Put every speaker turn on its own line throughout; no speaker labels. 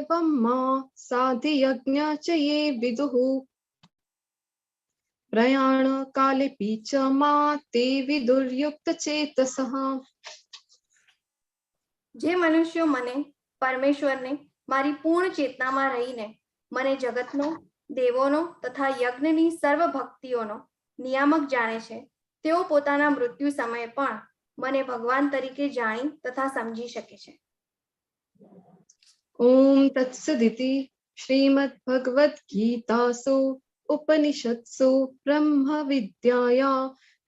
एवं मा साधियज्ञ च ये विदुः प्रयाण काले च मा ते विदुर्युक्त चेतसः।
જે મનુષ્યો મને પરમેશ્વરને મારી પૂર્ણ ચેતનામાં રહીને મને જગતનો, દેવોનો તથા યજ્ઞની સર્વ ભક્તિઓનો નિયામક જાણે છે, તેઓ પોતાના મૃત્યુ સમયે પણ મને ભગવાન તરીકે જાણી તથા સમજી શકે છે.
ओम तत्सदिति श्रीमद्भगवद्गीतासु उपनिषत्सु ब्रह्म विद्यायां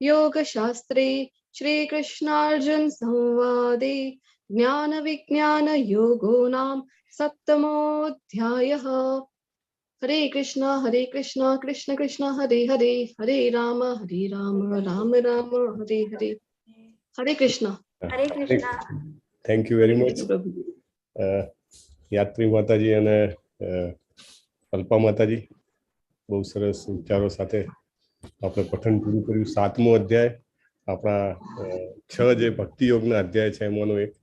योगशास्त्रे श्रीकृष्णार्जुन संवादे ज्ञान विज्ञान योगो नाम सप्तमोऽध्यायः। हरे कृष्णा कृष्ण कृष्ण हरे हरे, हरे राम राम राम हरे हरे. हरे कृष्ण.
હરે Krishna.
Thank you very much યાત્રી માતાજી અને અલ્પા માતાજી. બહુ સરસ વિચારો સાથે આપણે પઠન પૂરું કર્યું. 7મો અધ્યાય આપણા 6 જે ભક્તિ યોગના અધ્યાય છે એમાંનો એક,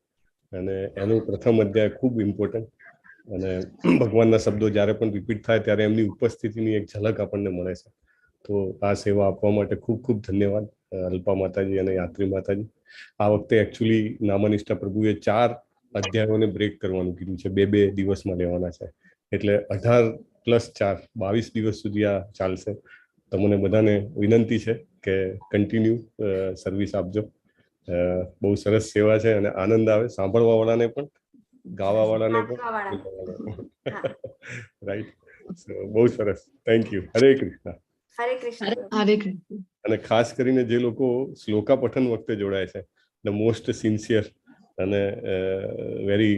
અને એનું પ્રથમ અધ્યાય ખૂબ ઇમ્પોર્ટન્ટ. અને ભગવાનના શબ્દો જ્યારે પણ રિપીટ થાય ત્યારે એમની ઉપસ્થિતિની એક ઝલક આપણને મળે છે. તો આ સેવા આપવા માટે ખૂબ ખૂબ ધન્યવાદ અલ્પા માતાજી અને યાત્રી માતાજી. આ વખતે એકચ્યુઅલી નામાનિષ્ઠા પ્રભુએ 4 અધ્યાયોને બ્રેક કરવાનું કીધું છે, 2 દિવસમાં લેવાના છે. એટલે 18 + 4 22 દિવસ સુધી આ ચાલશે. તમને બધાને વિનંતી છે કે કન્ટિન્યુ સર્વિસ આપજો. બહુ સરસ સેવા છે અને આનંદ આવે સાંભળવા વાળાને પણ, ગાવા વાળાને પણ. રાઈટ, બહુ સરસ. Thank you. હરે કૃષ્ણ.
હરે કૃષ્ણ.
हरे कृष्ण.
અને ખાસ કરીને જે લોકો શ્લોકા પઠન વખતે જોડાય છે, ધ મોસ્ટ સિન્સિયર અને વેરી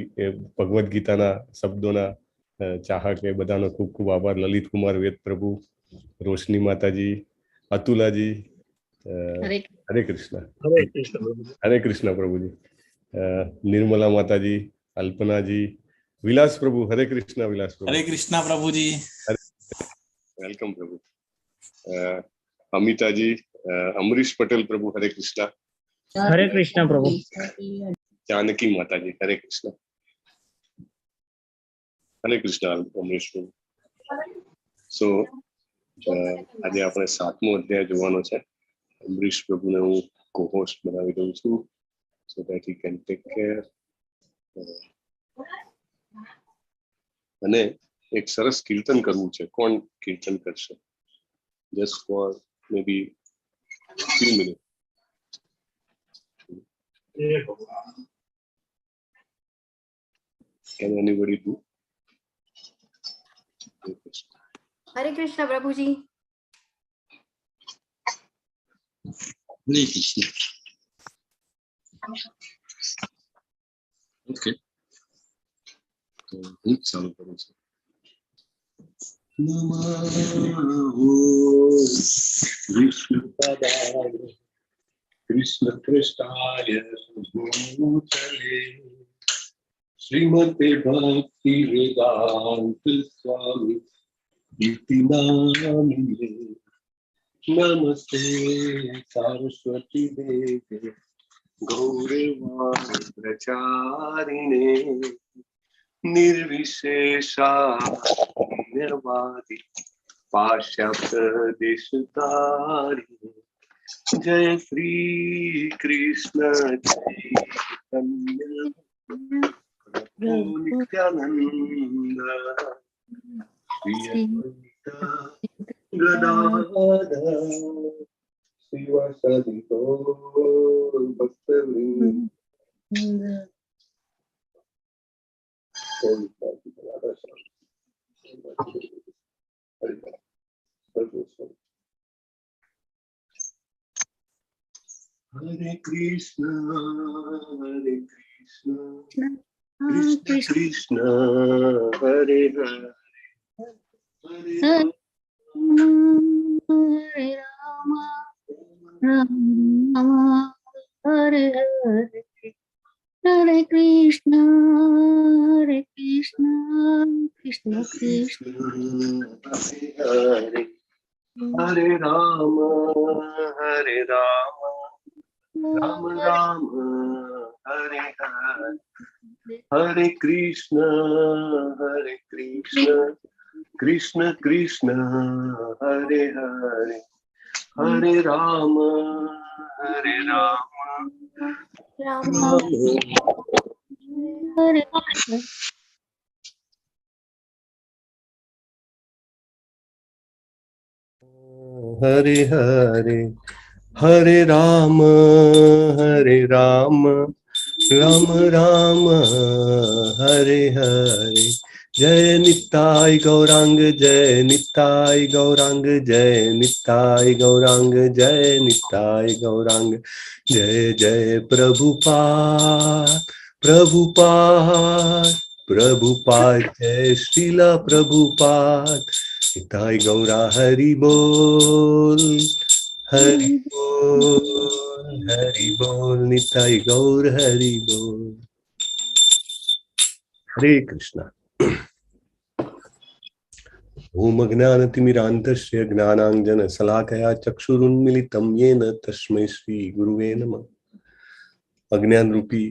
ભગવદ્ ગીતાના શબ્દોના ચાહક, એ બધાનો ખૂબ ખૂબ આભાર. લલિત કુમાર વેદ પ્રભુ, રોશની માતાજી, અતુલાજી. હરે કૃષ્ણ. હરે કૃષ્ણ પ્રભુજી. નિર્મલા માતાજી, અલ્પનાજી, વિલાસ પ્રભુ. હરે કૃષ્ણ વિલાસ પ્રભુ.
હરે કૃષ્ણ પ્રભુજી.
વેલકમ પ્રભુ. અમિતાજી, અમરીશ પટેલ પ્રભુ. હરે કૃષ્ણ.
હરે કૃષ્ણ પ્રભુ.
જાનકી માતાજી. હરે કૃષ્ણ. હરે કૃષ્ણ અમરીશ પ્રભુ. સો આજે આપણે 7મો અધ્યાય જોવાનો છે. અમરીશ પ્રભુને હું co-host બનાવી દઉં છું, so that he can take care. અને એક સરસ કીર્તન કરવું છે. કોણ કીર્તન કરશે? just for maybe a few minutes. Can anybody do?
હરે કૃષ્ણ પ્રભુજી.
હરે કૃષ્ણ. ઓકે, તો હું ચાલુ કરું છું. નમો વિષ્ણુપદાય કૃષ્ણ કૃષ્ણાય ભૂતલે શ્રીમતે ભક્તિ વેદાંત સ્વામી ઇતિ નામિને નમસ્તે સરસ્વતી દેવે ગૌરવાણી પ્રચારિણે निर्विशेषावादि पाश्चात्य देशधारिणे जय श्री कृष्ण चैतन्य प्रभु नित्यानंद श्री अद्वैत गदाधर श्रीवासदि गौर भक्तवृंद. Hare Krishna, Krishna Krishna, Hare Hare, Hare
Rama, Rama Hare Hare, Hare Krishna, Krishna Krishna,
Hare Hare Rama, Hare Rama, Rama Rama, Hare Hare, Hare Krishna, Krishna Krishna Hare Hare Hare Ram
Ram
Hare Krishna.
Hare Hare Hare Ram Ram Ram Hare Hare जय निताय गौरांग जय निताय गौरांग जय निताय गौरांग जय निताय गौरांग जय जय प्रभुपाद प्रभुपाद प्रभुपाद जय श्रीला प्रभुपाद निताय गौरा हरि बोल हरि बोल निताय गौर हरि बोल। हरे कृष्णा। ओम अज्ञानतिमिरान्धस्य ज्ञानाञ्जन शलाकया चक्षुरुन्मिलितं येन तस्मै श्री गुरुवे नमः। अज्ञान रूपी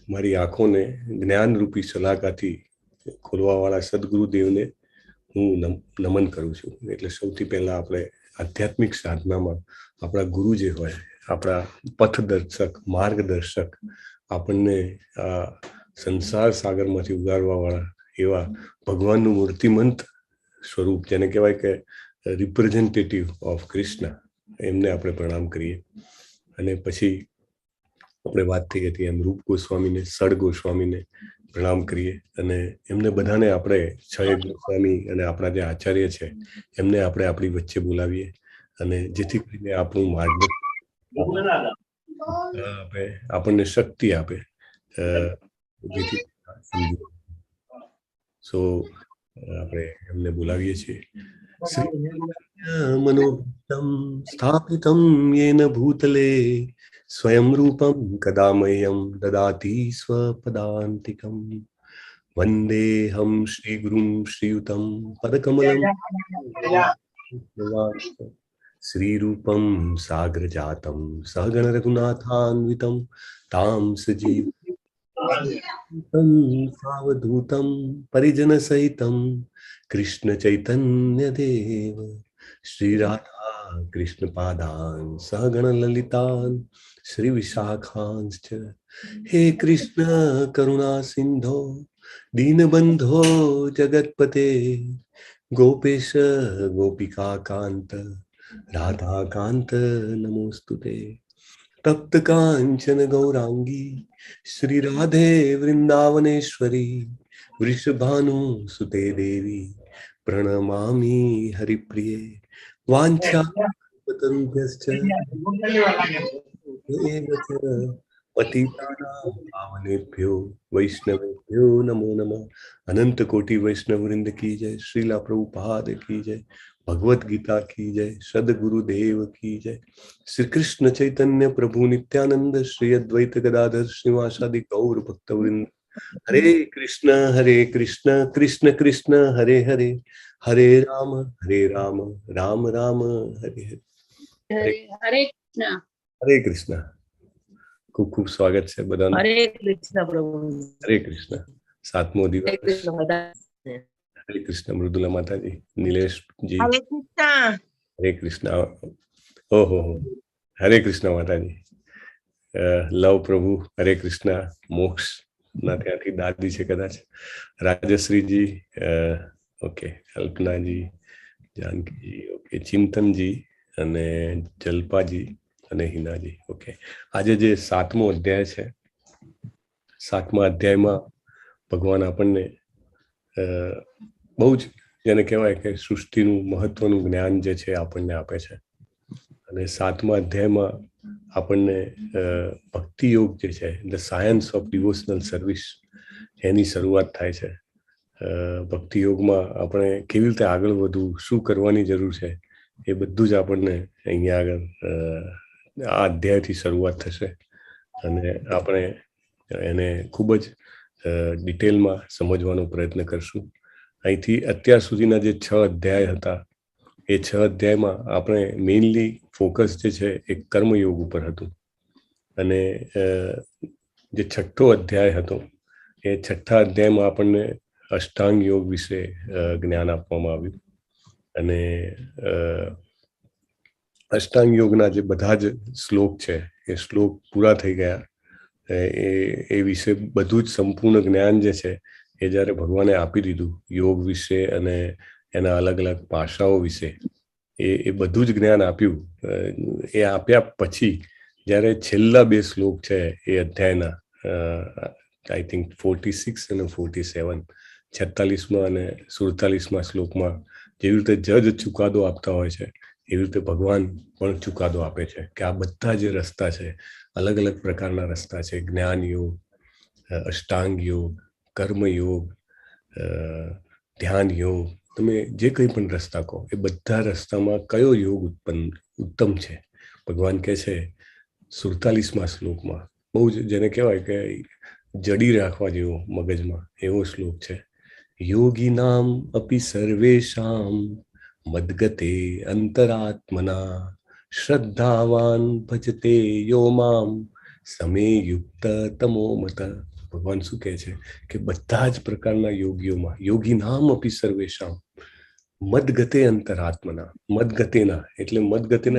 મારી આંખોને જ્ઞાન રૂપી શલાકાથી ખોલવાવાળા સદગુરુદેવને હું નમન કરું છું. એટલે સૌથી પહેલા આપણે આધ્યાત્મિક સાધનામાં આપણા ગુરુ જે હોય, આપણા પથદર્શક, માર્ગદર્શક, આપણને આ સંસાર સાગરમાંથી ઉગારવાવાળા એવા ભગવાનનું મૂર્તિમંત સ્વરૂપ, જેને કહેવાય કે રિપ્રેઝેન્ટેટિવ ઓફ કૃષ્ણ, એમને આપણે પ્રણામ કરીએ. અને પછી આપણે વાત થઈ હતી એમ રૂપ ગોસ્વામીને, સડ ગોસ્વામીને પ્રણામ કરીએ. અને એમને બધાને આપણે છય ગોસ્વામી અને આપણા જે આચાર્ય છે એમને આપણે આપણી વચ્ચે બોલાવીએ, અને જેથી કરીને આપણું માર્ગદર્શન આપે, આપણને શક્તિ આપે, જેથી સો આપણે એમને બોલાવીએ છીએ. મનોભૂતમ સ્થાપિતમ યેન ભૂતલે સ્વયં રૂપમ કદા મહ્યમ દદાતિ સ્વપદાંતિકમ વંદેહમ શ્રી ગુરુમ શ્રીયુતમ પદકમલમ શ્રી રૂપમ સાગર જાતમ સહગણ રઘુનાથાન્વિતમ તામ સજીવ સાવધૂતમ પરિજન સહિતમ કૃષ્ણ ચૈતન્ય દેવ શ્રી રાધા કૃષ્ણ પાદાન સહગણ લલિતાન શ્રી વિશાખાંશ્ચ હે કૃષ્ણ કરુણા સિંધો દીનબંધો જગતપતે ગોપેશ ગોપિકા કાંત રાધા કાંત નમોસ્તુતે તપ્ત કાંચન ગૌરાંગી શ્રી રાધે વૃંદાવનેશ્વરી વૃષભાનુ સુતે દેવી પ્રણમામી હરિપ્રિયે વાંછા પતંભ્યશ્ચ પતિતાનાં પાવનેભ્યો વૈષ્ણવેભ્યો નમો નમઃ. અનંત કોટી વૈષ્ણવ વૃંદ કી જય. શ્રીલા પ્રભુપાદ કી જય. ભગવદ ગીતા કી જય. સદગુરુદેવ કી જય. શ્રી કૃષ્ણ ચૈતન્ય પ્રભુ નિત્યાનંદ શ્રી અદ્વૈત ગદાધર શ્રીવાસાદિ ગૌર ભક્તવૃંદ. હરે કૃષ્ણ કૃષ્ણ કૃષ્ણ હરે હરે હરે રામ રામ રામ હરે હરે.
હરે કૃષ્ણ.
હરે કૃષ્ણ. ખૂબ ખૂબ સ્વાગત છે બધાનું.
હરે કૃષ્ણ પ્રભુ.
હરે કૃષ્ણ. સાતમો દિવસ. હરે કૃષ્ણ મૃદુલા માતાજી, નિલેશજી. હરે કૃષ્ણ. ઓહો, હરે કૃષ્ણ માતાજી. લવ પ્રભુ. હરે કૃષ્ણ. મોક્ષ ના ત્યાંથી દાદી છે કદાચ. રાજશ્રીજી. ઓકે. કલ્પનાજી, જાનકીજી. ઓકે. ચિંતનજી અને જલ્પાજી અને હિનાજી. ઓકે. આજે જે સાતમો અધ્યાય છે, સાતમા અધ્યાયમાં ભગવાન આપણને બહુ જ, જેને કહેવાય કે સૃષ્ટિનું મહત્વનું જ્ઞાન જે છે આપણને આપે છે. અને સાતમા અધ્યાયમાં આપણને ભક્તિ યોગ જે છે, ધ સાયન્સ ઓફ ડિવોશનલ સર્વિસ, એની શરૂઆત થાય છે. ભક્તિ યોગમાં આપણે કેવી રીતે આગળ વધવું, શું કરવાની જરૂર છે, એ બધું જ આપણને અહીંયા આગળ આ અધ્યાયથી શરૂઆત થશે. અને આપણે એને ખૂબ જ ડિટેલમાં સમજવાનો પ્રયત્ન કરશું. અહીંથી અત્યાર સુધીના જે 6 અધ્યાય હતા, એ 6 અધ્યાયમાં આપણે મેઇનલી ફોકસ જે છે એ કર્મયોગ ઉપર હતું. અને જે છઠ્ઠો અધ્યાય હતો, એ છઠ્ઠા અધ્યાયમાં આપણને અષ્ટાંગ યોગ વિશે જ્ઞાન આપવામાં આવ્યું અને અષ્ટાંગ યોગના જે બધા જ શ્લોક છે એ શ્લોક પૂરા થઈ ગયા. એ વિશે બધું જ સંપૂર્ણ જ્ઞાન જે છે એ જ્યારે ભગવાને આપી દીધું યોગ વિશે અને એના અલગ અલગ પાસાઓ વિશે એ બધું જ જ્ઞાન આપ્યું. એ આપ્યા પછી જ્યારે છેલ્લા 2 શ્લોક છે એ અધ્યાયના આઈ થિંક 46 અને 47, 46માં અને 47માં શ્લોકમાં જેવી રીતે જજ ચુકાદો આપતા હોય છે એવી રીતે ભગવાન પણ ચુકાદો આપે છે કે આ બધા જે રસ્તા છે, અલગ અલગ પ્રકારના રસ્તા છે, જ્ઞાન યોગ, અષ્ટાંગ યોગ, કર્મ યોગ, ધ્યાન યોગ, તમે જે કંઈ પણ રસ્તા કહો એ બધા રસ્તામાં કયો યોગ ઉત્તમ છે. ભગવાન કહે છે 47માં શ્લોકમાં, બહુ જ જેને કહેવાય કે જડી રાખવા જેવો મગજમાં એવો શ્લોક છે. યોગીનામ અપી સર્વેષામ મદ્ગતે અંતરાત્મના શ્રદ્ધાવાન ભજતે યો મામ સમે યુક્ત તમો મત. ભગવાન શું કહે છે કે બધા જ પ્રકારના યોગીઓમાં, યોગીનામ અપી સર્વેષામ મદગતે અંતરાત્મના. મદગતેના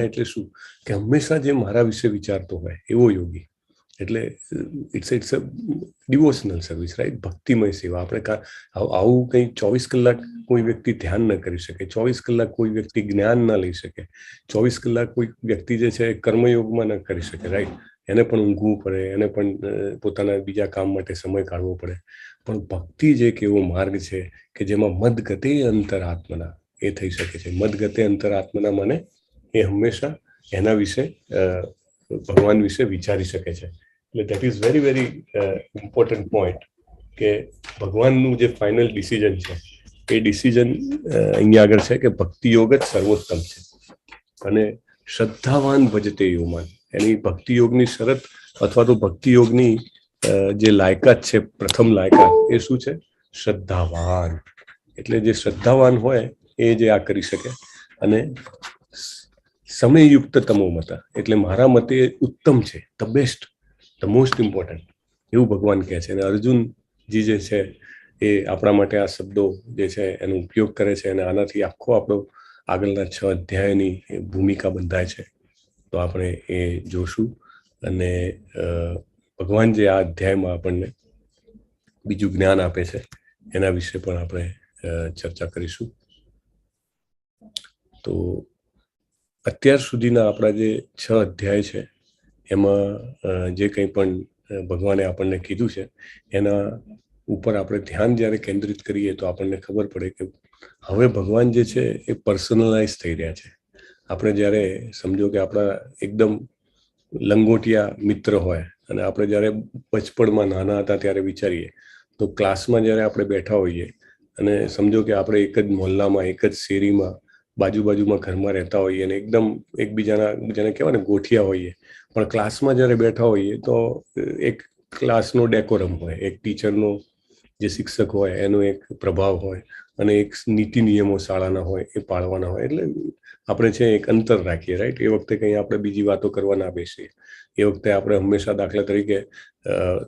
એટલે શું કે હંમેશા જે મારા વિશે વિચારતો હોય એવો યોગી. એટલે ઇટ્સ અ ડિવોશનલ સર્વિસ, રાઈટ? ભક્તિમય સેવા. આપણે આવું કંઈ 24 કલાક કોઈ વ્યક્તિ ધ્યાન ન કરી શકે, 24 કલાક કોઈ વ્યક્તિ જ્ઞાન ન લઈ શકે, 24 કલાક કોઈ વ્યક્તિ જે છે કર્મયોગમાં ન કરી શકે, રાઈટ? એને પણ ઊંઘવું પડે, એને પણ પોતાના બીજા કામ માટે સમય કાઢવો પડે. પણ ભક્તિ જે એક એવો માર્ગ છે કે જેમાં મદગતે અંતરાત્મના એ થઈ શકે છે. મદગતે અંતરાત્મના મને એ હંમેશા એના વિશે ભગવાન વિશે વિચારી શકે છે. એટલે that is very very important point કે ભગવાનનું જે ફાઇનલ ડિસિઝન છે એ ડિસિઝન અહીંયા આગળ છે કે ભક્તિ યોગ જ સર્વોત્તમ છે અને શ્રદ્ધાવાન ભજતે યોમાન. એની ભક્તિ યોગની શરત અથવા તો ભક્તિ યોગની જે લાયકાત છે, પ્રથમ લાયકાત એ શું છે? શ્રદ્ધાવાન. એટલે જે શ્રદ્ધાવાન હોય એ જે આ કરી શકે. અને સમયયુક્ત તમો મત એટલે મારા મતે ઉત્તમ છે, the best, the most important, એવું ભગવાન કહે છે. અને અર્જુનજી જે છે એ આપણા માટે આ શબ્દો જે છે એનો ઉપયોગ કરે છે અને આનાથી આખો આપણો આગળના 6 અધ્યાયની ભૂમિકા બંધાય છે. તો આપણે એ જોશું અને ભગવાન જે આ અધ્યાયમાં આપણને બીજું જ્ઞાન આપે છે એના વિશે પણ આપણે ચર્ચા કરીશું. તો અત્યાર સુધીના આપણા જે 6 અધ્યાય છે એમાં જે કંઈ પણ ભગવાને આપણને કીધું છે એના ઉપર આપણે ધ્યાન જ્યારે કેન્દ્રિત કરીએ તો આપણને ખબર પડે કે હવે ભગવાન જે છે એ પર્સનલાઇઝ થઈ રહ્યા છે. આપણે જ્યારે સમજો કે આપણા એકદમ લંગોટિયા મિત્ર હોય અને આપણે જ્યારે બચપણમાં નાના હતા ત્યારે વિચારીએ તો ક્લાસમાં જ્યારે આપણે બેઠા હોઈએ અને સમજો કે આપણે એક જ મોહલ્લામાં, એક જ શેરીમાં, બાજુમાં ઘરમાં રહેતા હોઈએ અને એકદમ એકબીજાના જેને કહેવાય ને ગોઠિયા હોઈએ, પણ ક્લાસમાં જ્યારે બેઠા હોઈએ તો એક ક્લાસનો ડેકોરમ હોય, એક ટીચરનો જે શિક્ષક હોય એનો એક પ્રભાવ હોય અને એક નીતિ નિયમો શાળાના હોય એ પાળવાના હોય. એટલે આપણે છે એક અંતર રાખીએ, રાઈટ? એ વખતે કંઈ આપણે બીજી વાતો કરવા ના બેસીએ. એ વખતે આપણે હંમેશા દાખલા તરીકે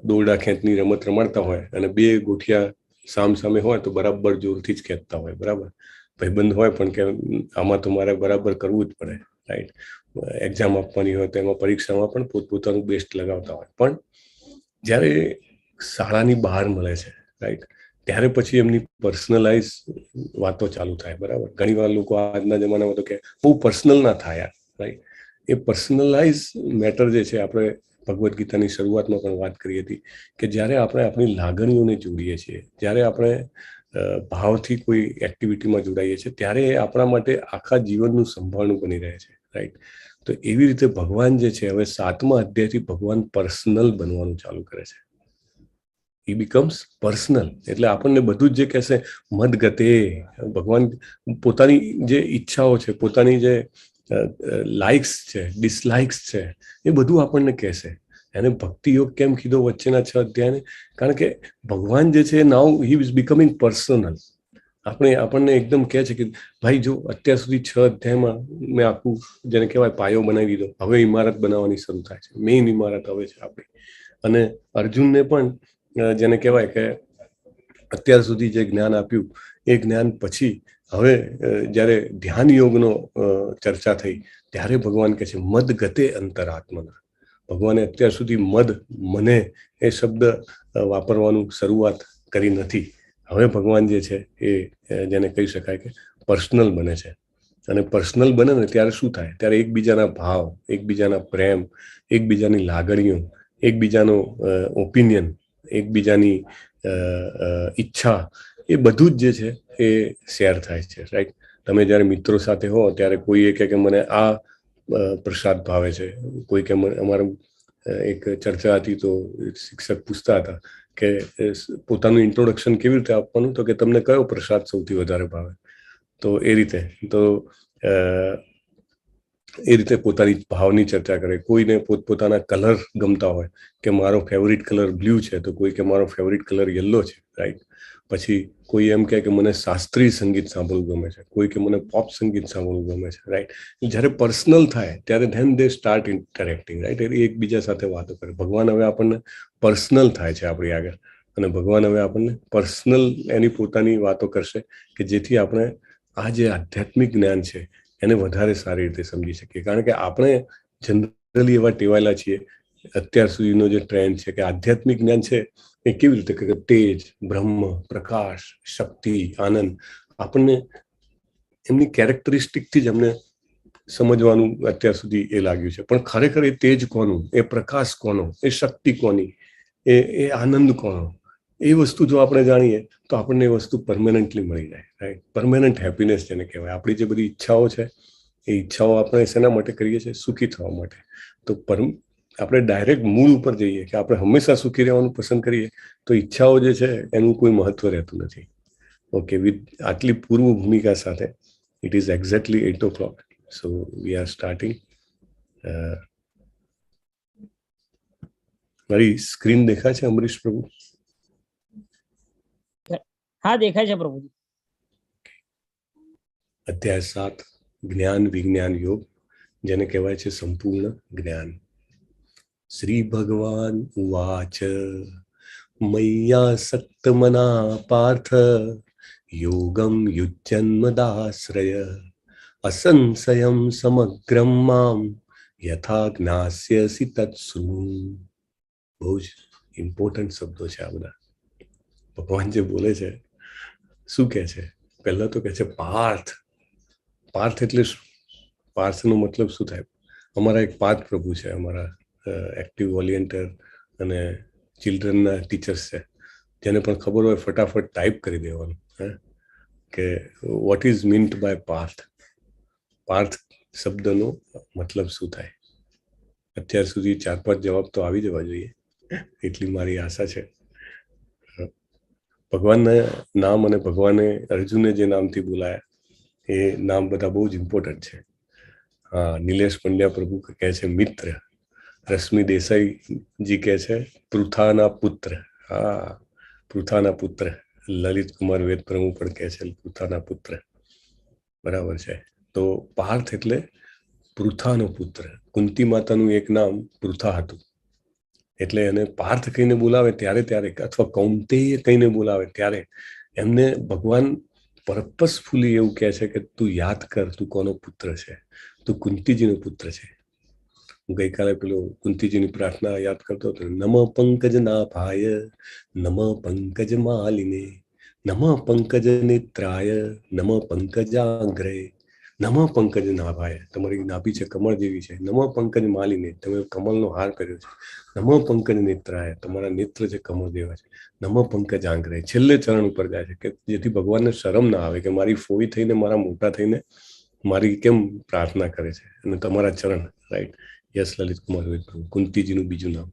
દોરડા ખેંચની રમત રમાડતા હોય અને 2 ગોઠિયા સામસામે હોય તો બરાબર જોરથી જ ખેંચતા હોય, બરાબર? ભાઈબંધ હોય પણ કે આમાં તો મારે બરાબર કરવું જ પડે, રાઈટ? એક્ઝામ આપવાની હોય તો એમાં પરીક્ષામાં પણ પોતપોતાનું બેસ્ટ લગાવતા હોય. પણ જ્યારે શાળાની બહાર મળે છે, રાઈટ, ત્યારે પછી એમની પર્સનલાઇઝ વાતો ચાલુ થાય, બરાબર? ઘણીવાર લોકો આજના જમાનામાં તો કે બહુ પર્સનલ ના થાય, રાઈટ? એ પર્સનલાઇઝ મેટર જે છે, આપણે ભગવદ્ ગીતાની શરૂઆતમાં પણ વાત કરી હતી કે જ્યારે આપણે આપણી લાગણીઓને જોડીએ છીએ, જ્યારે આપણે ભાવથી કોઈ એક્ટિવિટીમાં જોડાઈએ છીએ ત્યારે એ આપણા માટે આખા જીવનનું સંભાળનું બની રહે છે, રાઈટ? તો એવી રીતે ભગવાન જે છે હવે 7મા અધ્યાયથી ભગવાન પર્સનલ બનવાનું ચાલુ કરે છે. he becomes personal. એટલે આપણને બધું જ જે કહેશે મદગતે, ભગવાન પોતાની જે ઈચ્છાઓ છે, પોતાની જે લાઇક્સ છે, ડિસલાઇક્સ છે, એ બધું આપણને કહેશે. એને ભક્તિ યોગ કેમ કીધો વચ્ચેના 6 અધ્યાયને? કારણ કે ભગવાન જે છે નાઉ હી ઇઝ બિકમિંગ પર્સનલ. આપણને એકદમ કહે છે કે ભાઈ જો અત્યાર સુધી 6 અધ્યાયમાં મેં આખું જેને કહેવાય પાયો બનાવી દીધો, હવે ઇમારત બનાવવાની શરૂ થાય છે. મેઇન ઇમારત હવે છે આપણી. અને અર્જુનને પણ જેને કહેવાય કે અત્યાર સુધી જે જ્ઞાન આપ્યું એ જ્ઞાન પછી હવે જ્યારે ધ્યાન યોગનો ચર્ચા થઈ ત્યારે ભગવાન કહે છે મદ ગતે અંતરાત્મના. ભગવાને અત્યાર સુધી મને એ શબ્દ વાપરવાનું શરૂઆત કરી નથી. હવે ભગવાન જે છે એ જેને કહી શકાય કે પર્સનલ બને છે. અને પર્સનલ બને ને ત્યારે શું થાય? ત્યારે એકબીજાના ભાવ, એકબીજાના પ્રેમ, એકબીજાની લાગણીઓ, એકબીજાનો ઓપિનિયન, એકબીજાની ઈચ્છા, એ બધું જ જે છે એ શેર થાય છે. રાઈટ? તમે જ્યારે મિત્રો સાથે હો ત્યારે કોઈ એ કહે કે મને આ પ્રસાદ ભાવે છે, કોઈ કે અમારું એક ચર્ચા હતી તો શિક્ષક પૂછતા હતા કે પોતાનું ઇન્ટ્રોડક્શન કેવી રીતે આપવાનું, તો કે તમને કયો પ્રસાદ સૌથી વધારે ભાવે. તો એ રીતે પોતાની ભાવની ચર્ચા કરે. કોઈને પોતપોતાના કલર ગમતા હોય કે મારો ફેવરિટ કલર બ્લુ છે, તો કોઈ કે મારો ફેવરિટ કલર યલો છે. રાઈટ? પછી કોઈ એમ કહે કે મને શાસ્ત્રીય સંગીત સાંભળવું ગમે છે, કોઈ કે મને પોપ સંગીત સાંભળવું ગમે છે. રાઈટ? જ્યારે પર્સનલ થાય ત્યારે ધેન દે સ્ટાર્ટ ઇન્ટરેક્ટિંગ. રાઈટ? એટલે એકબીજા સાથે વાતો કરે. ભગવાન હવે આપણને પર્સનલ થાય છે આપણી આગળ, અને ભગવાન હવે આપણને પર્સનલ એની પોતાની વાતો કરશે કે જેથી આપણે આ જે આધ્યાત્મિક જ્ઞાન છે એને વધારે સારી રીતે સમજી શકીએ. કારણ કે આપણે જનરલી એવા ટેવાયેલા છીએ, અત્યાર સુધીનો જે ટ્રેન્ડ છે કે આધ્યાત્મિક જ્ઞાન છે એ કેવી રીતે કે તેજ, બ્રહ્મ, પ્રકાશ, શક્તિ, આનંદ, આપણને એમની કેરેક્ટરિસ્ટિકથી જ અમને સમજવાનું અત્યાર સુધી એ લાગ્યું છે. પણ ખરેખર એ તેજ કોનું, એ પ્રકાશ કોનો, એ શક્તિ કોની, એ આનંદ કોનો, એ વસ્તુ જો આપણે જાણીએ તો આપણને એ વસ્તુ પરમેનન્ટલી મળી જાય. રાઈટ? પરમેનન્ટ હેપીનેસ જેને કહેવાય. આપણી જે બધી ઈચ્છાઓ છે એ ઈચ્છાઓ આપણે શેના માટે કરીએ છીએ? સુખી થવા માટે. તો આપણે ડાયરેક્ટ મૂળ ઉપર જઈએ કે આપણે હંમેશા સુખી રહેવાનું પસંદ કરીએ તો ઈચ્છાઓ જે છે એનું કોઈ મહત્વ રહેતું નથી. ઓકે, આટલી પૂર્વ ભૂમિકા સાથે it is exactly 8 o'clock. So we are starting. મારી સ્ક્રીન દેખાય છે અમરીશ પ્રભુ?
હા, દેખાય છે પ્રભુજી.
અધ્યાય 7 જ્ઞાન વિજ્ઞાન યોગ, જેને કહેવાય છે સંપૂર્ણ જ્ઞાન. શ્રી ભગવાન ઉવાચ મય્યાસક્ત મના પાર્થ યોગમ યુજ્યન્મદાશ્રય અસંશયમ સમગ્રમ મામ યથા જ્ઞાસ્યસિ તત્સૃણુ. બહુ જ ઇમ્પોર્ટન્ટ શબ્દો છે આ બધા. ભગવાન જે બોલે છે શું કહે છે? પહેલા તો કહે છે પાર્થ. પાર્થ એટલે શું? પાર્થનો મતલબ શું થાય? અમારા એક પાર્થ પ્રભુ છે, અમારા એક્ટિવ વોલિયન્ટર અને ચિલ્ડ્રનના ટીચર્સ છે, જેને પણ ખબર હોય ફટાફટ ટાઈપ કરી દેવાનું કે what is meant by Parth. Parth શબ્દનો મતલબ શું થાય? અત્યાર સુધી 4-5 જવાબ તો આવી જવા જોઈએ, એટલી મારી આશા છે. ભગવાનના નામ અને ભગવાને અર્જુને જે નામથી બોલાયા એ નામ બધા બહુ જ ઇમ્પોર્ટન્ટ છે. હા, નિલેશ પંડ્યા પ્રભુ કહે છે મિત્ર, રશ્મિ દેસાઈજી કહે છે પૃથાના પુત્ર. હા, પૃથાના પુત્ર. લલિત કુમાર વેદ પ્રભુ પણ કહે છે પૃથાના પુત્ર. બરાબર છે. તો પાર્થ એટલે પૃથાનો પુત્ર. કુંતી માતાનું એક નામ પૃથા હતું, એટલે એને પાર્થ કહીને બોલાવે ત્યારે અથવા કૌંતેય કહીને બોલાવે ત્યારે એમને ભગવાન પર્પસફુલી એવું કહે છે કે તું યાદ કર, તું કોનો પુત્ર છે? તું કુંતીજીનો પુત્ર છે. હું ગઈકાલે પેલો કુંતીજીની પ્રાર્થના યાદ કરતો હતો. નમ પંકજ નાભાય નમ પંકજ માલિને નમ પંકજ નેત્રાય નમ પંકજાગ્રય નમ પંકજ નાભાય. તમારી નાભી છે કમળ જેવી છે. નમ પંકજ માલિને, તમે કમળનો હાર પહેર્યો છે. નમ પંકજ નેત્રાય, તમારા નેત્ર છે કમળ જેવા છે. નમ પંકજાગ્રય, છેલ્લે ચરણ ઉપર જાય છે કે જેથી ભગવાનને શરમ ના આવે કે મારી ફોઈ થઈને, મારા મોટા થઈને મારી કેમ પ્રાર્થના કરે છે. અને તમારા ચરણ. રાઈટ? યસ, લલિત કુમાર કુંતીજીનું બીજું નામ.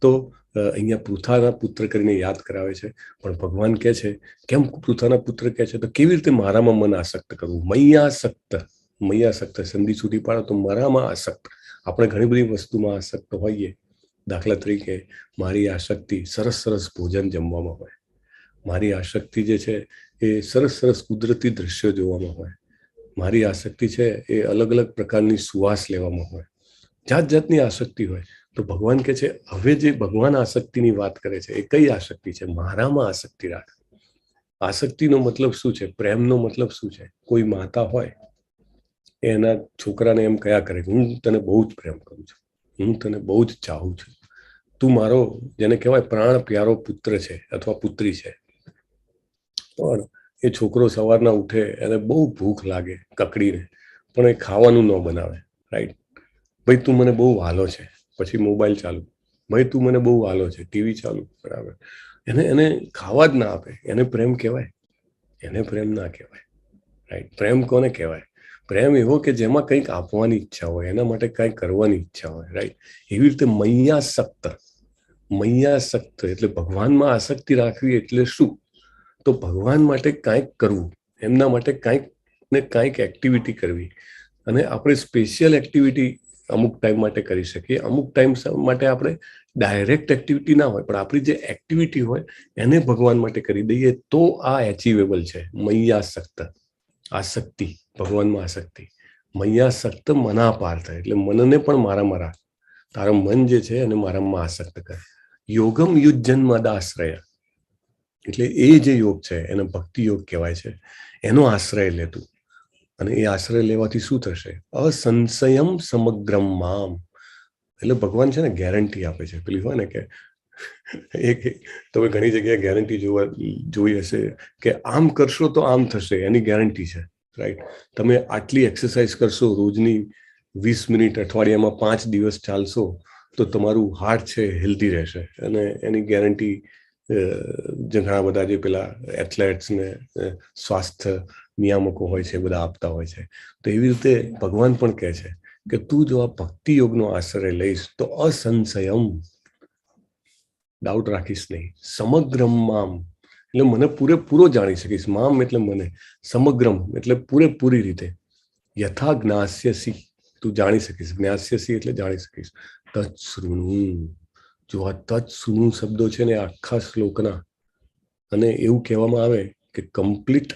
તો અહીંયા પૃથાના પુત્ર કરીને યાદ કરાવે છે. પણ ભગવાન કહે છે કેમ પૃથાના પુત્ર કહે છે? તો કેવી રીતે મારામાં મન આસક્ત કરવું? મૈયાસક્ત સંધિ સુધી પાડો તો મારામાં આસક્ત. આપણે ઘણી બધી વસ્તુમાં આસક્ત હોઈએ. દાખલા તરીકે મારી આસક્તિ સરસ ભોજન જમવામાં હોય, મારી આસક્તિ જે છે એ સરસ કુદરતી દ્રશ્યો જોવામાં હોય, મારી આસક્તિ છે એ અલગ અલગ પ્રકારની સુવાસ લેવામાં હોય, જાતની આસક્તિ હોય. તો ભગવાન કહે છે હવે જે ભગવાન આસક્તિની વાત કરે છે એ કઈ આસક્તિ છે? મારામાં આસક્તિ રાખ. આસક્તિનો મતલબ શું છે, પ્રેમનો મતલબ શું છે? કોઈ માતા હોય એના છોકરાને એમ કયા કરે કે હું તને બહુ જ પ્રેમ કરું છું, હું તને બહુ જ ચાહું છું, તું મારો જેને કહેવાય પ્રાણ પ્યારો પુત્ર છે અથવા પુત્રી છે. પણ એ છોકરો સવારના ઉઠે એને બહુ ભૂખ લાગે કકડીને, પણ એ ખાવાનું ન બનાવે, રાઈટ? ભાઈ તું મને બહુ વાલો છે, પછી મોબાઈલ ચાલુ, ભાઈ તું મને બહુ વાલો છે, ટીવી ચાલુ, બરાબર? એને ખાવા જ ના આપે, એને પ્રેમ કહેવાય? એને પ્રેમ ના કહેવાય, રાઈટ? પ્રેમ કોને કહેવાય? પ્રેમ એવો કે જેમાં કંઈક આપવાની ઈચ્છા હોય, એના માટે કંઈક કરવાની ઈચ્છા હોય, રાઈટ? એવી રીતે મૈયાસક્ત એટલે ભગવાનમાં આસક્તિ રાખવી એટલે શું? તો ભગવાન માટે કાંઈક કરવું, એમના માટે કાંઈક ને કાંઈક એક્ટિવિટી કરવી. અને આપણે સ્પેશિયલ એક્ટિવિટી અમુક ટાઈમ માટે કરી શકીએ, અમુક ટાઈમ માટે આપણે ડાયરેક્ટ એક્ટિવિટી ના હોય, પણ આપણી જે એક્ટિવિટી હોય એને ભગવાન માટે કરી દઈએ તો આ એચિવેબલ છે. મૈયાસક્ત, આસક્તિ, ભગવાનમાં આસક્તિ. મૈયાસક્ત મના પાર્થ, એટલે મનને પણ મારામાં રાખ, તારા મન જે છે એને મારામાં આસક્ત કર. યોગમ યુજ્જન્મદાશ્રય, એટલે એ જે યોગ છે એને ભક્તિ યોગ કહેવાય છે. એનો આશ્રય લેતું, અને એ આશ્રય લેવાથી શું થશે? અસંશયમ સમગ્રમ મામ, એટલે ભગવાન છે ને ગેરંટી આપે છે. પેલી હોય ને કે એક તમે ઘણી જગ્યાએ ગેરંટી જોઈ હશે કે આમ કરશો તો આમ થશે, એની ગેરંટી છે, રાઈટ? તમે આટલી એક્સરસાઇઝ કરશો રોજની 20 મિનિટ, અઠવાડિયામાં 5 દિવસ ચાલશો તો તમારું હાર્ટ છે હેલ્ધી રહેશે, અને એની ગેરંટી ઘણા બધા જે પેલા એથ્લેટ્સ ને સ્વાસ્થ્ય નિયામકો હોય છે બધા આપતા હોય છે. તો એવી રીતે ભગવાન પણ કહે છે કે તું જો આ ભક્તિ યોગનો આશ્રય લઈશ તો અસંશયમ, ડાઉટ રાખીશ નહીં, સમગ્રમ મામ, એટલે મને પૂરેપૂરો જાણી શકીશ. મામ એટલે મને, સમગ્રમ એટલે પૂરેપૂરી રીતે, યથા જ્ઞાસ્યસી, તું જાણી શકીશ. જ્ઞાસ્યસી એટલે જાણી શકીશ. તત્સૃણુ, જો આ તત્સૃણુ શબ્દો છે ને આખા શ્લોકના, અને એવું કહેવામાં આવે કે કમ્પ્લીટ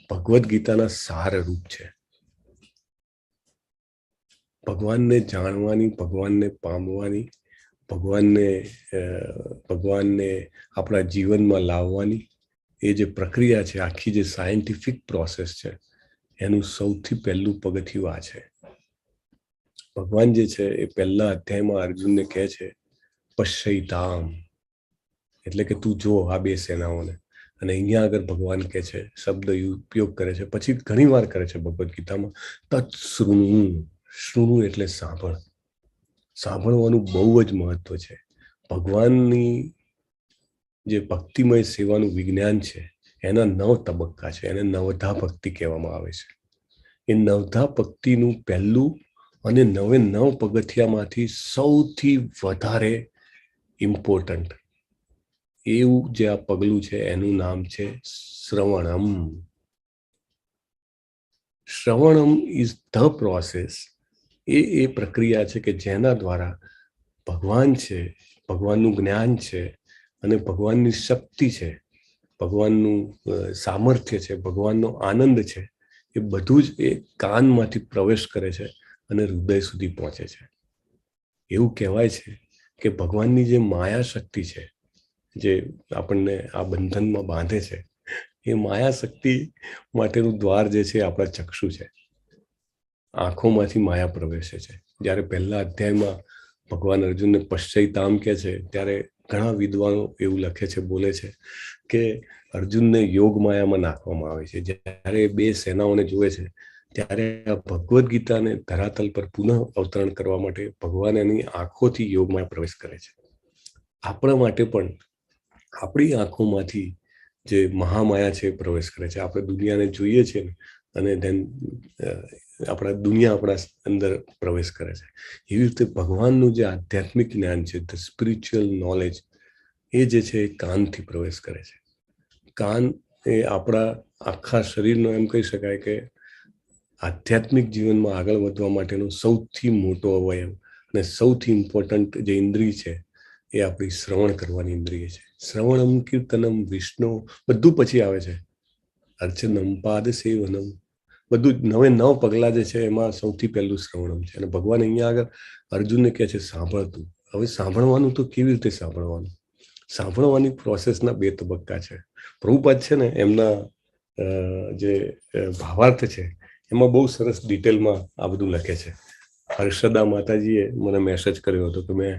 ભગવદ્ ગીતાના સાર રૂપ છે. ભગવાનને જાણવાની, ભગવાનને પામવાની, ભગવાનને આપણા જીવનમાં લાવવાની એ જે પ્રક્રિયા છે, આખી જે સાયન્ટિફિક પ્રોસેસ છે, એનું સૌથી પહેલું પગથિયું આ છે. ભગવાન જે છે એ પહેલા અધ્યાયમાં અર્જુનને કહે છે પશ્યતામ, એટલે કે તું જો આ બે સેનાઓને. અને અહીંયા આગળ ભગવાન કહે છે, શબ્દ ઉપયોગ કરે છે, પછી ઘણી વાર કરે છે ભગવદ્ ગીતામાં, તત્સૃણુ. શૃણુ એટલે સાંભળ, સાંભળવાનું બહુ જ મહત્વ છે. ભગવાનની જે ભક્તિમય સેવાનું વિજ્ઞાન છે એના 9 તબક્કા છે, એને નવધા ભક્તિ કહેવામાં આવે છે. એ નવધા ભક્તિનું પહેલું અને 9 પગથિયામાંથી સૌથી વધારે ઇમ્પોર્ટન્ટ એવું જે આ પગલું છે એનું નામ છે શ્રવણમ. શ્રવણમ ઇઝ ધ પ્રોસેસ, એ પ્રક્રિયા છે કે જેના દ્વારા ભગવાન છે, ભગવાનનું જ્ઞાન છે, અને ભગવાનની શક્તિ છે, ભગવાનનું સામર્થ્ય છે, ભગવાનનો આનંદ છે, એ બધું જ એ કાનમાંથી પ્રવેશ કરે છે અને હૃદય સુધી પહોંચે છે. એવું કહેવાય છે કે ભગવાનની જે માયા શક્તિ છે, જે આપણને આ બંધનમાં બાંધે છે, એ માયા શક્તિ માટેનું દ્વાર જે છે આપણા ચક્ષુ છે. આંખોમાંથી માયા પ્રવેશે છે. જ્યારે પહેલા અધ્યાયમાં ભગવાન અર્જુનને પશ્ચૈતામ કહે છે, ત્યારે ઘણા વિદ્વાનો એવું લખે છે, બોલે છે કે અર્જુનને યોગ માયામાં નાખવામાં આવે છે. જ્યારે બે સેનાઓને જોવે છે ત્યારે આ ભગવદ્ ગીતાને ધરાતલ પર પુનઃ અવતરણ કરવા માટે ભગવાન એની આંખોથી યોગમાં પ્રવેશ કરે છે. આપણા માટે પણ આપણી આંખોમાંથી જે મહામાયા છે પ્રવેશ કરે છે. આપણે દુનિયાને જોઈએ છીએ અને ધેન આપણા અંદર પ્રવેશ કરે છે. એવી રીતે ભગવાનનું જે આધ્યાત્મિક જ્ઞાન છે, ધ સ્પિરિચ્યુઅલ નોલેજ, એ જે છે એ કાનથી પ્રવેશ કરે છે. કાન એ આપણા આખા શરીરનો એમ કહી શકાય કે આધ્યાત્મિક જીવનમાં આગળ વધવા માટેનો સૌથી મોટો અવયવ અને સૌથી ઇમ્પોર્ટન્ટ જે ઇન્દ્રિય છે એ આપણી શ્રવણ કરવાની ઇન્દ્રિય છે. શ્રવણમ કીર્તનમ વિષ્ણુ બધું પછી આવે છે. અર્ચનમ પાદ સેવનમ, બધું 9 પગલા જે છે એમાં સૌથી પહેલું શ્રવણમ છે. અને ભગવાન અહીંયા આગળ અર્જુનને કહે છે સાંભળતું. હવે સાંભળવાનું તો કેવી રીતે સાંભળવાનું? સાંભળવાની પ્રોસેસના 2 તબક્કા છે. પ્રભુપાદ છે ને એમના જે ભાવાર્થ છે એમાં બહુ સરસ ડિટેલમાં આ બધું લખે છે. હર્ષદા માતાજીએ મને મેસેજ કર્યો હતો કે મેં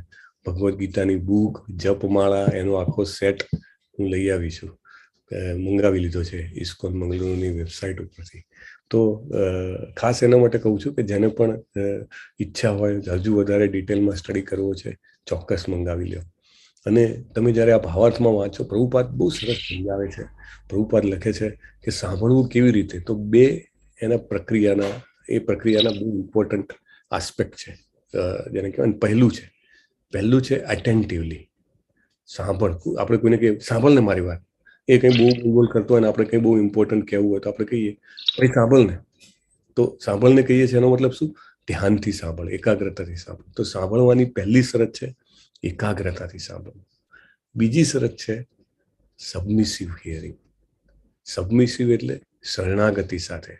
ભગવદ્ ગીતાની બુક, જપમાળા, એનો આખો સેટ હું લઈ આવી છું, મંગાવી લીધો છે ઇસ્કોન મંગલુરુની વેબસાઇટ ઉપરથી. તો ખાસ એના માટે કહું છું કે જેને પણ ઈચ્છા હોય હજુ વધારે ડિટેલમાં સ્ટડી કરવો છે, ચોક્કસ મંગાવી લો. અને તમે જ્યારે આ ભાવાર્થમાં વાંચો, પ્રભુપાદ બહુ સરસ સમજાવે છે. પ્રભુપાદ લખે છે કે સાંભળવું કેવી રીતે, તો બે એના પ્રક્રિયાના બહુ ઇમ્પોર્ટન્ટ આસ્પેક્ટ છે, જેને કહેવાય પહેલું છે એટેન્ટિવલી સાંભળવું. આપણે કોઈને કહીએ સાંભળને મારી વાત, એ કંઈ બહુ બોલ કરતો હોય ને આપણે કંઈ બહુ ઇમ્પોર્ટન્ટ કહેવું હોય તો આપણે કહીએ ભાઈ સાંભળને. તો સાંભળને કહીએ છીએ એનો મતલબ શું? ધ્યાનથી સાંભળ, એકાગ્રતાથી સાંભળ. તો સાંભળવાની પહેલી શરત છે એકાગ્રતાથી સાંભળવું. બીજી શરત છે સબમિસિવ હિયરિંગ. સબમિસિવ એટલે શરણાગતિ સાથે.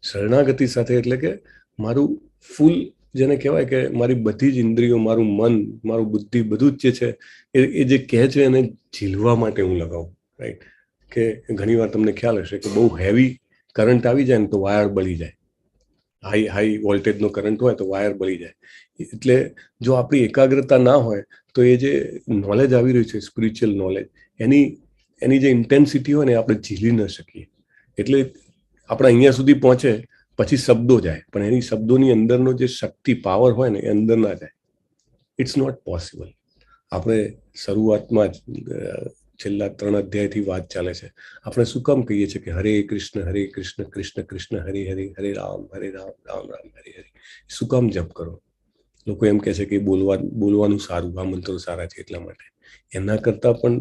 શરણાગતિ સાથે એટલે કે મારું ફૂલ, જેને કહેવાય કે મારી બધી જ ઇન્દ્રિયો, મારું મન, મારું બુદ્ધિ, બધું જ જે છે એ જે કહે છે એને ઝીલવા માટે હું લગાવું. રાઈટ? કે ઘણી વાર તમને ખ્યાલ હશે કે બહુ હેવી કરંટ આવી જાય ને તો વાયર બળી જાય. હાઈ વોલ્ટેજનો કરંટ હોય તો વાયર બળી જાય. એટલે જો આપણી એકાગ્રતા ના હોય તો એ જે નોલેજ આવી રહ્યું છે, સ્પિરિચ્યુઅલ નોલેજ, એની જે ઇન્ટેન્સિટી હોય ને આપણે ઝીલી ન શકીએ. એટલે આપણે અહીંયા સુધી પહોંચે પછી શબ્દો જાય, પણ એની શબ્દોની અંદરનો જે શક્તિ, પાવર હોય ને એ અંદર ના જાય. It's not possible. આપણે શરૂઆતમાં જ છેલ્લા 3 અધ્યાયથી વાત ચાલે છે. આપણે શું કામ કહીએ છીએ કે હરે કૃષ્ણ કૃષ્ણ કૃષ્ણ હરે હરે, હરે રામ રામ રામ હરે હરે? શું કામ જપ કરો? લોકો એમ કહે છે કે બોલવાનું સારું, આ મંત્રો સારા છે એટલા માટે. એના કરતા પણ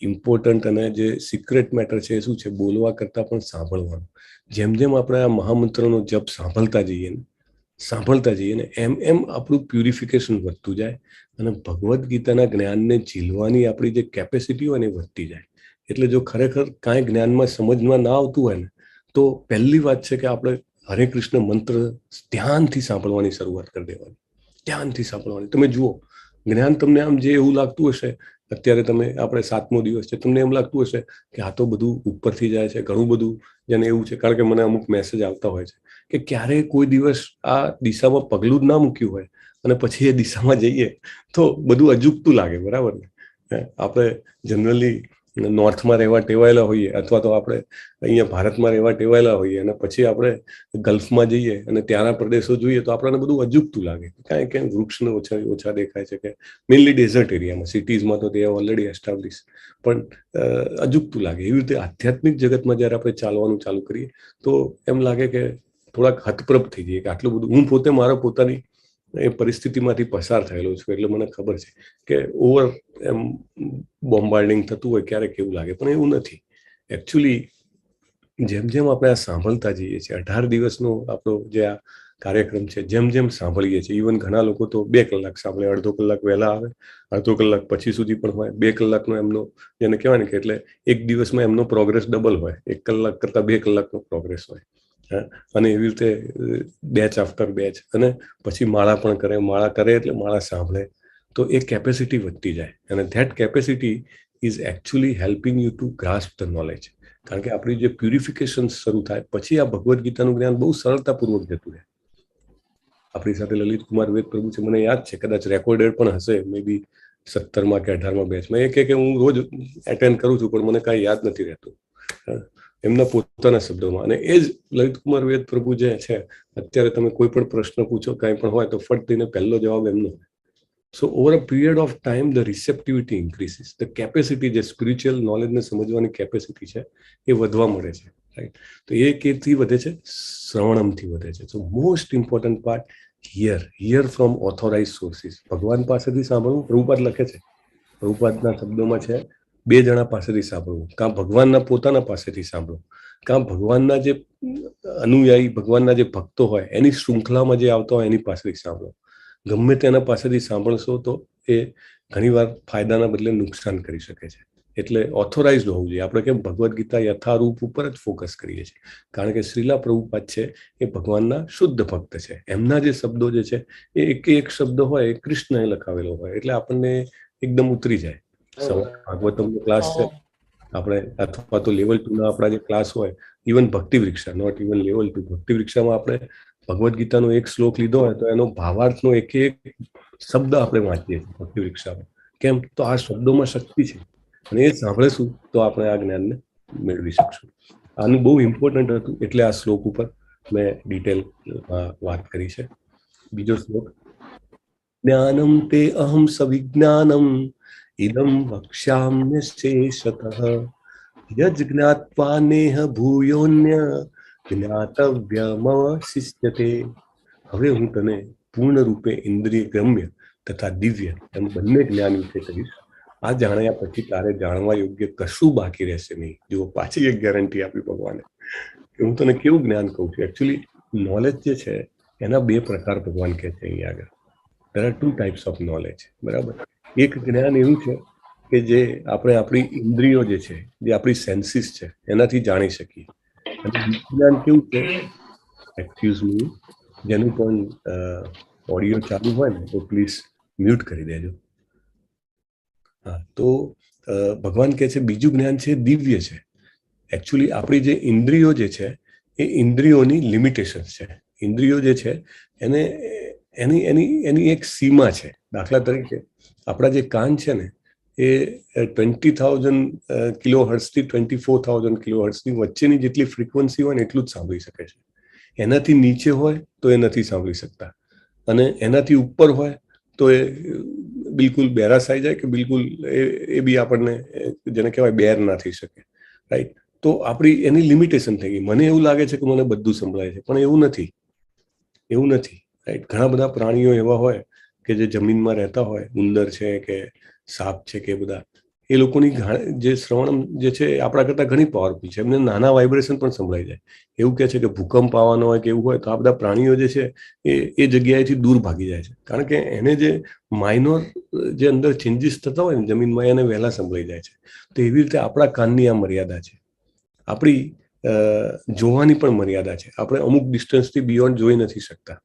ઇમ્પોર્ટન્ટ અને જે સિક્રેટ મેટર છે એ શું છે? બોલવા કરતા પણ સાંભળવાનું. જેમ જેમ આપણે આ મહામંત્રનો જપ સાંભળતા જઈએ ને એમ આપણું પ્યુરિફિકેશન વધતું જાય અને ભગવદ્ ગીતાના જ્ઞાનને ઝીલવાની આપણી જે કેપેસિટી હોય ને એ વધતી જાય. એટલે જો ખરેખર કાંઈ જ્ઞાનમાં સમજમાં ના આવતું હોય ને તો પહેલી વાત છે કે આપણે હરે કૃષ્ણ મંત્ર ધ્યાનથી સાંભળવાની શરૂઆત કરી દેવાની. ધ્યાનથી સાંભળવાની. તમે જુઓ, જ્ઞાન તમને આમ જે એવું લાગતું હશે, અત્યારે આપણે 7મો દિવસ છે, તમને એમ લાગતું હશે કે આ તો બધું ઉપરથી જાય છે, ઘણું બધું જેને એવું છે. કારણ કે મને અમુક મેસેજ આવતા હોય છે કે ક્યારેય કોઈ દિવસ આ દિશામાં પગલું જ ના મૂક્યું હોય અને પછી એ દિશામાં જઈએ તો બધું અજુગતું લાગે. બરાબર ને? આપણે જનરલી નોર્થમાં રહેવા ટેવાયેલા હોઈએ અથવા તો આપણે અહીંયા ભારતમાં રહેવા ટેવાયેલા હોઈએ અને પછી આપણે ગલ્ફમાં જઈએ અને ત્યાંના પ્રદેશો જોઈએ તો આપણને બધું અજુગતું લાગે. કાંઈ કેમ વૃક્ષને ઓછા દેખાય છે, કે મેઇનલી ડેઝર્ટ એરિયામાં. સિટીઝમાં તો તે ઓલરેડી એસ્ટાબ્લિશ, પણ અજુગતું લાગે. એવી રીતે આધ્યાત્મિક જગતમાં જ્યારે આપણે ચાલવાનું ચાલુ કરીએ તો એમ લાગે કે થોડાક હતપ્રભ થઈ જઈએ કે આટલું બધું. હું પોતે મારા પોતાની એ પરિસ્થિતિમાંથી પસાર થયેલો છું એટલે મને ખબર છે કે ઓવર એમ બોમ્બાર્ડિંગ થતું હોય ક્યારેક એવું લાગે, પણ એવું નથી. એકચ્યુઅલી જેમ જેમ આપણે આ સાંભળતા જઈએ છીએ, 18 દિવસનો આપણો જે આ કાર્યક્રમ છે, જેમ જેમ સાંભળીએ છીએ, ઇવન ઘણા લોકો તો 2 કલાક સાંભળે, અડધો કલાક વહેલા આવે, અડધો કલાક પછી સુધી પણ હોય. 2 કલાકનો એમનો, જેને કહેવાય ને કે એટલે એક દિવસમાં એમનો પ્રોગ્રેસ ડબલ હોય. 1 કલાક કરતાં 2 કલાકનો પ્રોગ્રેસ હોય. અને એવી રીતે બેચ આફ્ટર બેચ, અને પછી માળા પણ કરે. માળા કરે એટલે માળા સાંભળે, તો એ કેપેસિટી વધતી જાય. અને that capacity is actually helping you to grasp the knowledge. કારણ કે આપણી જે પ્યુરિફિકેશન શરૂ થાય પછી આ ભગવદ્ ગીતાનું જ્ઞાન બહુ સરળતાપૂર્વક જતું રહે. આપણી સાથે લલિત કુમાર વેદ પ્રભુ છે, મને યાદ છે, કદાચ રેકોર્ડેડ પણ હશે, મે બી 17માં કે 18માં બેચમાં. એ કે હું રોજ એટેન્ડ કરું છું પણ મને કાંઈ યાદ નથી રહેતું, એમના પોતાના શબ્દોમાં. અને એ જ લલિત કુમાર વેદ પ્રભુ જે છે, અત્યારે તમે કોઈ પણ પ્રશ્ન પૂછો, કાંઈ પણ હોય તો ફટ દઈને પહેલો જવાબ એમનો. So over a period of time the receptivity increases. The capacity, જે સ્પિરિચ્યુઅલ નોલેજને સમજવાની કેપેસિટી છે એ વધવા મળે છે. રાઈટ? તો એ કેથી વધે છે? શ્રવણમથી વધે છે. સો most important part, here from authorise sources. ભગવાન પાસેથી સાંભળવું. પ્રભુપાદ લખે છે, પ્રભુપાદના શબ્દોમાં છે, 2 જણા પાસેથી સાંભળવું. કાં ભગવાનના પોતાના પાસેથી સાંભળવું, કાં ભગવાનના જે અનુયાયી, ભગવાનના જે ભક્તો હોય એની શૃંખલામાં જે આવતા હોય એની પાસેથી સાંભળો. ગમે તેના પાસેથી સાંભળશો તો એ ઘણીવાર ફાયદાના બદલે નુકસાન કરી શકે છે. એટલે ઓથોરાઇઝડ હોવું જોઈએ. આપણે કેમ ભગવદ્ ગીતા યથારૂપ ઉપર જ ફોકસ કરીએ છીએ, કારણ કે શ્રીલા પ્રભુપાદ છે એ ભગવાનના શુદ્ધ ભક્ત છે. એમના જે શબ્દો જે છે એ એક શબ્દ હોય એ કૃષ્ણએ લખાવેલો હોય એટલે આપણને એકદમ ઉતરી જાય. ભાગવતમનો ક્લાસ છે આપણે અથવા તો લેવલ 2 ના આપણા જે ક્લાસ હોય, ઇવન ભક્તિ વૃક્ષા, નોટ ઇવન લેવલ 2, ભક્તિ વૃક્ષામાં આપણે ભગવદ્ ગીતાનો એક શ્લોક લીધો હોય તો એનો ભાવાર્થનો એક એક શબ્દ આપણે વાંચીએ છીએ ભક્તિ વૃક્ષામાં. કેમ? તો આ શબ્દોમાં શક્તિ છે અને એ સાંભળીશું તો આપણે આ જ્ઞાનને મેળવી શકશું. આનું બહુ ઇમ્પોર્ટન્ટ હતું એટલે આ શ્લોક ઉપર મેં ડિટેલ વાત કરી છે. બીજો શ્લોક, જ્ઞાનમ તે અહમ સવિજ્ઞાનમ ઇદમ વક્ષ્યામ્ય શેષતઃ યજ્ જ્ઞાત્વા નેહ ભૂયોન્ય જ્ઞાતવ્યમવશિષ્યતે. હવે હું તને પૂર્ણ રૂપે ઇન્દ્રિય ગમ્ય તથા દિવ્ય એમ બંને જ્ઞાન વિશે કહીશ. આ જાણ્યા પછી તારે જાણવા યોગ્ય કશું બાકી રહેશે નહીં. જો પાછી એક ગેરંટી આપી ભગવાને કે હું તને કેવું જ્ઞાન કહું છું. એકચ્યુઅલી નોલેજ જે છે એના બે પ્રકાર ભગવાન કહે છે અહીંયા આગળ. there are 2 types of knowledge, બરાબર. એક જ્ઞાન એવું છે કે જે આપણે આપણી ઇન્દ્રિયો જે છે, જે આપણી સેન્સીસ છે એનાથી જાણી શકીએ. અને જ્ઞાન કેવું છે, એક્સક્યુઝ મી, જેનું પણ ઓડિયો ચાલુ હોય ને તો પ્લીઝ મ્યુટ કરી દેજો. હા, તો ભગવાન કહે છે બીજું જ્ઞાન છે દિવ્ય છે. એકચ્યુઅલી આપણી જે ઇન્દ્રિયો જે છે એ ઇન્દ્રિયોની લિમિટેશન છે. ઇન્દ્રિયો જે છે એને એની એક સીમા છે. દાખલા તરીકે આપણા જે કાન છે ને એ 20,000 કિલોહર્ટ્ઝથી 24,000 કિલોહર્ટ્ઝની વચ્ચેની જેટલી ફ્રીક્વન્સી હોય ને એટલું જ સાંભળી શકે છે. એનાથી નીચે હોય તો એ નથી સાંભળી શકતા, અને એનાથી ઉપર હોય તો એ બિલકુલ બેરાસાઈ જાય કે બિલકુલ એ બી આપણને જેને કહેવાય બેર ના થઈ શકે, રાઈટ. તો આપણી એની લિમિટેશન થઈ ગઈ. મને એવું લાગે છે કે મને બધું સંભળાય છે, પણ એવું નથી, રાઈટ. ઘણા બધા પ્રાણીઓ એવા હોય કે જે જમીનમાં રહેતા હોય, ઉંદર છે કે સાપ છે કે બધા, એ લોકોની જે શ્રવણ જે છે આપણા કરતાં ઘણી પાવરફુલ છે. એમને નાના વાઇબ્રેશન પણ સંભળાઈ જાય. એવું કહે છે કે ભૂકંપ આવવાનો હોય કે એવું હોય તો આ બધા પ્રાણીઓ જે છે એ જગ્યાએથી દૂર ભાગી જાય છે, કારણ કે એને જે માઇનોર જે અંદર ચેન્જીસ થતા હોય ને જમીનમાં એને વહેલા સંભળાઈ જાય છે. તો એવી રીતે આપણા કાનની આ મર્યાદા છે. આપણી જોવાની પણ મર્યાદા છે. આપણે અમુક ડિસ્ટન્સથી બિયોન્ડ જોઈ નથી શકતા.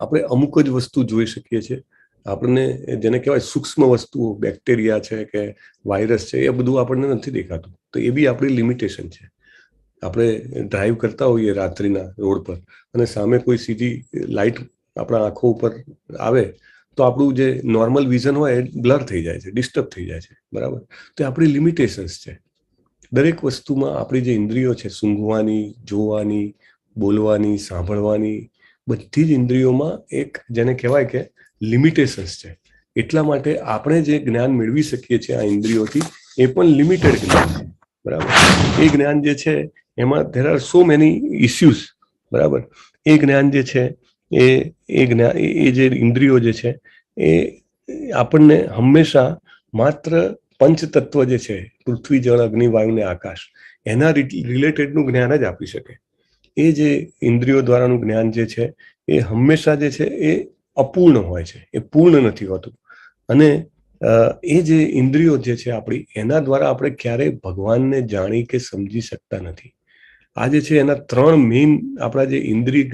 આપણે અમુક જ વસ્તુ જોઈ શકીએ છીએ. આપણને જેને કહેવાય સૂક્ષ્મ વસ્તુઓ, બેક્ટેરિયા છે કે વાયરસ છે, એ બધું આપણને નથી દેખાતું. તો એ બી આપણી લિમિટેશન છે. આપણે ડ્રાઈવ કરતા હોઈએ રાત્રિના રોડ પર અને સામે કોઈ સીધી લાઇટ આપણા આંખો ઉપર આવે તો આપણું જે નોર્મલ વિઝન હોય એ બ્લર થઈ જાય છે, ડિસ્ટર્બ થઈ જાય છે, બરાબર. તો આપણી લિમિટેશન્સ છે. દરેક વસ્તુમાં આપણી જે ઇન્દ્રિયો છે, સૂંઘવાની, જોવાની, બોલવાની, સાંભળવાની, બધી જ ઇન્દ્રિયોમાં એક જેને કહેવાય કે લિમિટેશન્સ છે. એટલા માટે આપણે જે જ્ઞાન મેળવી શકીએ છીએ આ ઇન્દ્રિયોથી એ પણ લિમિટેડ જ્ઞાન છે, બરાબર. એ જ્ઞાન જે છે એમાં there are so many issues, બરાબર. એ જ્ઞાન જે છે એ જ્ઞાન, એ જે ઇન્દ્રિયો જે છે એ આપણને હંમેશા માત્ર પંચતત્વ જે છે, પૃથ્વી, જળ, અગ્નિ, વાયુ ને આકાશ, એના રિલેટેડનું જ્ઞાન જ આપી શકે. એ જે ઇન્દ્રિયો દ્વારાનું જ્ઞાન જે છે એ હંમેશા જે છે એ અપૂર્ણ હોય છે, એ પૂર્ણ નથી હોતું. અને એ જે ઇન્દ્રિયો જે છે આપણી, એના દ્વારા આપણે ક્યારેય ભગવાનને જાણી કે સમજી શકતા નથી. આ જે છે એના 3 મેઇન આપણા જે ઇન્દ્રિય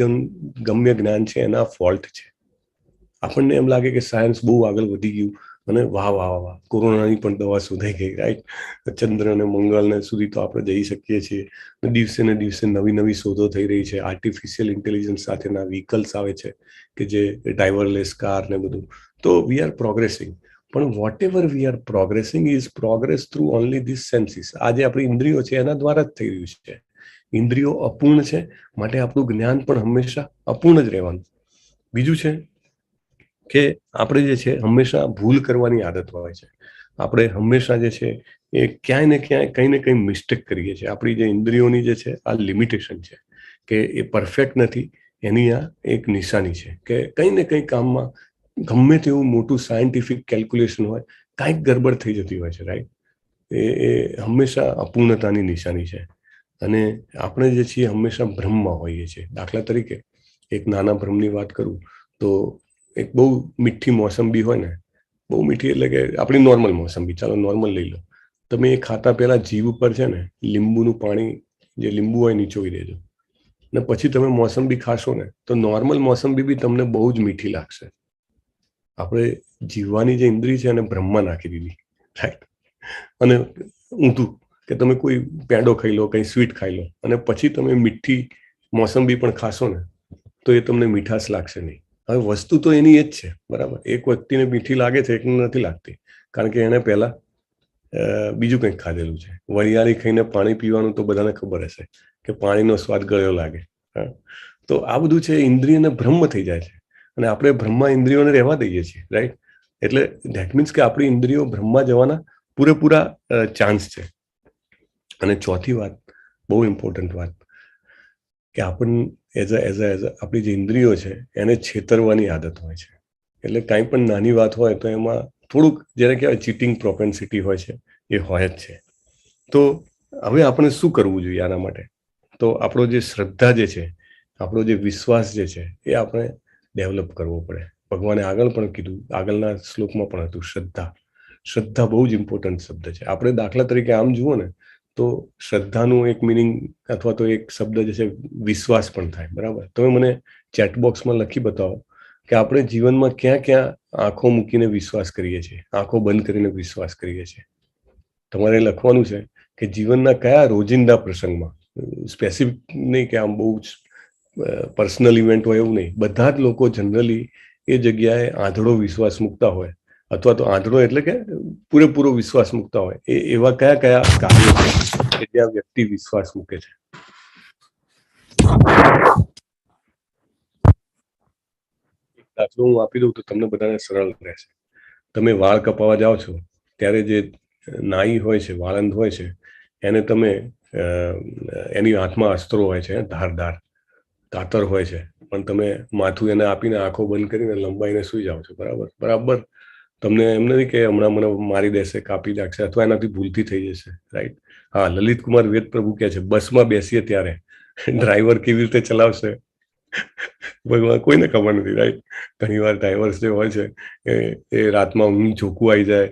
ગમ્ય જ્ઞાન છે એના ફોલ્ટ છે. આપણને એમ લાગે કે સાયન્સ બહુ આગળ વધી ગયું અને વાહ વાહ વાહ, કોરોનાની પણ દવા શોધાઈ ગઈ, રાઈટ. ચંદ્ર અને મંગળ સુધી તો આપણે જઈ શકીએ છીએ. દિવસે ને દિવસે નવી નવી શોધો થઈ રહી છે. આર્ટિફિશિયલ ઇન્ટેલિજન્સ સાથેના વ્હીકલ્સ આવે છે કે જે ડ્રાઈવરલેસ કાર ને બધું. તો વી આર પ્રોગ્રેસિંગ, પણ whatever we are progressing is progress through only this senses. આ જે આપણી ઇન્દ્રિયો છે એના દ્વારા જ થઈ રહ્યું છે. ઇન્દ્રિયો અપૂર્ણ છે, માટે આપણું જ્ઞાન પણ હંમેશા અપૂર્ણ જ રહેવાનું. બીજું છે કે આપણે જે છે હંમેશા ભૂલ કરવાની આદત હોય છે. આપણે હંમેશા જે છે એ ક્યાંય ને ક્યાંય કંઈ ને કંઈ મિસ્ટેક કરીએ છીએ. આપણી જે ઇન્દ્રિયોની જે છે આ લિમિટેશન છે કે એ પરફેક્ટ નથી. એની આ એક નિશાની છે કે કંઈ ને કંઈ કામમાં ગમે તેવું મોટું સાયન્ટિફિક કેલ્ક્યુલેશન હોય, કાંઈક ગડબડ થઈ જતી હોય છે, રાઈટ. એ હંમેશા અપૂર્ણતાની નિશાની છે. અને આપણે જે છીએ હંમેશા ભ્રમમાં હોઈએ છીએ. દાખલા તરીકે એક નાના ભ્રમની વાત કરું તો એક બહુ મીઠી મોસંબી હોય ને, બહુ મીઠી એટલે કે આપણી નોર્મલ મોસંબી, ચાલો નોર્મલ લઈ લો. તમે એ ખાતા પહેલા જીભ ઉપર છે ને લીંબુનું પાણી, જે લીંબુ હોય નીચોવી દેજો, અને પછી તમે મોસંબી ખાશો ને તો નોર્મલ મોસંબી બી તમને બહુ જ મીઠી લાગશે. આપણે જીવવાની જે ઇન્દ્રિય છે એને ભ્રમમાં નાખી દીધી, રાઈટ. અને ઊંધું કે તમે કોઈ પેંડો ખાઈ લો, કંઈ સ્વીટ ખાઈ લો અને પછી તમે મીઠી મોસંબી પણ ખાશો ને તો એ તમને મીઠાશ લાગશે નહીં. હવે વસ્તુ તો એની એ જ છે, બરાબર. એક વ્યક્તિને મીઠી લાગે છે, એકને નથી લાગતી, કારણ કે એને પહેલા બીજું કંઈક ખાધેલું છે. વરિયાળી ખાઈને પાણી પીવાનું તો બધાને ખબર હશે કે પાણીનો સ્વાદ ગળ્યો લાગે. તો આ બધું છે ઇન્દ્રિયને બ્રહ્મ થઈ જાય છે અને આપણે બ્રહ્મા ઇન્દ્રિયોને રહેવા દઈએ છીએ, રાઈટ. એટલે ધેટ મીન્સ કે આપણી ઇન્દ્રિયો બ્રહ્મા જવાના પૂરેપૂરા ચાન્સ છે. અને ચોથી વાત, બહુ ઇમ્પોર્ટન્ટ વાત, કે આપણને એઝ આપણી જે ઇન્દ્રિયો છે એને છેતરવાની આદત હોય છે. એટલે કાંઈ પણ નાની વાત હોય તો એમાં થોડુંક જેને કહેવાય ચીટિંગ પ્રોપેન્સિટી હોય છે, એ હોય જ છે. તો હવે આપણે શું કરવું જોઈએ આના માટે? તો આપણો જે શ્રદ્ધા જે છે, આપણો જે વિશ્વાસ જે છે, એ આપણે ડેવલપ કરવો પડે. ભગવાને આગળ પણ કીધું, આગળના શ્લોકમાં પણ હતું, શ્રદ્ધા બહુ જ ઇમ્પોર્ટન્ટ શબ્દ છે. આપણે દાખલા તરીકે આમ જુઓ ને તો શ્રદ્ધાનું એક મિનિંગ અથવા તો એક શબ્દ જે છે વિશ્વાસ પણ થાય, બરાબર. તમે મને ચેટબોક્સમાં લખી બતાવો કે આપણે જીવનમાં ક્યાં ક્યાં આંખો મૂકીને વિશ્વાસ કરીએ છીએ, આંખો બંધ કરીને વિશ્વાસ કરીએ છીએ. તમારે લખવાનું છે કે જીવનના કયા રોજિંદા પ્રસંગમાં, સ્પેસિફિક નહીં કે આમ બહુ જ પર્સનલ ઇવેન્ટ હોય એવું નહીં, બધા જ લોકો જનરલી એ જગ્યાએ આંધળો વિશ્વાસ મૂકતા હોય, અથવા તો આંધળો એટલે કે પૂરેપૂરો વિશ્વાસ મૂકતા હોય, એ એવા કયા કયા કાર્યો છે કે જ્યાં વ્યક્તિ વિશ્વાસ મૂકે છે. દાખલો હું આપી દઉં તો તમને બધાને સરળ રહેશે. તમે વાળ કપાવા જાઓ છો ત્યારે જે નાઈ હોય છે, વાળંદ હોય છે, એને તમે એની હાથમાં અસ્ત્રો હોય છે, ધારદાર કાતર હોય છે, પણ તમે માથું એને આપીને આંખો બંધ કરીને લંબાઈને સૂઈ જાઓ છો, બરાબર. તમને એમ નથી કે હમણાં મને મારી દેશે, કાપી નાખશે, અથવા એનાથી ભૂલથી થઈ જશે, રાઈટ. હા, લલિત કુમાર વેદ પ્રભુ કહે છે બસમાં બેસીએ ત્યારે ડ્રાઈવર કેવી રીતે ચલાવશે ભગવાન કોઈને ખબર નથી, રાઈટ. ઘણી વાર ડ્રાઈવર્સ જે હોય છે એ રાતમાં ઊંઘ ઝોકું આવી જાય,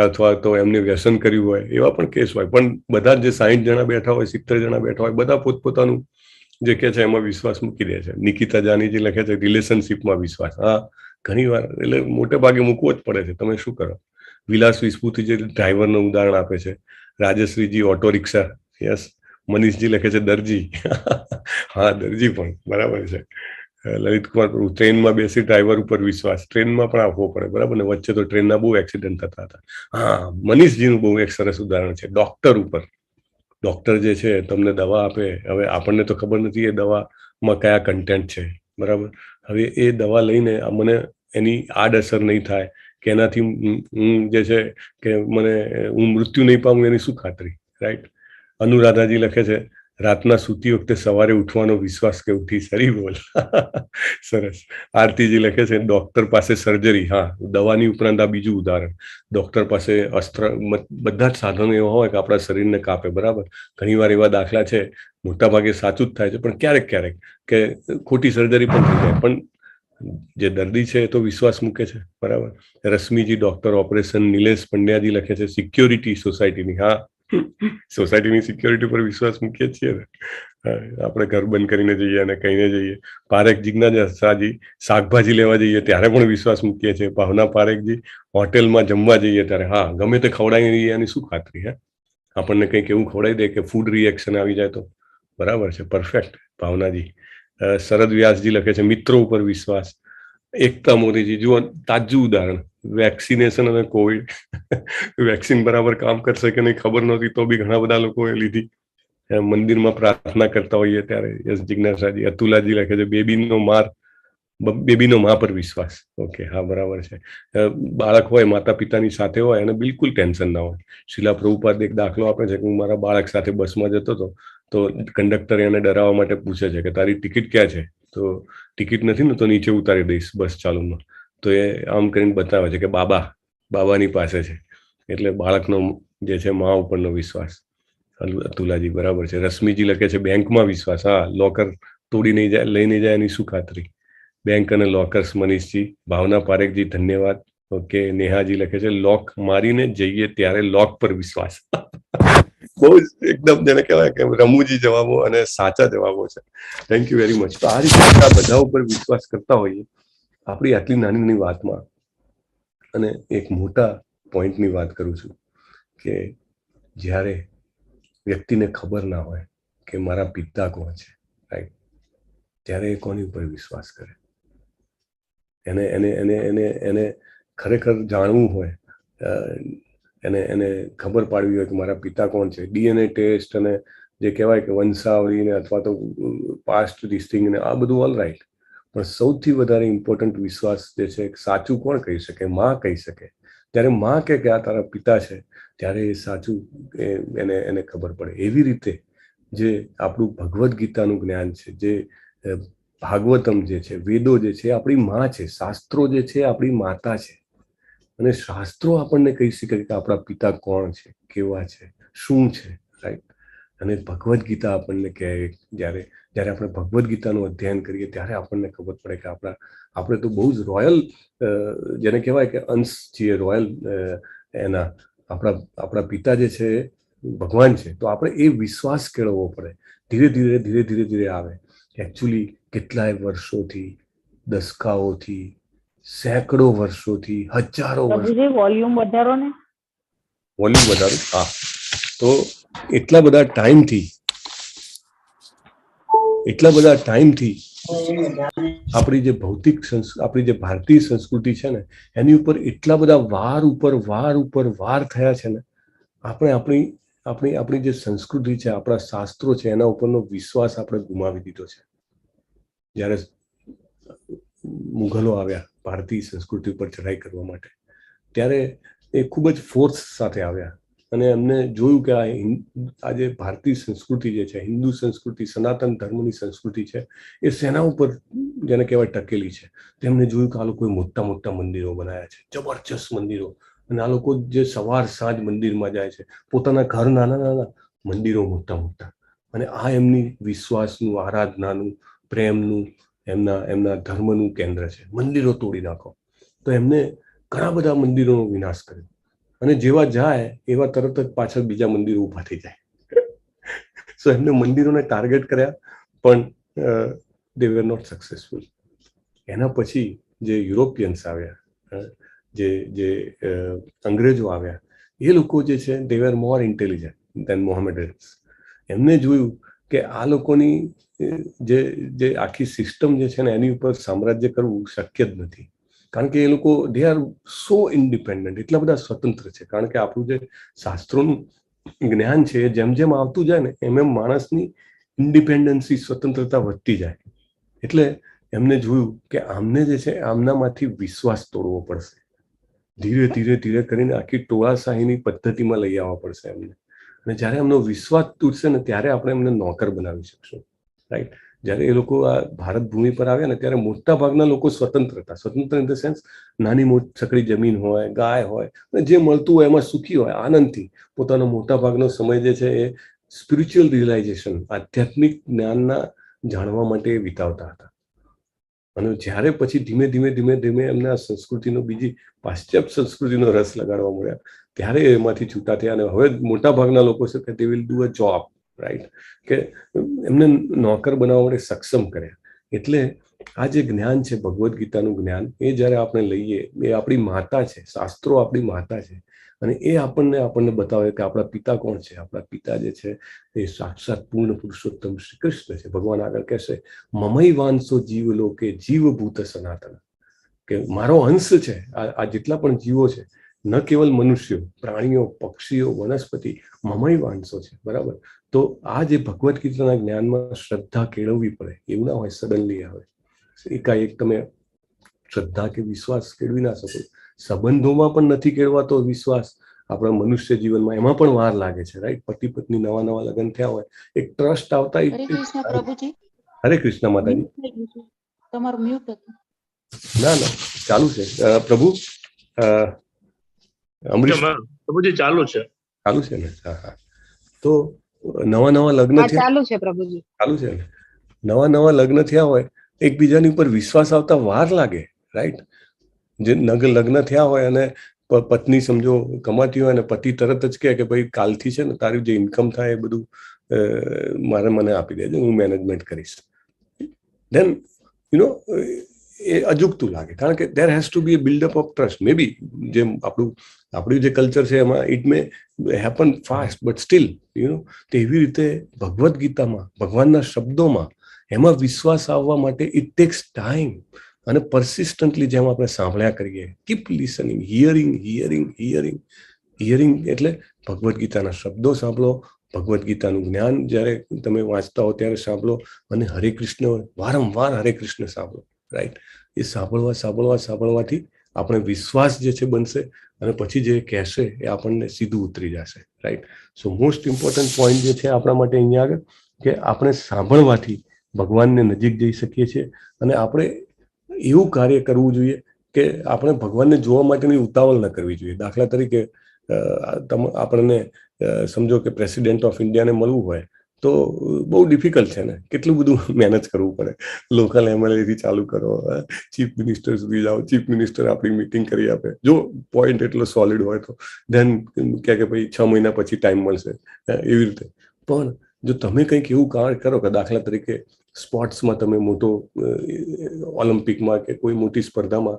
અથવા તો એમને વ્યસન કર્યું હોય, એવા પણ કેસ હોય. પણ બધા જે 60 જણા બેઠા હોય, 70 જણા બેઠા હોય, બધા પોતપોતાનું જે કે છે એમાં વિશ્વાસ મૂકી દે છે. નિકિતા જાનીજી લખે છે રિલેશનશીપમાં વિશ્વાસ. હા, ઘણી વાર, એટલે મોટે ભાગે મૂકવો જ પડે છે. તમે શું કરો? વિલાસ વિસ્ફૂતિ જે ડ્રાઈવરનું ઉદાહરણ આપે છે, રાજશ્રીજી ઓટો રિક્ષા, યસ. મનીષજી લખે છે દરજી. હા, દરજી પણ બરાબર છે. લલિત કુમાર પ્રભુ ટ્રેનમાં બેસી ડ્રાઈવર ઉપર વિશ્વાસ, ટ્રેનમાં પણ આપવો પડે, બરાબર ને. વચ્ચે તો ટ્રેનના બહુ એક્સિડન્ટ થતા હતા. હા, મનીષજીનું બહુ એક સરસ ઉદાહરણ છે ડોક્ટર ઉપર. ડોક્ટર જે છે તમને દવા આપે, હવે આપણને તો ખબર નથી એ દવામાં કયા કન્ટેન્ટ છે, બરાબર. હવે એ દવા લઈને મને એની આડઅસર નહીં થાય કે એનાથી હું જે છે કે હું મૃત્યુ નહીં પામું, એની શું ખાતરી, રાઈટ. અનુરાધાજી લખે છે રાતના સૂતી વખતે સવારે ઉઠવાનો વિશ્વાસ કે ઉઠી સરી બોલ. સરસ. આરતીજી લખે છે ડોક્ટર પાસે સર્જરી. હા, દવાની ઉપરાંત આ બીજું ઉદાહરણ, ડોક્ટર પાસે અસ્ત્ર, બધા જ સાધનો એવા હોય કે આપણા શરીરને કાપે, બરાબર. ઘણી વાર એવા દાખલા છે, મોટા ભાગે સાચું જ થાય છે, પણ ક્યારેક ક્યારેક કે ખોટી સર્જરી પણ થઈ જાય, પણ જે દર્દી છે એ તો વિશ્વાસ મૂકે છે, બરાબર. રશ્મિજી ડોક્ટર ઓપરેશન. નિલેશ પંડ્યાજી લખે છે સિક્યોરિટી સોસાયટીની. હા, સોસાયટીની સિક્યોરિટી પર વિશ્વાસ મૂકીએ છીએ ને, આપણે ઘર બંધ કરીને જઈએ અને કહીને જઈએ. પારેખ જિજ્ઞાસાજી શાકભાજી લેવા જઈએ ત્યારે પણ વિશ્વાસ મૂકીએ છીએ. ભાવના પારેખજી હોટેલમાં જમવા જઈએ ત્યારે, હા, ગમે તે ખવડાવી રહીએ એની શું ખાતરી? હે, આપણને કંઈક એવું ખવડાવી દે કે ફૂડ રિએક્શન આવી જાય તો, બરાબર છે. પરફેક્ટ ભાવનાજી. શરદ વ્યાસજી લખે છે મિત્રો ઉપર વિશ્વાસ. એકતા મોદીજી જુઓ તાજું ઉદાહરણ, વેક્સિનેશન અને કોવિડ. વેક્સિન બરાબર કામ કરશે કે નહીં ખબર નહોતી, તો બી ઘણા બધા લોકોએ લીધી. મંદિરમાં પ્રાર્થના કરતા હોઈએ ત્યારે. યસ જિજ્ઞાસાજી. અતુલાજી લખે છે બેબીનો મા પર વિશ્વાસ. ઓકે, હા, બરાબર છે. બાળક હોય માતા પિતાની સાથે હોય અને બિલકુલ ટેન્શન ના હોય. શિલા પ્રભુપાદ એક દાખલો આપે છે કે હું મારા બાળક સાથે બસમાં જતો હતો, તો કંડક્ટર એને ડરાવવા માટે પૂછે છે કે તારી ટિકિટ ક્યાં છે? તો ટિકિટ નથી ને તો નીચે ઉતારી દઈશ બસ ચાલુમાં. તો એ આમ કરીને બતાવે છે કે બાબાની પાસે છે. એટલે બાળકનો જે છે મા ઉપરનો વિશ્વાસ. અતુલાજી, બરાબર છે. રશ્મિજી લખે છે બેંકમાં વિશ્વાસ. હા, લોકર તોડી નહીં જાય, લઈ નહીં જાય એની શું ખાતરી? બેંક અને લોકર્સ. મનીષજી. ભાવના પારેખજી ધન્યવાદ. ઓકે. નેહાજી લખે છે લોક મારીને જઈએ ત્યારે લોક પર વિશ્વાસ. બહુ જ એકદમ જેને કહેવાય કે રમૂજી જવાબો અને સાચા જવાબો છે. Thank you very much. તો આ રીતે બધા ઉપર વિશ્વાસ કરતા હોઈએ આપણી આટલી નાની નાની વાતમાં. અને એક મોટા પોઈન્ટની વાત કરું છું કે જ્યારે વ્યક્તિને ખબર ના હોય કે મારા પિતા કોણ છે, રાઈટ, ત્યારે એ કોની ઉપર વિશ્વાસ કરે? એને એને એને એને એને ખરેખર જાણવું હોય, એને એને ખબર પાડવી હોય કે મારા પિતા કોણ છે. DNA ટેસ્ટ અને જે કહેવાય કે વંશાવળીને અથવા તો પાસ્ટ રિસ્ટિંગ ને આ બધું ઓલ રાઈટ, પણ સૌથી વધારે ઇમ્પોર્ટન્ટ વિશ્વાસ જે છે સાચું કોણ કહી શકે? માં કહી શકે. ત્યારે માં કે આ તારા પિતા છે, ત્યારે એ સાચું એને એને ખબર પડે. એવી રીતે જે આપણું ભગવદ્ ગીતાનું જ્ઞાન છે, જે ભાગવતમ જે છે, વેદો જે છે, આપણી માં છે. શાસ્ત્રો જે છે આપણી માતા છે, અને શાસ્ત્રો આપણને કહી શકે કે આપણા પિતા કોણ છે, કેવા છે, શું છે, રાઈટ. અને ભગવદ્ ગીતા આપણને કહે, જ્યારે જ્યારે આપણે ભગવદ્ ગીતાનું અધ્યયન કરીએ ત્યારે આપણને ખબર પડે કે આપણે તો બહુ જ રોયલ, જેને કહેવાય કે અંશ છીએ, રોયલ એના. આપણા પિતા જે છે ભગવાન છે, તો આપણે એ વિશ્વાસ કેળવવો પડે. ધીરે ધીરે ધીરે ધીરે ધીરે આવે. એકચ્યુઅલી કેટલાય વર્ષોથી, દસકાઓથી, સેંકડો વર્ષોથી, હજારો વર્ષ.
પ્રભુજી વોલ્યુમ વધારો ને.
વોલ્યુમ વધારો? હા. તો એટલા બધા ટાઈમથી આપણી જે ભૌતિક આપણી જે ભારતીય સંસ્કૃતિ છે ને, એની ઉપર એટલા બધા વાર થયા છે ને, આપણે આપણી જે સંસ્કૃતિ છે, આપણા શાસ્ત્રો છે, એના ઉપરનો વિશ્વાસ આપણે ગુમાવી દીધો છે. જ્યારે મુઘલો આવ્યા ભારતીય સંસ્કૃતિ ઉપર ચઢાઈ કરવા માટે, ત્યારે એ ખૂબ જ ફોર્સ સાથે આવ્યા, અને એમને જોયું કે આ જે ભારતીય સંસ્કૃતિ જે છે, હિન્દુ સંસ્કૃતિ, સનાતન ધર્મની સંસ્કૃતિ છે, એ સેના ઉપર જેને કહેવાય ટકેલી છે. તેમને જોયું કે આ લોકોએ મોટા મોટા મંદિરો બનાવ્યા છે, જબરજસ્ત મંદિરો, અને આ લોકો જે સવાર સાંજ મંદિરમાં જાય છે, પોતાના ઘર નાના નાના, મંદિરો મોટા મોટા. અને આ એમની વિશ્વાસનું, આરાધનાનું, પ્રેમનું, એમના ધર્મનું કેન્દ્ર છે. મંદિરો તોડી નાખો. તો એમને ઘણા બધા મંદિરોનો વિનાશ કર્યો, અને જેવા જાય એવા તરત જ પાછળ બીજા મંદિરો ઊભા થઈ જાય. સો એમને મંદિરોને ટાર્ગેટ કર્યા, પણ they were not successful. એના પછી જે યુરોપિયન્સ આવ્યા, જે અંગ્રેજો આવ્યા, એ લોકો જે છે they were more intelligent than Mohammedans. એમને જોયું કે આ લોકોની જે આખી સિસ્ટમ જે છે ને, એની ઉપર સામ્રાજ્ય કરવું શક્ય જ નથી. કારણ કે એ લોકો દે આર સો ઇન્ડિપેન્ડન્ટ, એટલા બધા સ્વતંત્ર છે. કારણ કે આપણું જે શાસ્ત્રોનું જ્ઞાન છે, એ જેમ જેમ આવતું જાય ને, એમ એમ માણસની ઇન્ડિપેન્ડન્સી, સ્વતંત્રતા વધતી જાય. એટલે એમને જોયું કે આમને જે છે, આમનામાંથી વિશ્વાસ તોડવો પડશે. ધીરે ધીરે ધીરે કરીને આખી ટોળાશાહીની પદ્ધતિમાં લઈ આવવા પડશે એમને. અને જ્યારે એમનો વિશ્વાસ તૂટશે ને, ત્યારે આપણે એમને નોકર બનાવી શકશું, રાઈટ. જ્યારે એ લોકો આ ભારત ભૂમિ પર આવ્યા ને, ત્યારે મોટા ભાગના લોકો સ્વતંત્ર હતા. સ્વતંત્ર ઇન ધ સેન્સ, નાની મોટી જમીન હોય, ગાય હોય, અને જે મળતું હોય એમાં સુખી હોય, આનંદથી પોતાનો મોટા ભાગનો સમય જે છે એ સ્પિરિચ્યુઅલ રિયલાઇઝેશન, આધ્યાત્મિક જ્ઞાનના જાણવા માટે વિતાવતા હતા. અને જ્યારે પછી ધીમે ધીમે ધીમે ધીમે એમના સંસ્કૃતિનો, બીજી પાશ્ચાત્ય સંસ્કૃતિનો રસ લગાડવા મળ્યા, ત્યારે એમાંથી છૂટા થયા. અને હવે મોટા ભાગના લોકો છે કે they will do a job, right, કે એમને નોકર બનાવવા માટે સક્ષમ કર્યા. એટલે આ જે જ્ઞાન છે, ભગવદ્ ગીતાનું જ્ઞાન, એ જ્યારે આપણે લઈએ, એ આપણી માતા છે. શાસ્ત્રો આપણી માતા છે, અને એ આપણને બતાવે કે આપણા પિતા કોણ છે. આપણા પિતા જે છે એ સાક્ષાત પૂર્ણ પુરુષોત્તમ શ્રી કૃષ્ણ છે. ભગવાન આગળ કહેશે, મમઈ વાંસો જીવ લોકે જીવભૂત સનાતન, કે મારો અંશ છે આ જેટલા પણ જીવો છે, ન કેવલ મનુષ્યો, પ્રાણીઓ, પક્ષીઓ, વનસ્પતિ, મમઈ વાંસો છે, બરાબર. તો આ જે ભગવદ્ ગીતાના જ્ઞાનમાં શ્રદ્ધા કેળવવી પડે. એવું ના હોય સડનલી આવે, એકાએક તમે શ્રદ્ધા કે વિશ્વાસ કેળવી ના શકો. સંબંધોમાં પણ નથી કેળવાતો વિશ્વાસ. આપણા મનુષ્ય જીવનમાં એમાં પણ વાર લાગે છે, રાઈટ. પતિ પત્ની નવા લગ્ન થયા હોય, એક ટ્રસ્ટ આવતા.
હરે કૃષ્ણ પ્રભુજી.
હરે કૃષ્ણ માતાજી.
તમારું મ્યુટ હતું.
ના ચાલુ છે પ્રભુ. અમરીશ
પ્રભુજી ચાલુ છે
ને? હા. તો નવા લગ્ન થયા,
ચાલુ છે પ્રભુજી,
ચાલુ છે ને. નવા લગ્ન થયા હોય, એકબીજાની ઉપર વિશ્વાસ આવતા વાર લાગે, રાઈટ. જે લગ્ન થયા હોય અને પત્ની સમજો કમાતી હોય, અને પતિ તરત જ કહે કે ભાઈ કાલથી છે ને તારી જે ઇન્કમ થાય એ બધું મને આપી દેજો, હું મેનેજમેન્ટ કરીશ. ધેન એ અજુગતું લાગે. કારણ કે there has to be a buildup of trust. Maybe જેમ આપણું આપણું જે કલ્ચર છે એમાં it may happen fast but still તો એવી રીતે ભગવદ્ ગીતામાં ભગવાનના શબ્દોમાં એમાં વિશ્વાસ આવવા માટે ઇટ ટેક્સ ટાઈમ અને પરસિસ્ટન્ટલી જેમ આપણે સાંભળ્યા કરીએ, કીપ લિસનિંગ, હિયરિંગ એટલે ભગવદ્ ગીતાના શબ્દો સાંભળો, ભગવદ્ ગીતાનું જ્ઞાન જ્યારે તમે વાંચતા હો ત્યારે સાંભળો, અને હરે કૃષ્ણ વારંવાર હરે કૃષ્ણ સાંભળો, રાઈટ? એ સાંભળવાથી આપણે વિશ્વાસ જે છે બનશે, અને પછી જે કહેશે એ આપણને સીધું ઉતરી જશે, રાઈટ? સો મોસ્ટ ઇમ્પોર્ટન્ટ પોઈન્ટ જે છે આપણા માટે અહીંયા આગળ કે આપણે સાંભળવાથી ભગવાનને નજીક જઈ શકીએ છીએ, અને આપણે એવું કાર્ય કરવું જોઈએ કે આપણે ભગવાનને જોવા માટેની ઉતાવળ ન કરવી જોઈએ. દાખલા તરીકે આપણને સમજો કે પ્રેસિડેન્ટ ઓફ ઇન્ડિયાને મળવું હોય તો બહુ ડિફિકલ્ટ છે ને, કેટલું બધું મહેનત કરવું પડે. લોકલ એમએલએથી ચાલુ કરો, ચીફ મિનિસ્ટર સુધી જાઓ, ચીફ મિનિસ્ટર આપણી મીટિંગ કરી આપે. જો પોઈન્ટ એટલો સોલિડ હોય તો ધેન કે ભાઈ 6 મહિના પછી ટાઈમ મળશે, એવી રીતે. પણ જો તમે કંઈક એવું કાર્ય કરો કે દાખલા તરીકે સ્પોર્ટ્સમાં તમે મોટો ઓલિમ્પિકમાં કે કોઈ મોટી સ્પર્ધામાં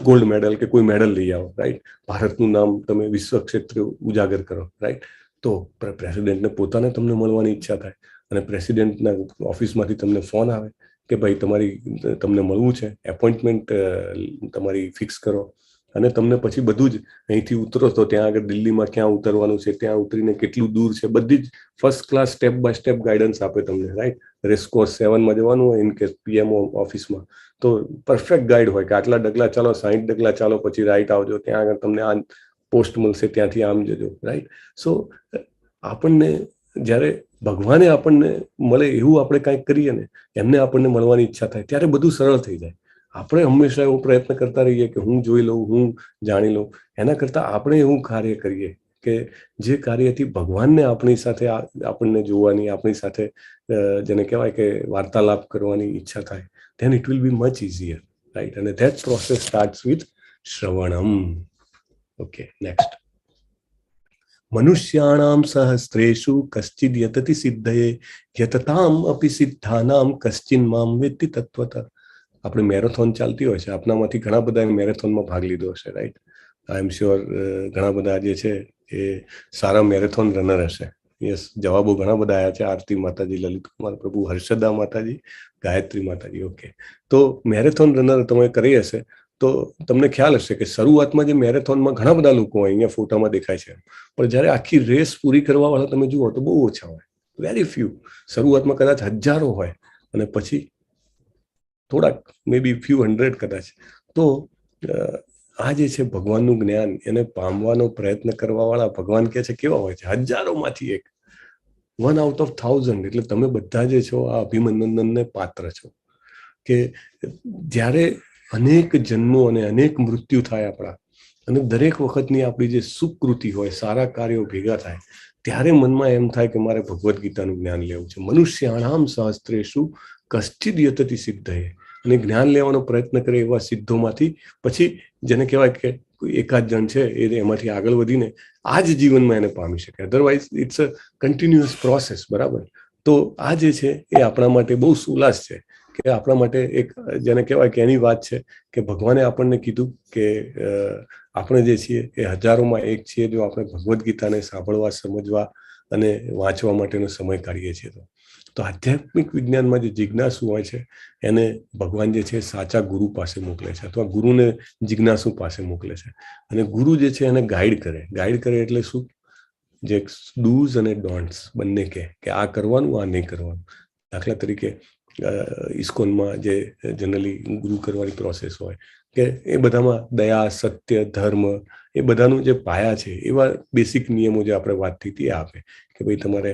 ગોલ્ડ મેડલ કે કોઈ મેડલ લઈ આવો, રાઈટ? ભારતનું નામ તમે વિશ્વ ક્ષેત્રે ઉજાગર કરો, રાઈટ? તો પ્રેસિડેન્ટને પોતાને તમને મળવાની ઈચ્છા થાય, અને પ્રેસિડેન્ટના ઓફિસમાંથી તમને ફોન આવે કે ભાઈ તમને મળવું છે, એપોઇન્ટમેન્ટ તમારી ફિક્સ કરો, અને તમને પછી બધું જ અહીંથી ઉતરો તો ત્યાં આગળ દિલ્હીમાં ક્યાં ઉતરવાનું છે, ત્યાં ઉતરીને કેટલું દૂર છે, બધી જ first class step by step guidance આપે તમને, રાઈટ? રેસકોર્સ 7માં જવાનું હોય ઇન કેસ પીએમ ઓફિસમાં તો પરફેક્ટ ગાઈડ હોય કે આટલા ડગલા ચાલો, 60 ડગલા ચાલો, પછી રાઈટ આવજો, ત્યાં આગળ તમને આ પોસ્ટ મળશે, ત્યાંથી આમ જજો, રાઈટ? સો આપણને જ્યારે ભગવાને આપણને મળે એવું આપણે કાંઈક કરીએ ને, એમને આપણને મળવાની ઈચ્છા થાય, ત્યારે બધું સરળ થઈ જાય. આપણે હંમેશા એવો પ્રયત્ન કરતા રહીએ કે હું જોઈ લઉં, હું જાણી લઉં, એના કરતાં આપણે એવું કાર્ય કરીએ કે જે કાર્યથી ભગવાનને આપણી સાથે આપણને જોવાની, આપણી સાથે જેને કહેવાય કે વાર્તાલાપ કરવાની ઈચ્છા થાય, then it will be much easier, right? And that process starts with શ્રવણમ. Okay, next. મનુષ્યાણામ સહસ્ત્રેષુ કશ્ચિદ યતતિ સિદ્ધયે યતતામ અપી સિદ્ધાનામ કશ્ચિન મામ વેત્તિ તત્વતઃ. આપણે મેરેથોન ચાલતી હોય છે, આપણામાંથી ઘણા બધા મેરેથોનમાં ભાગ લીધો હશે, રાઈટ? આઈ એમ શ્યોર ઘણા બધા જે છે એ સારા મેરેથોન રનર હશે. યસ, જવાબો ઘણા બધા આવ્યા છે. આરતી માતાજી, લલિત કુમાર પ્રભુ, હર્ષદા માતાજી, ગાયત્રી માતાજી. ઓકે, તો મેરેથોન રનર તમે કરી હશે તો તમને ખ્યાલ હશે કે શરૂઆતમાં જે મેરેથોનમાં ઘણા બધા લોકો હોય, અહીંયા ફોટામાં દેખાય છે, પણ જ્યારે આખી રેસ પૂરી કરવા વાળા તમે જુઓ તો બહુ ઓછા હોય, વેરી ફ્યુ. શરૂઆતમાં કદાચ હજારો હોય, અને પછી થોડાક મે બી ફ્યુ હંડ્રેડ કદાચ. તો આ જે છે ભગવાનનું જ્ઞાન, એને પામવાનો પ્રયત્ન કરવા વાળા ભગવાન કહે છે કેવા હોય છે? હજારોમાંથી એક, 1 out of 1000. એટલે તમે બધા જે છો આ અભિનંદનને પાત્ર છો કે જ્યારે અનેક જન્મો અને અનેક મૃત્યુ થાય આપણા, અને દરેક વખતની આપણી જે સુકૃતિ હોય, સારા કાર્યો ભેગા થાય, ત્યારે મનમાં એમ થાય કે મારે ભગવદ્ ગીતાનું જ્ઞાન લેવું છે. મનુષ્યાણામ સહસ્ત્રેષુ કશ્ચિદ યતતિ સિદ્ધયે. અને જ્ઞાન લેવાનો પ્રયત્ન કરે એવા સિદ્ધોમાંથી પછી જેને કહેવાય કે એકાદ જણ છે એ એમાંથી આગળ વધીને આ જ જીવનમાં એને પામી શકે. Otherwise it's a continuous process, બરાબર? તો આ જે છે એ આપણા માટે બહુ સુલાસ છે, કે આપણા માટે એક જેને કહેવાય કે એની વાત છે કે ભગવાને આપણને કીધું કે આપણે જે છીએ એ હજારોમાં એક છીએ જો આપણે ભગવદ્ ગીતાને સાંભળવા, સમજવા અને વાંચવા માટેનો સમય કાઢીએ છીએ. તો આધ્યાત્મિક વિજ્ઞાનમાં જે જિજ્ઞાસુ હોય છે એને ભગવાન જે છે સાચા ગુરુ પાસે મોકલે છે, અથવા ગુરુને જિજ્ઞાસુ પાસે મોકલે છે, અને ગુરુ જે છે એને ગાઈડ કરે એટલે શું? જે ડૂઝ અને ડોન્ટ્સ બંને કહે કે આ કરવાનું, આ નહીં કરવાનું. દાખલા તરીકે ઇસ્કોનમાં જે જનરલી ગુરુ કરવાની પ્રોસેસ હોય કે એ બધામાં દયા, સત્ય, ધર્મ, એ બધાનું જે પાયા છે એવા બેસિક નિયમો જે આપણે વાત થઈ હતી આપે કે ભાઈ તમારે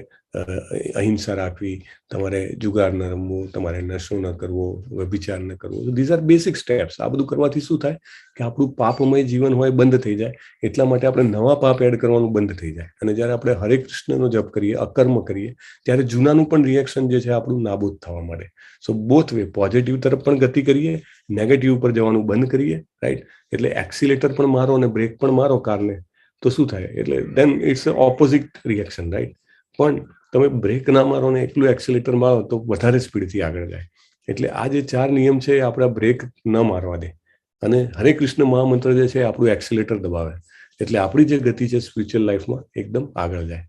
અહિંસા રાખવી, તમારે જુગાર ન રમવો, તમારે નશો ન કરવો, વ્યભિચાર ન કરવો. These are basic steps. આ બધું કરવાથી શું થાય કે આપણું પાપમય જીવન હોય બંધ થઈ જાય. એટલા માટે આપણે નવા પાપ એડ કરવાનું બંધ થઈ જાય, અને જ્યારે આપણે હરે કૃષ્ણનો જપ કરીએ, અકર્મ કરીએ, ત્યારે જૂનાનું પણ રિએક્શન જે છે આપણું નાબૂદ થવા માંડે. સો બોથ વે, પોઝિટિવ તરફ પણ ગતિ કરીએ, નેગેટિવ ઉપર જવાનું બંધ કરીએ, રાઈટ? એટલે એક્સિલેટર પણ મારો અને બ્રેક પણ મારો કારને, તો શું થાય? એટલે then it's a opposite reaction, right? પણ તમે બ્રેક ના મારો ને એકલું એક્સિલેટર મારો તો વધારે સ્પીડથી આગળ જાય. એટલે આ જે 4 નિયમ છે એ આપણા બ્રેક ન મારવા દે, અને હરે કૃષ્ણ મહામંત્ર જે છે આપણું એક્સિલેટર દબાવે. એટલે આપણી જે ગતિ છે સ્પિરિચ્યુઅલ લાઈફમાં એકદમ આગળ જાય.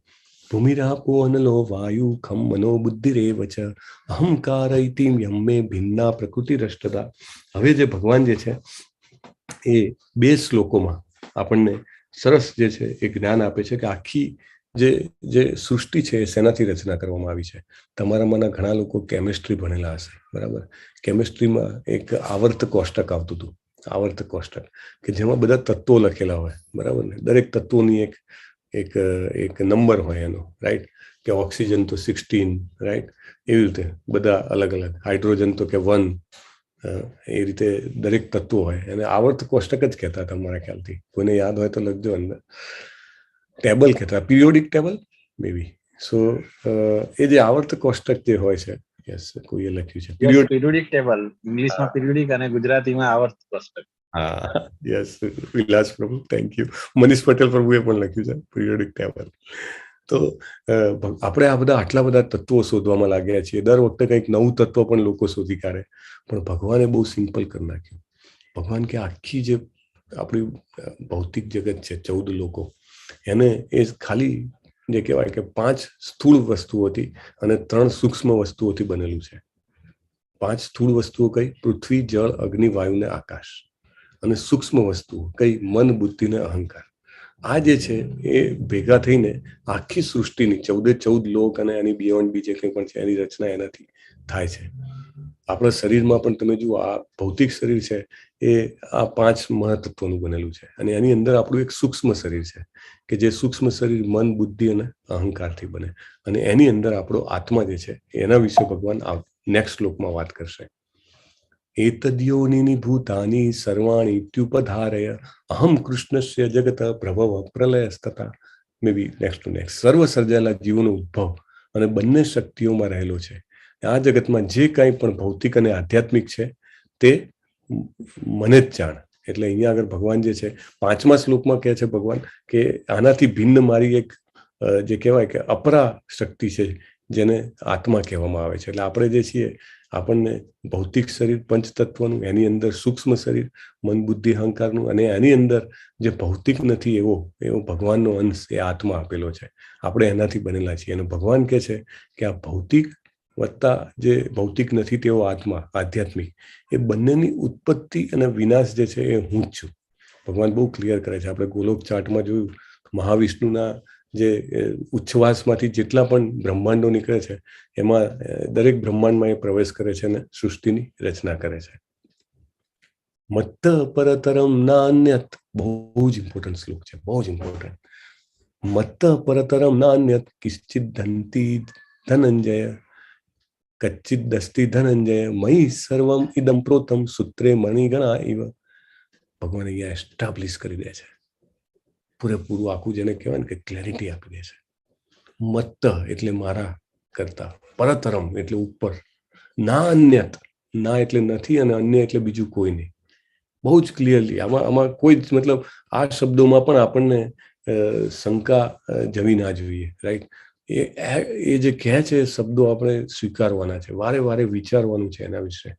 ભૂમિરાપો અનલો વાયુ ખમ મનો બુદ્ધિરેવ ચ અહંકાર ઇતિ યમ્મે ભિન્ના પ્રકૃતિ રષ્ટતા. હવે જે ભગવાન જે છે એ 2 શ્લોકોમાં આપણને સરસ જે છે એ જ્ઞાન આપે છે કે આખી જે સૃષ્ટિ છે એ શેનાથી રચના કરવામાં આવી છે. તમારામાંના ઘણા લોકો કેમિસ્ટ્રી ભણેલા હશે, બરાબર. કેમિસ્ટ્રીમાં એક આવર્ત કોષ્ટક આવતું હતું, આવર્ત કોષ્ટક, કે જેમાં બધા તત્વો લખેલા હોય, બરાબર ને. દરેક તત્વોની એક નંબર હોય એનો, રાઈટ. કે ઓક્સિજન તો 16, રાઈટ. એવી રીતે બધા અલગ અલગ, હાઇડ્રોજન તો કે 1, એ રીતે દરેક તત્વો હોય. અને આવર્ત કોષ્ટક જ કહેતા હતા મારા ખ્યાલથી. કોઈને યાદ હોય તો લખજો અંદર. ટેબલ કહેતા, પિરિયોડિક ટેબલ મે બી. સો એ જે આવર્ત કોષ્ટક જે હોય છે, યસ, કોઈએ લખ્યું છે
પીરિયોડિક ટેબલ, ઇંગ્લિશમાં પીરિયોડિક અને ગુજરાતીમાં આવર્ત કોષ્ટક.
હા, યસ, વિલાસ પ્રભુ, થેન્ક યુ. મનીષ પટેલ પ્રભુએ પણ લખ્યું છે પિરિયોડિક ટેબલ. તો આપણે આ બધા આટલા બધા તત્વો શોધવામાં લાગ્યા છીએ. દર વખતે કંઈક નવું તત્વ પણ લોકો શોધી કાઢે, પણ ભગવાને બહુ સિમ્પલ કરી નાખ્યું. ભગવાન કે આખી જે આપણી ભૌતિક જગત છે, 14 લોકો, એને એ ખાલી જે કહેવાય કે 5 સ્થૂળ વસ્તુઓથી અને 3 સૂક્ષ્મ વસ્તુઓથી બનેલું છે. 5 સ્થૂળ વસ્તુઓ કઈ? પૃથ્વી, જળ, અગ્નિ, વાયુ ને આકાશ. અને સૂક્ષ્મ વસ્તુઓ કઈ? મન, બુદ્ધિ ને અહંકાર. આ જે છે એ ભેગા થઈને આખી સૃષ્ટિની 14 લોક અને એની બિયોન્ડ બીજે કંઈ પણ છે એની રચના એનાથી થાય છે. આપણા શરીરમાં પણ તમે જુઓ, આ ભૌતિક શરીર છે એ આ 5 મહાતત્વોનું બનેલું છે. અને એની અંદર આપણું એક સૂક્ષ્મ શરીર છે, કે જે સૂક્ષ્મ શરીર મન, બુદ્ધિ અને અહંકારથી બને. અને એની અંદર આપણો આત્મા જે છે એના વિશે ભગવાન નેક્સ્ટ શ્લોકમાં વાત કરશે. એતદ્યોનિની ભૂતાની સર્વાણી ઇત્યુપધારય અહમ કૃષ્ણસ્ય જગત પ્રભવ પ્રલયસ્તતા. મે બી નેક્સ્ટ સર્વ સર્જાયેલા જીવોનો ઉદ્ભવ અને બંને શક્તિઓમાં રહેલો છે. આ જગતમાં જે કાંઈ પણ ભૌતિક અને આધ્યાત્મિક છે તે મને જ જાણ. એટલે અહીંયા આગળ ભગવાન જે છે 5મા શ્લોકમાં કહે છે ભગવાન કે આનાથી ભિન્ન મારી એક જે કહેવાય કે અપરા શક્તિ છે, જેને આત્મા કહેવામાં આવે છે. એટલે આપણે જે છીએ, આપણને ભૌતિક શરીર 5 તત્વનું, એની અંદર સૂક્ષ્મ શરીર મન, બુદ્ધિ, અહંકારનું, અને એની અંદર જે ભૌતિક નથી એવો ભગવાનનો અંશ, એ આત્મા આપેલો છે. આપણે એનાથી બનેલા છીએ. અને ભગવાન કહે છે કે આ ભૌતિક વત્તા જે ભૌતિક નથી તેવો આત્મા, આધ્યાત્મિક, એ બંનેની ઉત્પત્તિ અને વિનાશ જે છે એ હું જ છું. ભગવાન બહુ ક્લિયર કરે છે. આપણે ગોલોક ચાર્ટમાં જોયું, મહાવિષ્ણુના જે ઉચ્છ્વાસમાંથી જેટલા પણ બ્રહ્માંડો નીકળે છે, એમાં દરેક બ્રહ્માંડમાં એ પ્રવેશ કરે છે અને સૃષ્ટિની રચના કરે છે. મત્ત પરતરમ નાન્યત, બહુ જ ઇમ્પોર્ટન્ટ શ્લોક છે, બહુ જ ઇમ્પોર્ટન્ટ. મત્ત પરતરમ નાન્યત કિશ્ચિદ ધનતી ધનંજય કચ્ચિદ દસ્તી ધનંજય મયી સર્વમ ઇદમ પ્રોતમ સૂત્રે મણિગણા ઇવ. ભગવાન અહીંયા એસ્ટાબ્લિશ કરી દે છે પૂરેપૂરું આખું, જેને કહેવાય ને કે ક્લેરિટી આપી દે છે. મત્ત એટલે મારા કરતા, પરતરમ એટલે ઉપર, ના અન્યત, ના એટલે નથી અને અન્ય એટલે બીજું કોઈ નહીં. બહુ જ ક્લિયરલી આમાં કોઈ જ મતલબ આ શબ્દોમાં પણ આપણને શંકા જવી ના જોઈએ, રાઈટ. એ જે કહે છે શબ્દો આપણે સ્વીકારવાના છે, વારે વારે વિચારવાનું છે એના વિશે.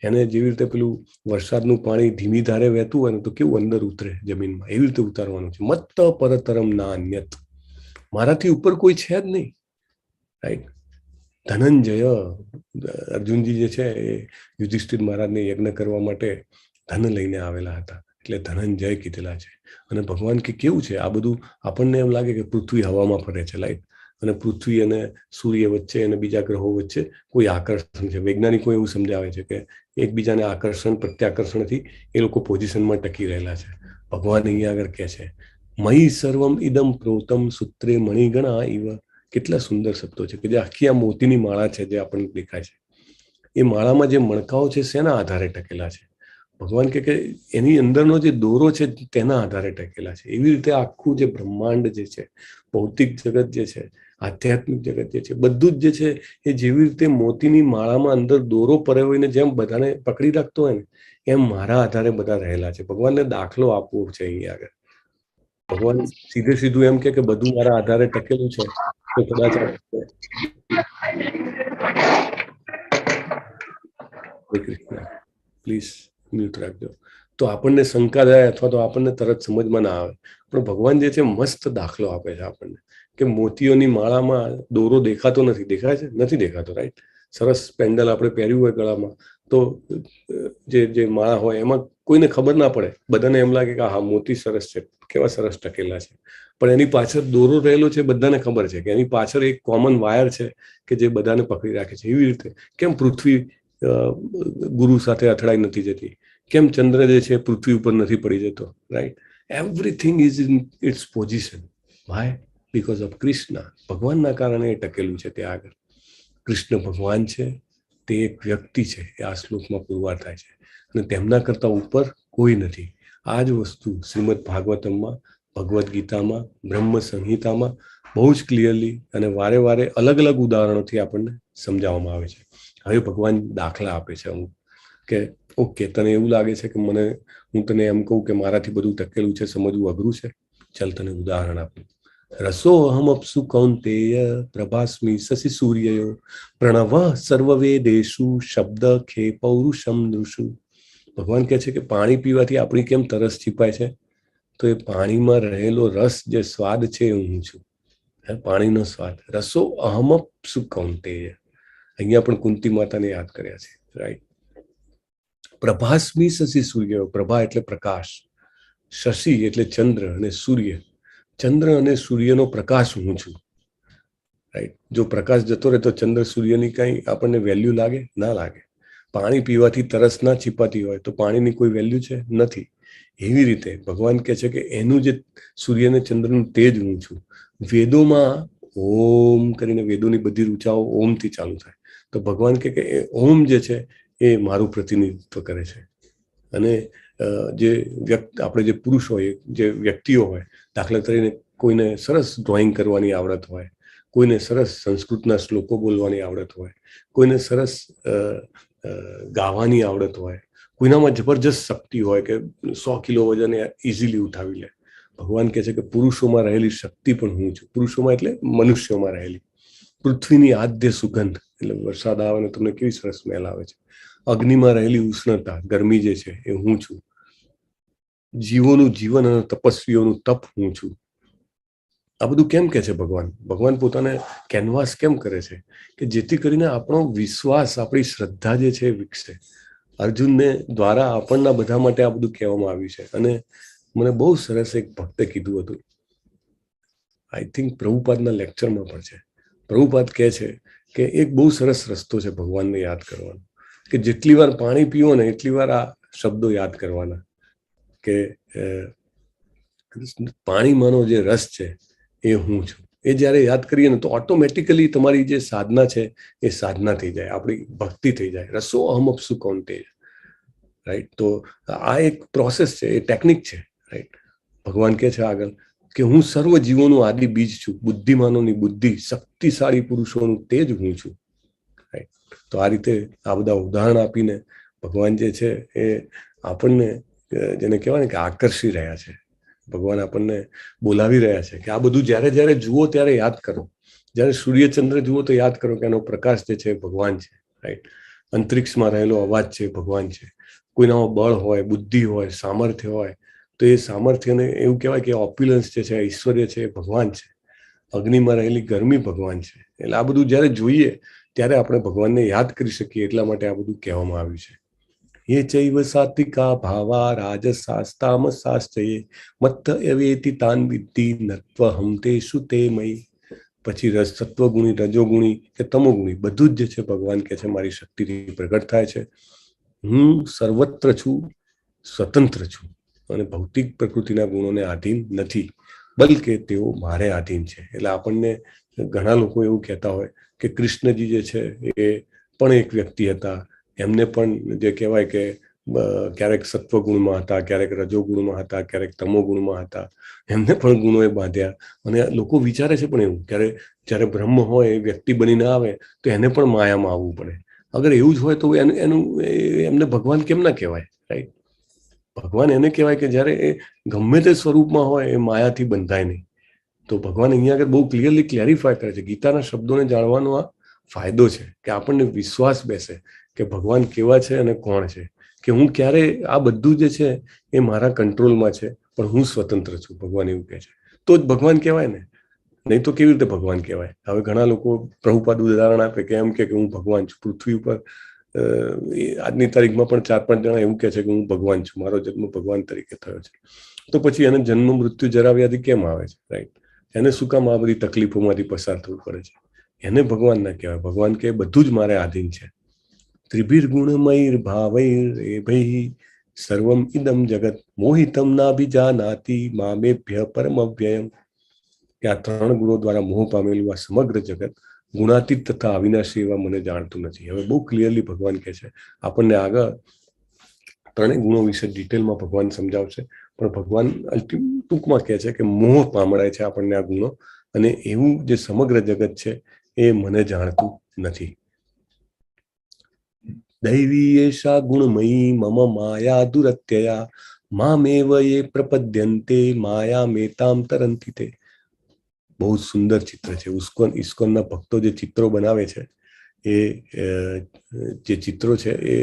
એને જેવી રીતે પેલું વરસાદનું પાણી ધીમી ધારે વહેતું હોય ને તો કેવું અંદર ઉતરે જમીનમાં, એવી રીતે ઉતારવાનું છે. મત્ત પરતરમ ના અન્યત, મારાથી ઉપર કોઈ છે જ નહીં, રાઈટ. ધનંજય, અર્જુનજી જે છે એ યુધિષ્ઠિર મહારાજને યજ્ઞ કરવા માટે ધન લઈને આવેલા હતા, એટલે ધનંજય કીધેલા છે. અને ભગવાન કે કેવું છે આ બધું? આપણને એમ લાગે કે પૃથ્વી હવામાં ફરે છે, રાઈટ. અને પૃથ્વી અને સૂર્ય વચ્ચે અને બીજા ગ્રહો વચ્ચે કોઈ આકર્ષણ છે. વૈજ્ઞાનિકો એવું સમજાવે છે કે એકબીજાને આકર્ષણ પ્રત્યાકર્ષણથી એ લોકો પોઝિશનમાં ટકી રહેલા છે. ભગવાન અહીંયા આગળ કહે છે મયી સર્વમ ઇદમ પ્રોતમ સૂત્રે મણિગણા ઇવ. કેટલા સુંદર શબ્દો છે કે જે આખી આ મોતીની માળા છે જે આપણને દેખાય છે, એ માળામાં જે મણકાઓ છે શેના આધારે ટકેલા છે? ભગવાન કે એની અંદરનો જે દોરો છે તેના આધારે ટકેલા છે. એવી રીતે આખું જે બ્રહ્માંડ જે છે, ભૌતિક જગત જે છે, આધ્યાત્મિક જગત જે છે, બધું જ જે છે એ જેવી રીતે મોતીની માળામાં અંદર દોરો પરોવીને જેમ બધાને પકડી રાખતો હોય ને, એમ મારા આધારે બધા રહેલા છે. ભગવાનને દાખલો આપવો છે અહીંયા આગળ. ભગવાન સીધે સીધું એમ કે બધું મારા આધારે ટકેલું છે તો કદાચ પ્લીઝ મ્યુટ રાખજો. તો આપણને શંકા થાય અથવા તો આપણને તરત સમજમાં ના આવે. પણ ભગવાન જે છે મસ્ત દાખલો આપે છે આપણને કે મોતીઓની માળામાં દોરો દેખાતો નથી, દેખાય છે? નથી દેખાતો, રાઈટ? સરસ પેન્ડલ આપણે પહેર્યું હોય ગળામાં તો જે માળા હોય એમાં કોઈને ખબર ના પડે, બધાને એમ લાગે કે હા મોતી સરસ છે, કેવા સરસ ટકેલા છે, પણ એની પાછળ દોરો રહેલો છે, બધાને ખબર છે કે એની પાછળ એક કોમન વાયર છે કે જે બધાને પકડી રાખે છે. એવી રીતે કેમ પૃથ્વી ગુરુ સાથે અથડાઈ નથી જતી, કેમ ચંદ્ર જે છે પૃથ્વી ઉપર નથી પડી જતો, right? Everything is in its position. Why? Because of Krishna. ભગવાનના કારણે એ ટકેલું છે ત્યાં આગળ. કૃષ્ણ ભગવાન છે, તે એક વ્યક્તિ છે, એ આ શ્લોકમાં પુરવાર થાય છે, અને તેમના કરતા ઉપર કોઈ નથી. આ જ વસ્તુ શ્રીમદ ભાગવતમમાં, ભગવદ્ ગીતામાં, બ્રહ્મ સંહિતામાં બહુ જ ક્લિયરલી અને વારે વારે અલગ અલગ ઉદાહરણોથી આપણને સમજાવવામાં આવે છે. હવે ભગવાન દાખલા આપે છે અમુક કે ઓકે, તને એવું લાગે છે કે હું તને એમ કહું કે મારાથી બધું ટકેલું છે, સમજવું અઘરું છે, ચાલ તને ઉદાહરણ આપું. રસો અહમ અપ્સુ કૌંતેય પ્રભાસ્મી શશિ સૂર્યયો પ્રણવ સર્વવેદેષુ શબ્દ ખે પૌરુષમ નૃષુ. ભગવાન કહે છે કે પાણી પીવાથી આપણી કેમ તરસ છીપાય છે? તો એ પાણીમાં રહેલો રસ જે સ્વાદ છે એ હું છું. પાણીનો સ્વાદ. રસો અહમ અપ્સુ કૌંતેય. અહીંયા પણ કુંતી માતાને યાદ કર્યા છે, રાઈટ? પ્રભાસ્મી શશિ સૂર્ય. પ્રભા એટલે પ્રકાશ, શશિ એટલે ચંદ્ર, અને સૂર્ય. ચંદ્ર અને સૂર્યનો પ્રકાશ હું છું, રાઈટ? જો પ્રકાશ જતો રહે તો ચંદ્ર સૂર્યની કઈ આપણને વેલ્યુ લાગે? ના લાગે. પાણી પીવાથી તરસ ના છીપાતી હોય તો પાણીની કોઈ વેલ્યુ છે? નથી. એવી રીતે ભગવાન કહે છે કે એનું જે સૂર્ય અને ચંદ્રનું તેજ હું છું. વેદોમાં ઓમ કરીને વેદોની બધી રૂચાઓ ઓમથી ચાલુ થાય, તો ભગવાન કહે કે ઓમ જે છે એ મારું પ્રતિનિધિત્વ કરે છે. અને જે આપણે જે પુરુષ હોય, જે વ્યક્તિઓ હોય, દાખલા તરીકે કોઈને સરસ ડ્રોઈંગ કરવાની આવડત હોય, કોઈને સરસ સંસ્કૃતના શ્લોકો બોલવાની આવડત હોય, કોઈને સરસ ગાવાની આવડત હોય, કોઈનામાં જબરજસ્ત શક્તિ હોય કે 100 કિલો વજન ઇઝીલી ઉઠાવી લે. ભગવાન કહે છે કે પુરુષોમાં રહેલી શક્તિ પણ હું છું. પુરુષોમાં એટલે મનુષ્યોમાં રહેલી. પૃથ્વીની આદ્ય સુગંધ, એટલે વરસાદ આવે ને તમને કેવી સરસ સ્મેલ આવે છે. અગ્નિમાં રહેલી ઉષ્ણતા, ગરમી જે છે એ હું છું. જીવોનું જીવન અને તપસ્વીઓનું તપ હું છું. આ બધું કેમ કે છે ભગવાન? ભગવાન પોતાને કેનવાસ કેમ કરે છે? કે જેથી કરીને આપણો વિશ્વાસ, આપણી શ્રદ્ધા જે છે એ વિકસે. અર્જુનને દ્વારા આપણના બધા માટે આ બધું કહેવામાં આવ્યું છે. અને મને બહુ સરસ એક ભક્તે કીધું હતું, આઈ થિંક પ્રભુપાદના લેક્ચરમાં પણ છે. પ્રભુપાદ કહે છે કે એક બહુ સરસ રસ્તો છે ભગવાનને યાદ કરવાનો, કે જેટલી વાર પાણી પીવો ને એટલી વાર આ શબ્દો યાદ કરવાના કે પાણીમાંનો જે રસ છે એ હું છું. એ જ્યારે યાદ કરીએ ને તો ઓટોમેટિકલી તમારી જે સાધના છે એ સાધના થઈ જાય, આપણી ભક્તિ થઈ જાય. રસો અહમ અપ્સુ કૌંતેય, રાઈટ? તો આ એક પ્રોસેસ છે, એ ટેકનિક છે, રાઈટ? ભગવાન કહે છે આગળ કે હું સર્વ જીવોનું આદિ બીજ છું, બુદ્ધિમાનોની બુદ્ધિ, શક્તિશાળી પુરુષોનું તેજ હું છું, રાઈટ? તો આ રીતે આ બધા ઉદાહરણ આપીને ભગવાન જે છે એ આપણને, જેને કહેવાય ને કે આકર્ષી રહ્યા છે. ભગવાન આપણને બોલાવી રહ્યા છે કે આ બધું જ્યારે જ્યારે જુઓ ત્યારે યાદ કરો. જ્યારે સૂર્યચંદ્ર જુઓ તો યાદ કરો કે એનો પ્રકાશ જે છે ભગવાન છે, રાઈટ? અંતરિક્ષમાં રહેલો અવાજ છે ભગવાન છે. કોઈનામાં બળ હોય, બુદ્ધિ હોય, સામર્થ્ય હોય, તો એ સામર્થ્યને એવું કહેવાય કે ઓપ્યુલન્સ જે છે, ઐશ્વર્ય છે એ ભગવાન છે. અગ્નિમાં રહેલી ગરમી ભગવાન છે. એટલે આ બધું જ્યારે જોઈએ ત્યારે આપણે ભગવાનને યાદ કરી શકીએ, એટલા માટે આ બધું કહેવામાં આવ્યું છે. ये चैव सात्विका भावा राजसास्तामसाश्चये मत्त एवेति तान विद्धि नत्व हंतेषु ते मयि. પછી સત્વગુણી, રજોગુણી કે તમોગુણી બધું જ જે છે ભગવાન કહે છે મારી શક્તિથી પ્રગટ થાય છે. હું સર્વત્ર છું, સ્વતંત્ર છું, અને ભૌતિક પ્રકૃતિના ગુણોને આધીન નથી, બલકે તેઓ મારે આધીન છે. એટલે આપણને ઘણા લોકો એવું કહેતા હોય કે કૃષ્ણજી જે છે એ પણ એક વ્યક્તિ હતા, એમને પણ જે કહેવાય કે ક્યારેક સત્વગુણમાં હતા, ક્યારેક રજોગુણમાં હતા, ક્યારેક તમોગુણમાં હતા, એમને પણ ગુણોએ બાંધ્યા. અને લોકો વિચારે છે પણ એવું, જ્યારે બ્રહ્મ હોય એ વ્યક્તિ બનીને આવે તો એને પણ માયામાં આવવું પડે. અગર એવું જ હોય તો એમને ભગવાન કેમ ના કહેવાય, રાઈટ? ભગવાન એને કહેવાય કે જ્યારે એ ગમે તે સ્વરૂપમાં હોય એ માયાથી બંધાય નહીં. તો ભગવાન અહીંયા આગળ બહુ ક્લિયરલી ક્લેરિફાય કરે છે. ગીતાના શબ્દોને જાણવાનો આ ફાયદો છે કે આપણને વિશ્વાસ બેસે કે ભગવાન કેવા છે અને કોણ છે, કે હું ક્યારે આ બધું જે છે એ મારા કંટ્રોલમાં છે, પણ હું સ્વતંત્ર છું. ભગવાન એવું કહે છે, તો જ ભગવાન કહેવાય ને, નહીં તો કેવી રીતે ભગવાન કહેવાય? હવે ઘણા લોકો પ્રભુપાદ ઉદાહરણ આપે કે એમ કે હું ભગવાન છું. પૃથ્વી ઉપર આજની તારીખમાં પણ 4-5 જણા એવું કહે છે કે હું ભગવાન છું, મારો જન્મ ભગવાન તરીકે થયો છે. તો પછી એને જન્મ મૃત્યુ જરા વ્યાધિ કેમ આવે છે? રાઈટ, એને શું કામ આ બધી તકલીફોમાંથી પસાર થવું પડે છે? એને ભગવાન ના કહેવાય. ભગવાન કે બધું જ મારે આધીન છે. ત્રિભિર્ગુણમયિર ભાવૈર ભૈ સર્વમ ઇદમ જગત મોહિતમ નાભિજાનાતિ મામેભ્ય પરમવ્યયમ. કે આ 3 ગુણો દ્વારા મોહ પામેલું આ સમગ્ર જગત ગુણાતીત તથા અવિનાશી એવા મને જાણતું નથી. હવે બહુ ક્લિયરલી ભગવાન કહે છે આપણને. આગળ 3 ગુણો વિશે ડિટેલમાં ભગવાન સમજાવશે, પણ ભગવાન ટૂંકમાં કહે છે કે મોહ પામડાય છે આપણને આ ગુણો, અને એવું જે સમગ્ર જગત છે એ મને જાણતું નથી. દૈવી એષા ગુણમયી મમ માયા દુરત્યયા મામેવ યે પ્રપદ્યન્તે માયા મેતામ તરંતિ તે. બહુ સુંદર ચિત્ર છે. ઇસ્કોનના ભક્તો જે ચિત્રો બનાવે છે એ જે ચિત્રો છે એ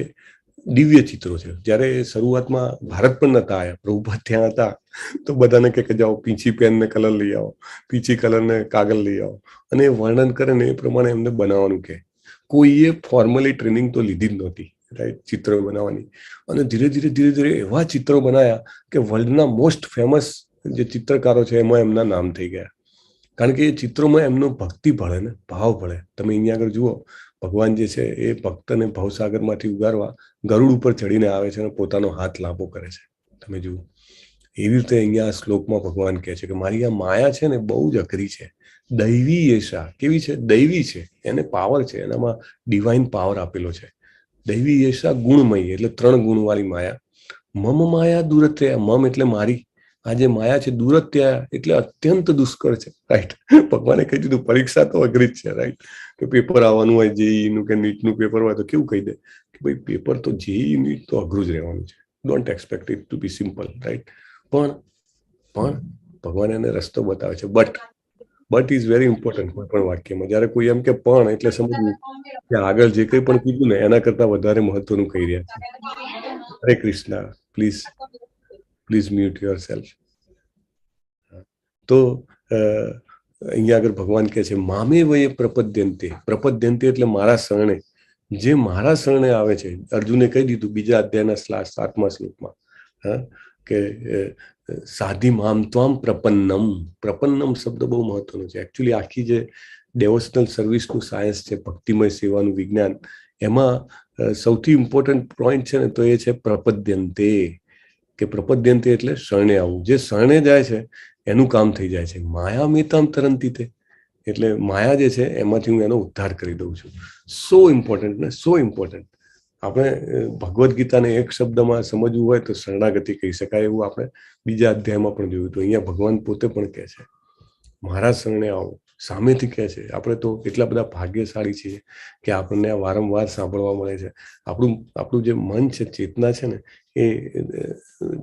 દિવ્ય ચિત્રો છે. જ્યારે શરૂઆતમાં ભારત પણ નતા આવ્યા, પ્રભુપાદ ત્યાં હતા, તો બધાને કે જાઓ પીંછી પેન ને કલર લઈ આવો, પીંછી કલર ને કાગળ લઈ આવો, અને એ વર્ણન કરે ને એ પ્રમાણે એમને બનાવવાનું કહે. કોઈએ ફોર્મલી ટ્રેનિંગ તો લીધી જ નહોતી, રાઈટ, ચિત્રો બનાવવાની. અને ધીરે ધીરે એવા ચિત્રો બનાવ્યા કે વર્લ્ડના મોસ્ટ ફેમસ જે ચિત્રકારો છે એમાં એમના નામ થઈ ગયા. કારણ કે એ ચિત્રોમાં એમનો ભક્તિ ભળે ને, ભાવ ભળે. તમે અહીંયા આગળ જુઓ, ભગવાન જે છે એ ભક્તને ભવસાગરમાંથી ઉગારવા ગરુડ ઉપર ચડીને આવે છે અને પોતાનો હાથ લાંબો કરે છે. તમે જુઓ, એવી રીતે અહીંયા શ્લોકમાં ભગવાન કહે છે કે મારી આ માયા છે ને બહુ જ અઘરી છે. દૈવી એશા, કેવી છે? દૈવી છે, એને પાવર છે, એનામાં ડિવાઇન પાવર આપેલો છે. દૈવી એશા ગુણમયી, એટલે 3 ગુણવાળી માયા. મમ માયા દુરત્યયા, મમ એટલે મારી, આ જે માયા છે, દુરત્યયા એટલે અત્યંત દુષ્કર છે. રાઈટ, ભગવાને કહી દીધું પરીક્ષા તો અઘરી જ છે. રાઈટ, કે પેપર આવવાનું હોય જેઈ નું કે નીટનું પેપર હોય તો કેવું કહી દે કે ભાઈ પેપર તો જેઈ નીટ તો અઘરું જ રહેવાનું છે, don't expect it to be simple. Right, પણ ભગવાન એને રસ્તો બતાવે છે. બટ ઇઝ વેરી ઇમ્પોર્ટન્ટ કોઈ પણ વાક્યમાં. જ્યારે કોઈ એમ કે પણ, એટલે સમજવું કે આગળ જે કંઈ પણ કીધું ને એના કરતા વધારે મહત્વનું કહી રહ્યા છે. હરે Krishna. Please mute your self. તો અહીંયા આગળ ભગવાન કહે છે મામે વયે પ્રપદ્યંતે. પ્રપદ્યંતે એટલે મારા શરણે, જે મારા શરણે આવે છે. અર્જુને કહી દીધું બીજા અધ્યાયના 7મા શ્લોકમાં, કે સાધી મામ ત્વામ પ્રપન્નમ. પ્રપન્નમ શબ્દ બહુ મહત્વનો છે. એકચ્યુઅલી આખી જે ડેવોશનલ સર્વિસનું સાયન્સ છે, ભક્તિમય સેવાનું વિજ્ઞાન, એમાં સૌથી ઇમ્પોર્ટન્ટ પોઈન્ટ છે ને તો એ છે પ્રપદ્યંતે. કે પ્રપદ્યંતે એટલે શરણે આવવું. જે શરણે જાય છે એનું કામ થઈ જાય છે. માયા મેતામ તરંતિ તે, એટલે માયા જે છે એમાંથી હું એનો ઉદ્ધાર કરી દઉં છું. સો ઇમ્પોર્ટન્ટ ને, સો ઇમ્પોર્ટન્ટ. આપણે ભગવદ્ ગીતાને એક શબ્દમાં સમજવું હોય તો શરણાગતિ કહી શકાય. એવું આપણે બીજા અધ્યાયમાં પણ જોયું. તો અહીંયા ભગવાન પોતે પણ કહે છે મારા શરણે આવો. સામેથી કહે છે. આપણે તો એટલા બધા ભાગ્યશાળી છીએ કે આપણને આ વારંવાર સાંભળવા મળે છે. આપણું જે મન છે, ચેતના છે ને, એ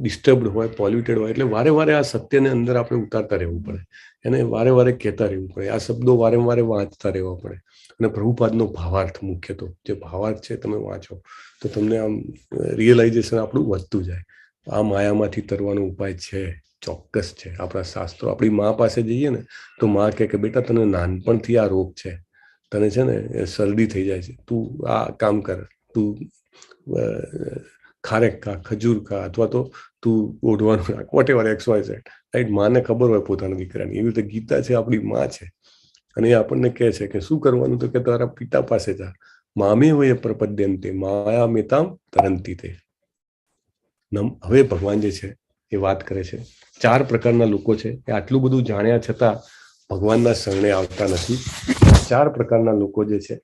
ડિસ્ટર્બડ હોય, પોલ્યુટેડ હોય, એટલે વારે વારે આ સત્યને અંદર આપણે ઉતારતા રહેવું પડે, એને વારે વારે કહેતા રહેવું પડે, આ શબ્દો વારે વાંચતા રહેવા પડે. અને પ્રભુપાદનો ભાવાર્થ, મુખ્ય તો જે ભાવાર્થ છે તમે વાંચો તો તમને આમ રિયલાઇઝેશન આપણું વધતું જાય. આ માયામાંથી તરવાનો ઉપાય છે, ચોક્કસ છે. આપણા શાસ્ત્રો, આપણી મા પાસે જઈએ ને તો મા કહે કે બેટા તને નાનપણથી આ રોગ છે, તને છે ને શરદી થઈ જાય છે, તું આ કામ કર, તું ખારેક ખા, ખજૂર ખા, અથવા તો તું ઓઢવાનું રાખ, વોટેવર XYZ. રાઈટ, માને ખબર હોય પોતાના દીકરાની. એવી રીતે ગીતા છે, આપણી મા છે, અને એ આપણને કહે છે કે શું કરવાનું, તો કે તારા પિતા પાસે જા. મામે વયે પ્રપદ્યન્તે માયા મેતામ તરંતિ તે. હવે ભગવાન જે છે એ વાત કરે છે 4 પ્રકારના લોકો છે. એ આટલું બધું જાણ્યા છતાં ભગવાનના શરણે આવતા નથી. 4 પ્રકારના લોકો જે છે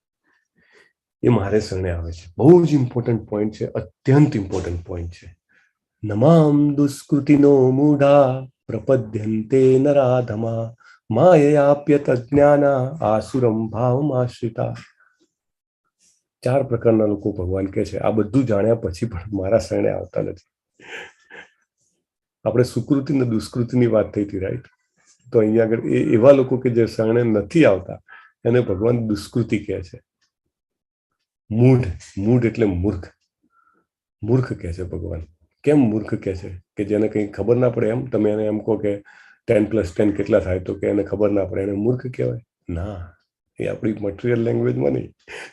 એ મારે શરણે આવે છે. બહુ જ ઇમ્પોર્ટન્ટ પોઈન્ટ છે, અત્યંત ઇમ્પોર્ટન્ટ પોઈન્ટ છે. નમામ દુષ્કૃતિનો મૂઢા પ્રપદ્યન્તે નરાધમા માયયાપ્યત જ્ઞાના આસુરમ ભાવમાશ્રિતા. 4 પ્રકારના લોકો ભગવાન કહે છે આ બધું જાણ્યા પછી પણ મારા શરણે આવતા નથી. આપણે સુકૃતિ અને દુષ્કૃતિની વાત થઈ હતી, રાઈટ? તો અહીંયા આગળ એવા લોકો કે જે શરણે નથી આવતા એને ભગવાન દુષ્કૃતિ કહે છે. મૂઢ એટલે મૂર્ખ. મૂર્ખ કહે છે ભગવાન. કેમ મૂર્ખ કહે છે? કે જેને કંઈ ખબર ના પડે એમ તમે એને એમ કહો કે 10+10 કેટલા થાય તો કે એને ખબર ના પડે એને મૂર્ખ કહેવાય? ના, એ આપણી મટીરિયલ લેંગ્વેજમાં નહીં,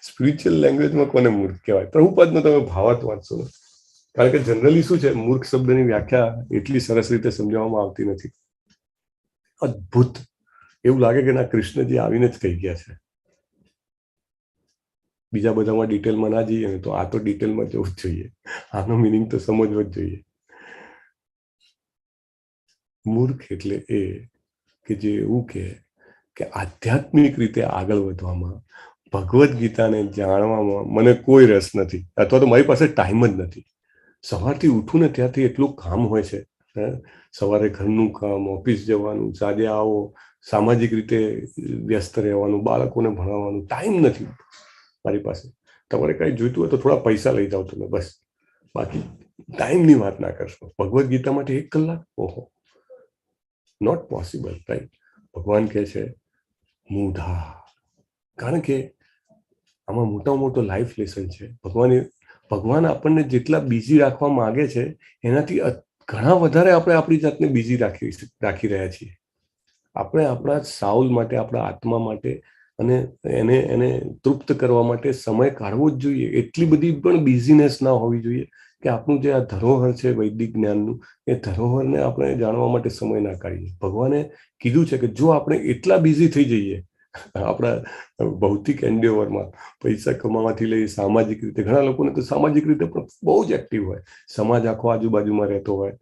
સ્પિરિચ્યુઅલ લેંગ્વેજમાં કોને મૂર્ખ કહેવાય? પ્રભુપાદનો તમે ભાવાર્થ વાંચશો ને, કારણ કે જનરલી શું છે, મૂર્ખ શબ્દની વ્યાખ્યા એટલી સરસ રીતે સમજાવવામાં આવતી નથી. અદ્ભુત એવું લાગે કે ના કૃષ્ણજી આવીને જ કહી ગયા છે. બીજા બધામાં ડિટેલમાં ના જઈએ ને તો આ તો ડિટેલમાં જવું જ જોઈએ, આનો મિનિંગ તો સમજવો જ જોઈએ. મૂર્ખ એટલે એ કે જે એવું કે આધ્યાત્મિક રીતે આગળ વધવામાં, ભગવદ્ ગીતાને જાણવામાં મને કોઈ રસ નથી, અથવા તો મારી પાસે ટાઈમ જ નથી. સવારથી ઉઠું ને ત્યાંથી એટલું કામ હોય છે, સવારે ઘરનું કામ, ઓફિસ જવાનું, સાંજે આવો, સામાજિક રીતે વ્યસ્ત રહેવાનું, બાળકોને ભણાવવાનું, ટાઈમ નથી મારી પાસે. તમારે કઈ જોઈતું હોય તો થોડા પૈસા લઈ જાઓ તમે, બસ, બાકી ટાઈમની વાત ના કરશો. ભગવદ્ ગીતા માટે 1 કલાક, ઓહો, નોટ પોસિબલ, રાઈટ? ભગવાન કહે છે મૂઢા, કારણ કે આમાં મોટામાં મોટો લાઈફ લેસન છે. ભગવાન આપણને જેટલા બિઝી રાખવા માંગે છે એનાથી ઘણા વધારે આપણે આપણી જાતને બિઝી રાખી રહ્યા છીએ. આપણે આપણા સાઉલ માટે, આપણા આત્મા માટે અને એને તૃપ્ત કરવા માટે સમય કાઢવો જ જોઈએ. એટલી બધી પણ બિઝીનેસ ના હોવી જોઈએ કે આપણું જે આ ધરોહર છે વૈદિક જ્ઞાનનું, એ ધરોહરને આપણે જાણવા માટે સમય ના કાઢીએ. ભગવાને કીધું છે કે જો આપણે એટલા બિઝી થઈ જઈએ આપણા ભૌતિક એન્ડેવરમાં, પૈસા કમાવાથી લઈ સામાજિક રીતે, ઘણા લોકોને તો સામાજિક રીતે પણ બહુ જ એક્ટિવ હોય, સમાજ આખો આજુબાજુમાં રહેતો હોય,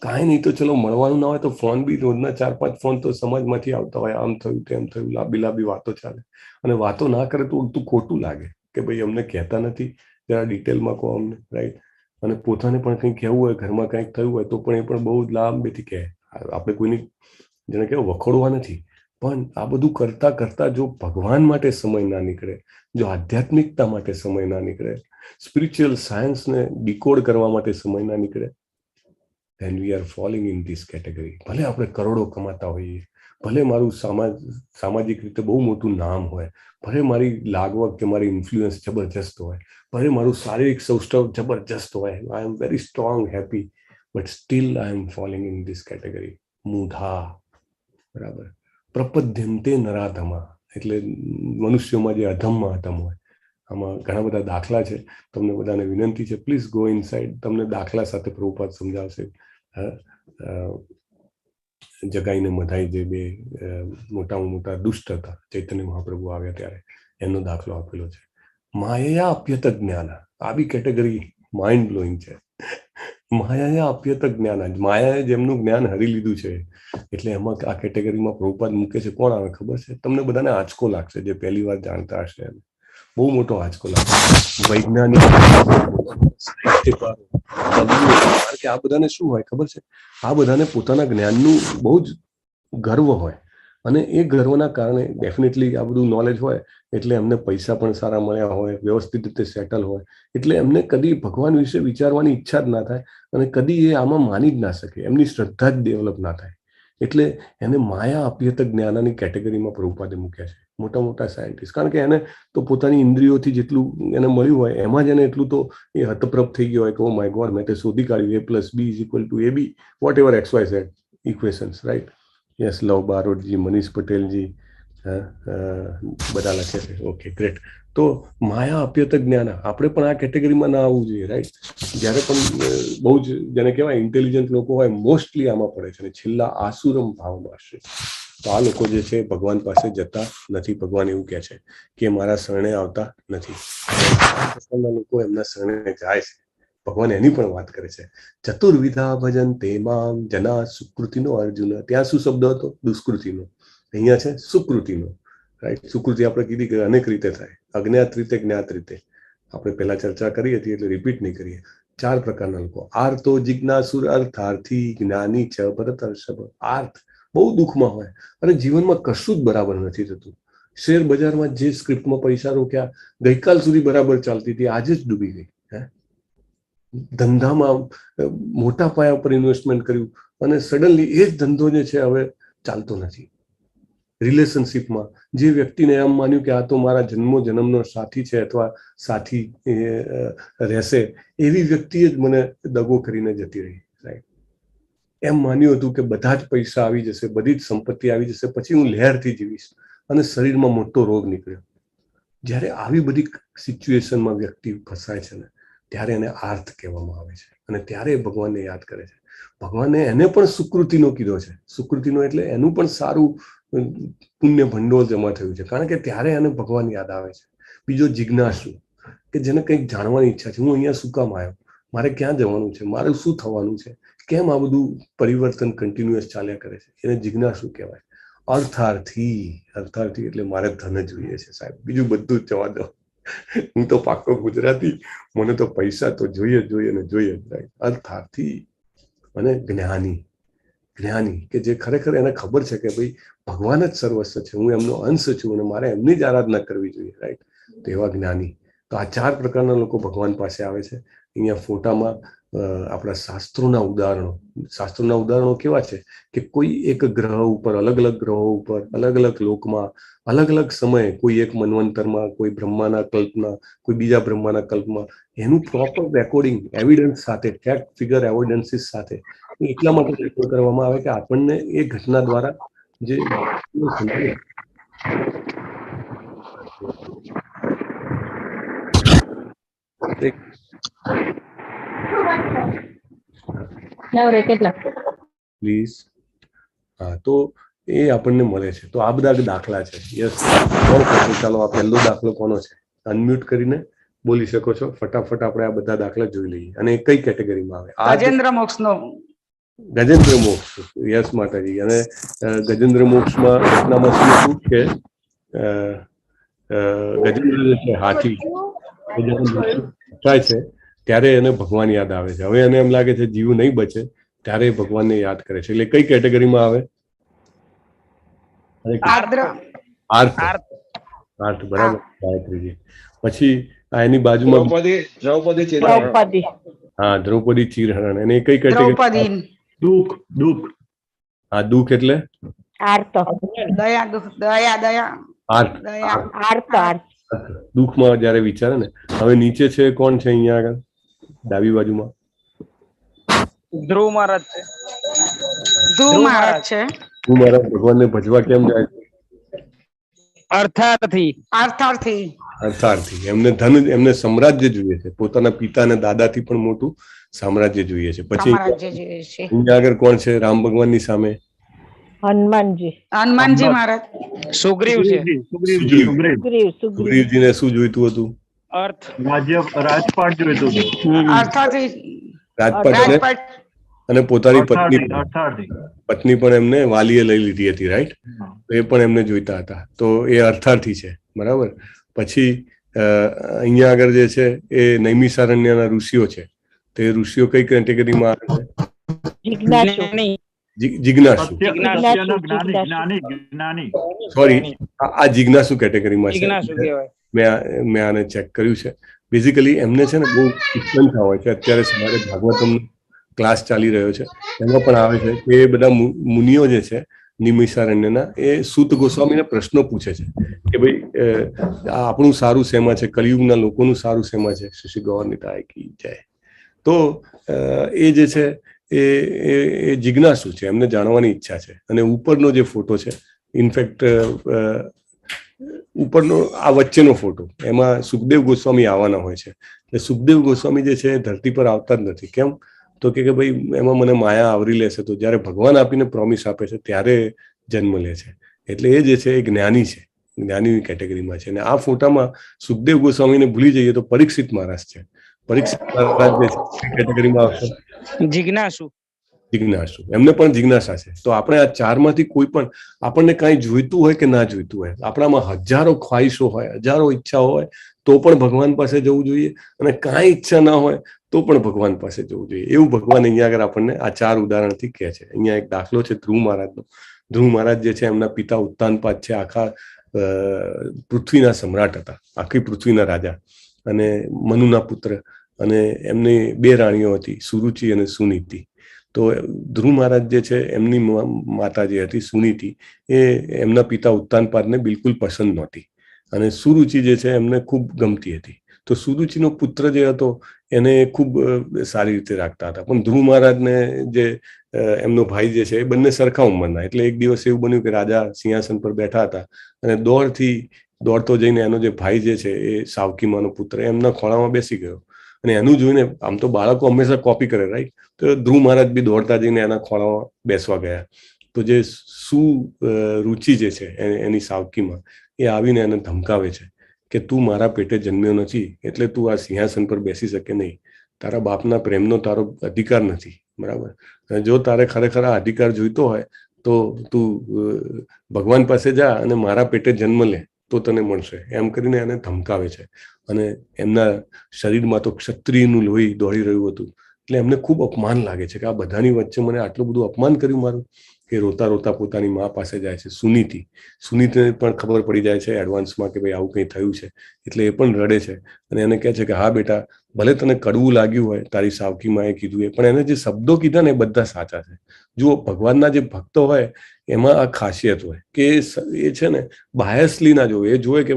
કાંઈ નહીં તો ચલો મળવાનું ના હોય તો ફોન બી રોજના 4-5 ફોન તો સમાજમાંથી આવતા હોય, આમ થયું તેમ થયું, લાંબી વાતો ચાલે, અને વાતો ના કરે તો ઉલટું ખોટું લાગે કે ભાઈ અમને કહેતા નથી, જરા ડિટેલમાં કહો અમને, રાઈટ? અને પોતાને પણ કંઈક કહેવું હોય, ઘરમાં કંઈક થયું હોય તો પણ એ પણ બહુ લાંબેથી કહે. આપણે કોઈની જેને કહેવાય વખોડવા નથી, પણ આ બધું કરતા કરતા જો ભગવાન માટે સમય ના નીકળે, જો આધ્યાત્મિકતા માટે સમય ના નીકળે, સ્પિરિચ્યુઅલ સાયન્સને ડીકોડ કરવા માટે સમય ના નીકળે, then we are falling in this category. ભલે આપણે કરોડો કમાતા હોઈએ, ભલે મારું સામાજિક રીતે બહુ મોટું નામ હોય, ભલે મારી લાગવગ કે મારી ઇન્ફ્લુઅન્સ જબરજસ્ત હોય, ભલે મારું શારીરિક સૌષ્ઠવ જબરજસ્ત હોય, I am very strong, happy, but still I am falling in this category. મૂઢા, બરાબર? પ્રપદ્યંતે નરાધમા, એટલે મનુષ્યોમાં જે અધમમાં અધમ હોય. આમાં ઘણા બધા દાખલા છે, તમને બધાને વિનંતી છે પ્લીઝ ગો ઇનસાઇડ, તમને દાખલા સાથે પ્રભુપાદ સમજાવશે. જગાઈને મધાઈ જે 2 મોટામાં મોટા દુષ્ટ હતા ચૈતન્ય મહાપ્રભુ આવ્યા ત્યારે, એનો દાખલો આપેલો છે. માયા અપ્યત જ્ઞાન, આ બી કેટેગરી માઇન્ડ બ્લોઈંગ છે. માયા અપ્યત જ્ઞાન, માયાએ જેમનું જ્ઞાન હરી લીધું છે, એટલે એમાં આ કેટેગરીમાં પ્રભુપાદ મૂકે છે. કોણ આવે ખબર છે તમને બધાને? આંચકો લાગશે જે પહેલી વાર જાણતા હશે, બહુ મોટો આંચકો લાગશે. વૈજ્ઞાનિક, સાહિત્યકારો, કારણ કે આ બધાને શું હોય ખબર છે? આ બધાને પોતાના જ્ઞાનનું બહુ જ ગર્વ હોય, અને એ ગર્વના કારણે ડેફિનેટલી આ બધું નોલેજ હોય એટલે એમને પૈસા પણ સારા મળ્યા હોય, વ્યવસ્થિત રીતે સેટલ હોય, એટલે એમને કદી ભગવાન વિશે વિચારવાની ઈચ્છા જ ના થાય, અને કદી એ આમાં માની જ ના શકે, એમની શ્રદ્ધા જ ડેવલપ ના થાય. એટલે એને માયા અપ્યત જ્ઞાનની કેટેગરીમાં પ્રભુપાદે મૂક્યા છે મોટા મોટા સાયન્ટિસ્ટ. કારણ કે એને તો પોતાની ઇન્દ્રિયોથી જેટલું એને મળ્યું હોય એમાં જ એને એટલું તો એ હતપ્રભ થઈ ગયો હોય કે ઓ માય ગોડ, મેં તે શોધી કાઢ્યું A+B=AB, whatever XYZ equations, right? Yes, Lav બારોટજી, મનીષ પટેલજી બધા લખે છે. Okay, great. તો માયા અપ્યત જ્ઞાન, આપણે પણ આ કેટેગરીમાં ના આવવું જોઈએ, રાઈટ? જ્યારે પણ બહુ જ જેને કહેવાય ઇન્ટેલિજન્ટ લોકો હોય મોસ્ટલી આમાં પડે છે, અને છેલ્લા આસુરમ ભાવમાં હશે. તો આ લોકો જે છે ભગવાન પાસે જતા નથી. ભગવાન એવું કહે છે કે મારા શરણે આવતા નથી. લોકો એમના શરણે જાય છે. ભગવાન એની પણ વાત કરે છે. ચતુર્વિધા ભજન તેમાં જના સુકૃતિનો અર્જુન. ત્યાં શું શબ્દ હતો? દુષ્કૃતિનો. અહીંયા છે સુકૃતિનો, રાઈટ? સુકૃતિ આપણે કીધી કે અનેક રીતે થાય, અજ્ઞાત રીતે, જ્ઞાત રીતે. આપણે પહેલા ચર્ચા કરી હતી એટલે રિપીટ નહીં કરીએ. 4 પ્રકારના લોકો: આર્તો, જિજ્ઞાસુર, અર્થાર્થી, જ્ઞાની ચ ભરતર્ષભ. આર્થ બહુ દુઃખમાં હોય અને જીવનમાં કશું જ બરાબર નથી થતું. શેર બજારમાં જે સ્ક્રિપ્ટમાં પૈસા રોક્યા, ગઈકાલ સુધી બરાબર ચાલતી હતી, આજે જ ડૂબી ગઈ. ધંધામાં મોટા પાયા પર ઇન્વેસ્ટમેન્ટ કર્યું અને સડનલી એ જ ધંધો જે છે હવે ચાલતો નથી. રિલેશનશિપમાં જે વ્યક્તિને એમ માન્યું કે આ તો મારા જન્મનો સાથી છે અથવા સાથી રહેશે, એવી વ્યક્તિએ જ મને દગો કરીને જતી રહી. રાઈટ, એમ માન્યું હતું કે બધા જ પૈસા આવી જશે, બધી જ સંપત્તિ આવી જશે, પછી હું લહેરથી જીવીશ, અને શરીરમાં મોટો રોગ નીકળ્યો. જ્યારે આવી બધી સિચ્યુએશનમાં વ્યક્તિ ફસાય છે ને, ત્યારે એને આર્થ કહેવામાં આવે છે, અને ત્યારે એ ભગવાનને યાદ કરે છે. ભગવાને એને પણ સુકૃતિનો કીધો છે. સુકૃતિનો એટલે એનું પણ સારું પુણ્ય ભંડોળ જમા થયું છે, કારણ કે ત્યારે એને ભગવાન યાદ આવે છે. બીજો જિજ્ઞાસુ, કે જેને કંઈક જાણવાની ઈચ્છા છે, હું અહીંયા શું કામ આવ્યો, મારે ક્યાં જવાનું છે, મારે શું થવાનું છે, કેમ આ બધું પરિવર્તન કન્ટિન્યુઅસ ચાલ્યા કરે છે, એને જિજ્ઞાસુ કહેવાય. અર્થાર્થી એટલે મારે ધન જોઈએ છે સાહેબ, બીજું બધું જ જવા દો, હું તો પાક્કો ગુજરાતી, મને તો પૈસા તો જોઈએ ને જોઈએ જ. અર્થાર્થી અને જ્ઞાની કે જે ખરેખર એને ખબર છે કે ભાઈ ભગવાન જ સર્વસ્વ છે, હું એમનો અંશ છું અને મારે એમની જ આરાધના કરવી જોઈએ. રાઈટ, તો એવા જ્ઞાની. તો આ 4 પ્રકારના લોકો ભગવાન પાસે આવે છે. અહીંયા ફોટામાં આપણા શાસ્ત્રોના ઉદાહરણો કેવા છે કે કોઈ એક ગ્રહ ઉપર, અલગ અલગ ગ્રહો ઉપર, અલગ અલગ લોકમાં, અલગ અલગ સમયે, કોઈ એક મન્વંતરમાં, કોઈ બ્રહ્માના કલ્પના, કોઈ બીજા બ્રહ્માના કલ્પમાં, એનું પ્રોપર રેકોર્ડિંગ એવિડન્સ સાથે, ફેક્ટ ફિગર એવિડન્સીસ સાથે એટલા માટે રેકોર્ડ કરવામાં આવે કે આપણને એ ઘટના દ્વારા જે પ્લીઝ, હા, તો એ આપણને મળે છે. તો આ બધા દાખલા છે. યસ, ચાલો આ પહેલો દાખલો કોનો છે? અનમ્યુટ કરીને બોલી શકો છો. ફટાફટ આપણે આ બધા દાખલા જોઈ લઈએ. અને કઈ કેટેગરીમાં આવે?
ગજેન્દ્ર મોક્ષનો.
ગજેન્દ્ર મોક્ષ. યસ માતાજી. અને ગજેન્દ્ર મોક્ષમાં ઘટનામાં શું કે ગજેન્દ્ર જે છે હાથી થાય છે ત્યારે એને ભગવાન યાદ આવે છે. હવે એને એમ લાગે છે જીવ નહીં બચે, ત્યારે ભગવાનને યાદ કરે છે. એટલે કઈ કેટેગરીમાં આવે? આર્થ. બરાબર ગાયત્રીજી. પછી એની બાજુમાં
દ્રૌપદી.
હા, દ્રૌપદી ચીરહરણ. અને કઈ કેટેગરી? દુઃખ. હા, દુઃખ એટલે દુઃખમાં જયારે વિચારે ને. હવે નીચે છે કોણ છે અહીંયા આગળ ડાબી બાજુમાં?
ધ્રુવ મહારાજ છે.
હું મારા ભગવાનને ભજવા કેમ જાય?
અર્થાર્થી.
એમને ધન, એમને સામ્રાજ્ય જોઈએ છે. પોતાના પિતા અને દાદાથી પણ મોટું સામ્રાજ્ય જોઈએ છે. પછી અહીંયા આગળ કોણ છે રામ ભગવાનની સામે?
હનુમાનજી મહારાજ.
સુગ્રીવજીને શું જોઈતું હતું?
રાજપાટ જોઈતું હતું.
રાજપાટ અને પોતાની પત્ની પણ એમને વાલીએ લઈ લીધી હતી. રાઈટ, એ પણ એમને જોઈતા હતા. તો એ અર્થાર્થી છે. બરાબર. પછી અહીંયા આગળ જે છે એ નૈમિષારણ્યના ઋષિઓ છે. તો એ ઋષિઓ કઈ કેટેગરીમાં આવે છે? જિજ્ઞાસુ. સોરી, આ જિજ્ઞાસુ કેટેગરીમાં છે. મેં આને ચેક કર્યું છે. બેઝિકલી એમને છે ને બહુ ઉત્કંઠા હોય છે. અત્યારે સવારે ભાગવતમ ક્લાસ ચાલી રહ્યો છે, એમાં પણ આવે છે કે એ બધા મુનિઓ જે છે નિમિષારણ્યના, એ સૂત ગોસ્વામીને પ્રશ્નો પૂછે છે કે ભાઈ આપણું સારું શેમાં છે, કલિયુગના લોકોનું સારું શેમાં છે? શ્રી ગૌરનિતાય કી જય. તો એ જે છે એ જિજ્ઞાસુ છે, એમને જાણવાની ઈચ્છા છે. અને ઉપરનો જે ફોટો છે, ઇનફેક્ટ ઉપરનો આ વચ્ચેનો ફોટો, એમાં સુખદેવ ગોસ્વામી આવવાના હોય છે. એટલે સુખદેવ ગોસ્વામી જે છે એ ધરતી પર આવતા જ નથી. કેમ? તો કે ભાઈ એમાં મને માયા આવરી લેશે. તો જ્યારે ભગવાન આપીને પ્રોમિસ આપે છે ત્યારે જન્મ લે છે. એટલે એ જે છે એ જ્ઞાની છે, જ્ઞાનીની કેટેગરીમાં છે. અને આ ફોટામાં સુખદેવ ગોસ્વામીને ભૂલી જઈએ તો પરીક્ષિત મહારાજ છે. પરીક્ષિત મહારાજ જે છે કેટેગરીમાં આવશે?
જિજ્ઞાસુ.
એમને પણ જિજ્ઞાસા છે. તો આપણે આ 4 માંથી કોઈ પણ, આપણને કાંઈ જોઈતું હોય કે ના જોઈતું હોય, આપણામાં હજારો ખ્વાહિશો હોય, હજારો ઈચ્છાઓ હોય, તો પણ ભગવાન પાસે જવું જોઈએ. અને કાંઈ ઈચ્છા ના હોય તો પણ ભગવાન પાસે જવું જોઈએ. એવું ભગવાન અહીંયા આગળ આપણને આ 4 ઉદાહરણથી કહે છે. અહીંયા એક દાખલો છે ધ્રુવ મહારાજનો. ધ્રુવ મહારાજ જે છે એમના પિતા ઉત્તાનપાદ છે, આખા પૃથ્વીના સમ્રાટ હતા, આખી પૃથ્વીના રાજા, અને મનુના પુત્ર. અને એમની 2 રાણીઓ હતી, સુરુચિ અને સુનીતિ. તો ધ્રુવ મહારાજ જે છે એમની માતા જે હતી સુનીતિ, એ એમના પિતા ઉત્તાનપાદને બિલકુલ પસંદ નહોતી અને સુરુચિ જે છે એમને ખૂબ ગમતી હતી. તો સુરુચિનો પુત્ર જે હતો એને ખૂબ સારી રીતે રાખતા હતા, પણ ધ્રુવ મહારાજને જે એમનો ભાઈ જે છે એ બંને સરખા ઉંમરના. એટલે એક દિવસ એવું બન્યું કે રાજા સિંહાસન પર બેઠા હતા અને દોડતો જઈને એનો જે ભાઈ જે છે એ સાવકીમાનો પુત્ર એમના ખોળામાં બેસી ગયો અને એનું જોઈને, આમ તો બાળકો હંમેશા કોપી કરે, રાઈટ, તો ધ્રુવ મહારાજ બી દોડતા જઈને એના ખોળામાં બેસવા ગયા. તો જે સુરુચિ જે છે એની સાવકીમાં, એ આવીને એને ધમકાવે છે કે તું મારા પેટે જન્મ્યો નથી એટલે તું આ સિંહાસન પર બેસી શકે નહીં. તારા બાપના પ્રેમનો તારો અધિકાર નથી, બરાબર? અને જો તારે ખરેખર આ અધિકાર જોઈતો હોય તો તું ભગવાન પાસે જા અને મારા પેટે જન્મ લે તો તને મળશે, એમ કરીને એને ધમકાવે છે. અને એમના શરીરમાં તો ક્ષત્રિયનું લોહી દોડી રહ્યું હતું. એટલે એમને ખૂબ અપમાન લાગે છે કે આ બધાની વચ્ચે મને આટલું બધું અપમાન કર્યું મારું, કે રોતા રોતા પોતાની મા પાસે જાય છે સુનીતિને પણ ખબર પડી જાય છે એડવાન્સમાં કે ભાઈ આવું કંઈ થયું છે. એટલે એ પણ રડે છે અને એને કહે છે કે હા બેટા, ભલે તને કડવું લાગ્યું હોય તારી સાવકી માએ કીધું એ, પણ એને જે શબ્દો કીધા ને એ બધા સાચા છે. જુઓ, ભગવાનના જે ભક્તો હોય એમાં આ ખાસિયત હોય કે એ છે ને બાયસલી ના જોવે, એ જોવે કે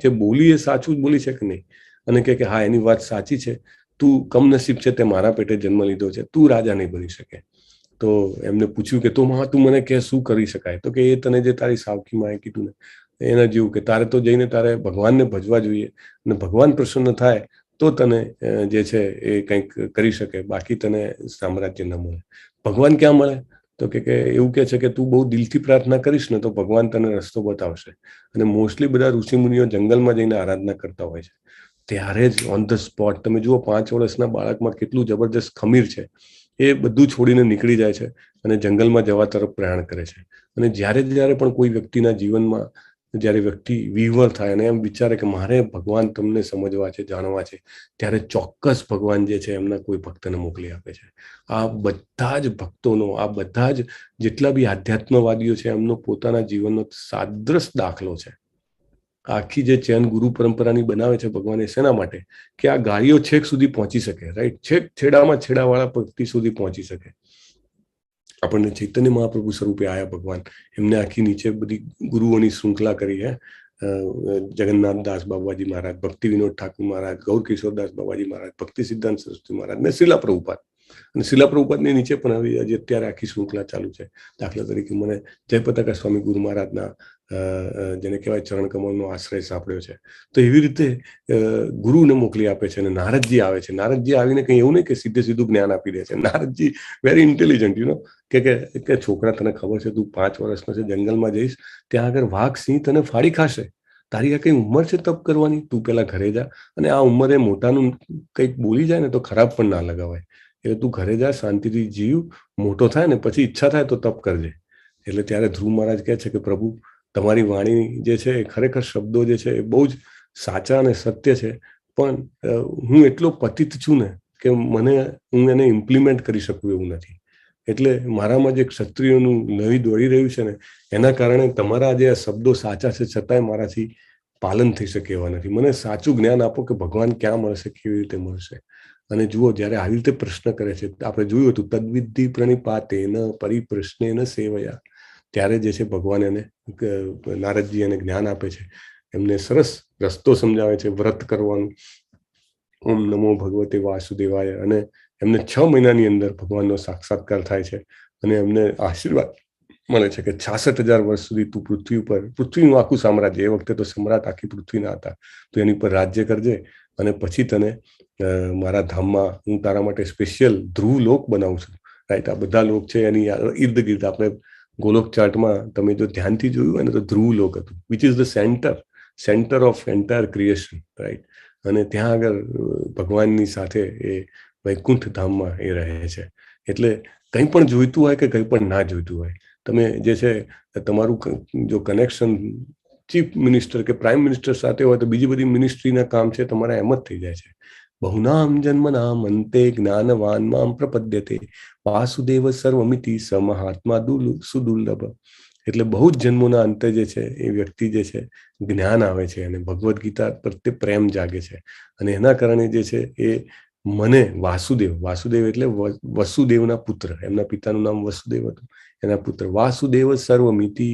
જે બોલી એ સાચું જ બોલી છે કે નહીં, અને કે હા એની વાત સાચી છે, તું કમનસીબ છે, તે મારા પેટે જન્મ લીધો છે, તું રાજા નહીં બની શકે. તો એમને પૂછ્યું કે તું મને કે શું કરી શકાય? તો કે એ તને જે તારી સાવકી માએ કીધું ને એના જેવું, કે તારે તો જઈને તારે ભગવાનને ભજવા જોઈએ અને ભગવાન પ્રસન્ન થાય તો તને જે છે એ કંઈક કરી શકે, બાકી તને સામ્રાજ્ય ન મળે. ભગવાન ક્યાં મળે? તો કે એવું કે છે કે તું બહુ દિલથી પ્રાર્થના કરીશ ને તો ભગવાન તને રસ્તો બતાવશે. અને મોસ્ટલી બધા ઋષિમુનિઓ જંગલમાં જઈને આરાધના કરતા હોય છે. ત્યારે જ ઓન ધ સ્પોટ તમે જુઓ 5 વર્ષના બાળકમાં કેટલું જબરદસ્ત ખમીર છે. એ બધું છોડીને નીકળી જાય છે અને જંગલમાં જવા તરફ પ્રયાણ કરે છે. અને જ્યારે પણ કોઈ વ્યક્તિના જીવનમાં જ્યારે વ્યક્તિ વિહવળ થાય અને એમ વિચારે કે મારે ભગવાન તમને સમજવા છે, જાણવા છે, ત્યારે ચોક્કસ ભગવાન જે છે એમના કોઈ ભક્તને મોકલી આપે છે. આ બધા જ ભક્તોનો, આ બધા જ જેટલા બી આધ્યાત્મવાદીઓ છે એમનો પોતાના જીવનનો સાદ્રશ દાખલો છે. આખી જે ચેન ગુરુ પરંપરાની બનાવે છે ભગવાન, એ શેના માટે? કે આ ગાડીઓ છેક સુધી પહોંચી શકે, રાઈટ, છેક છેડાવાળા વ્યક્તિ સુધી પહોંચી શકે. આપણને ચૈતન્ય મહાપ્રભુ સ્વરૂપે આયા ભગવાન, એમને આખી નીચે બધી ગુરુઓની શૃંખલા કરી. જગન્નાથ દાસ બાબાજી મહારાજ, ભક્તિ વિનોદ ઠાકુર મહારાજ, ગૌર કિશોરદાસ બાબાજી મહારાજ, ભક્તિ સિદ્ધાંત સરસ્વતી મહારાજ ને શિલા પ્રભુપાદ. અને શિલા પ્રભુપાદની નીચે પણ હવે અત્યારે આખી શૃંખલા ચાલુ છે. દાખલા તરીકે મને જયપતાકા સ્વામી ગુરુ મહારાજના જેને કહેવાય ચરણ કમળનો આશ્રય સાંપડ્યો છે. તો એવી રીતે ગુરુને મોકલી આપે છે. અને નારદજી આવે છે. નારદજી આવીને કંઈ એવું નહીં કે સીધું જ્ઞાન આપી દે છે. નારદજી વેરી ઇન્ટેલિજન્ટ, કે છોકરા, તને ખબર છે તું 5 વર્ષનો છે, જંગલમાં જઈશ, ત્યાં આગળ વાઘ સિંહ તને ફાડી ખાશે. તારી આ કઈ ઉંમર છે તપ કરવાની? તું પેલા ઘરે જા, અને આ ઉંમરે મોટાનું કંઈક બોલી જાય ને તો ખરાબ પણ ના લગાવાય. એટલે તું ઘરે જા, શાંતિથી જીવ, મોટો થાય ને પછી ઈચ્છા થાય તો તપ કરજે. એટલે ત્યારે ધ્રુવ મહારાજ કહે છે કે પ્રભુ, તમારી વાણી જે છે એ ખરેખર શબ્દો જે છે એ બહુ જ સાચા અને સત્ય છે, પણ હું એટલો પતિત છું ને કે હું એને ઇમ્પ્લિમેન્ટ કરી શકું એવું નથી. એટલે મારામાં જે ક્ષત્રિયોનું લોહી દોડી રહ્યું છે ને, એના કારણે તમારા જે શબ્દો સાચા છે છતાંય મારાથી પાલન થઈ શકે એવા નથી. મને સાચું જ્ઞાન આપો કે ભગવાન ક્યાં મળશે, કેવી રીતે મળશે. અને જુઓ, જ્યારે આવી રીતે પ્રશ્ન કરે છે, આપણે જોયું હતું તદ્વિધિ પ્રણિપાતેન પરિપ્રશ્નેન સેવયા, ત્યારે જે છે ભગવાન એને, નારદજી એને જ્ઞાન આપે છે, એમને સરસ રસ્તો સમજાવે છે વ્રત કરવાનું. ઓમ નમો ભગવતે વાસુદેવાય. અને એમને 6 મહિનાની અંદર ભગવાનનો સાક્ષાત્કાર થાય છે અને એમને આશીર્વાદ મળે છે કે 66,000 વર્ષ સુધી તું પૃથ્વીનું આખું સામ્રાજ્ય, એ વખતે તો સમ્રાટ આખી પૃથ્વીના હતા, તો એની પર રાજ્ય કરજે અને પછી તને મારા ધામમાં હું તારા માટે સ્પેશિયલ ધ્રુવ લોક બનાવું છું. રાઈટ, આ બધા લોક છે એની ઇર્દ ગિર્દ. આપણે ગોલોક ચાર્ટમાં તમે જો ધ્યાનથી જોયું હોય ને તો ધ્રુવ લોક હતું, which is the centre of entire creation, right. અને ત્યાં આગળ ભગવાનની સાથે એ વૈકુંઠ ધામમાં એ રહે છે. એટલે કંઈ પણ જોઈતું હોય કે કંઈ પણ ના જોઈતું હોય, તમે જે છે તમારું જો કનેક્શન ચીફ મિનિસ્ટર કે પ્રાઇમ મિનિસ્ટર સાથે હોય તો બીજી બધી મિનિસ્ટ્રીના કામ છે તમારા એમ જ થઈ જાય છે. બહુનામ જન્મનામ અંતે જ્ઞાનવાન મામ પ્રપદ્યતે વાસુદેવ સર્વમિતિ સ મહાત્મા સુદુર્લભ. એટલે બહુ જ જન્મોના અંતે જે છે એ વ્યક્તિ જે છે જ્ઞાન આવે છે અને ભગવદ્ ગીતા પ્રત્યે પ્રેમ જાગે છે. અને એના કારણે જે છે એ મને વાસુદેવ, વાસુદેવ એટલે વસુદેવના પુત્ર, એમના પિતાનું નામ વસુદેવ હતું, એના પુત્ર વાસુદેવ સર્વમિતિ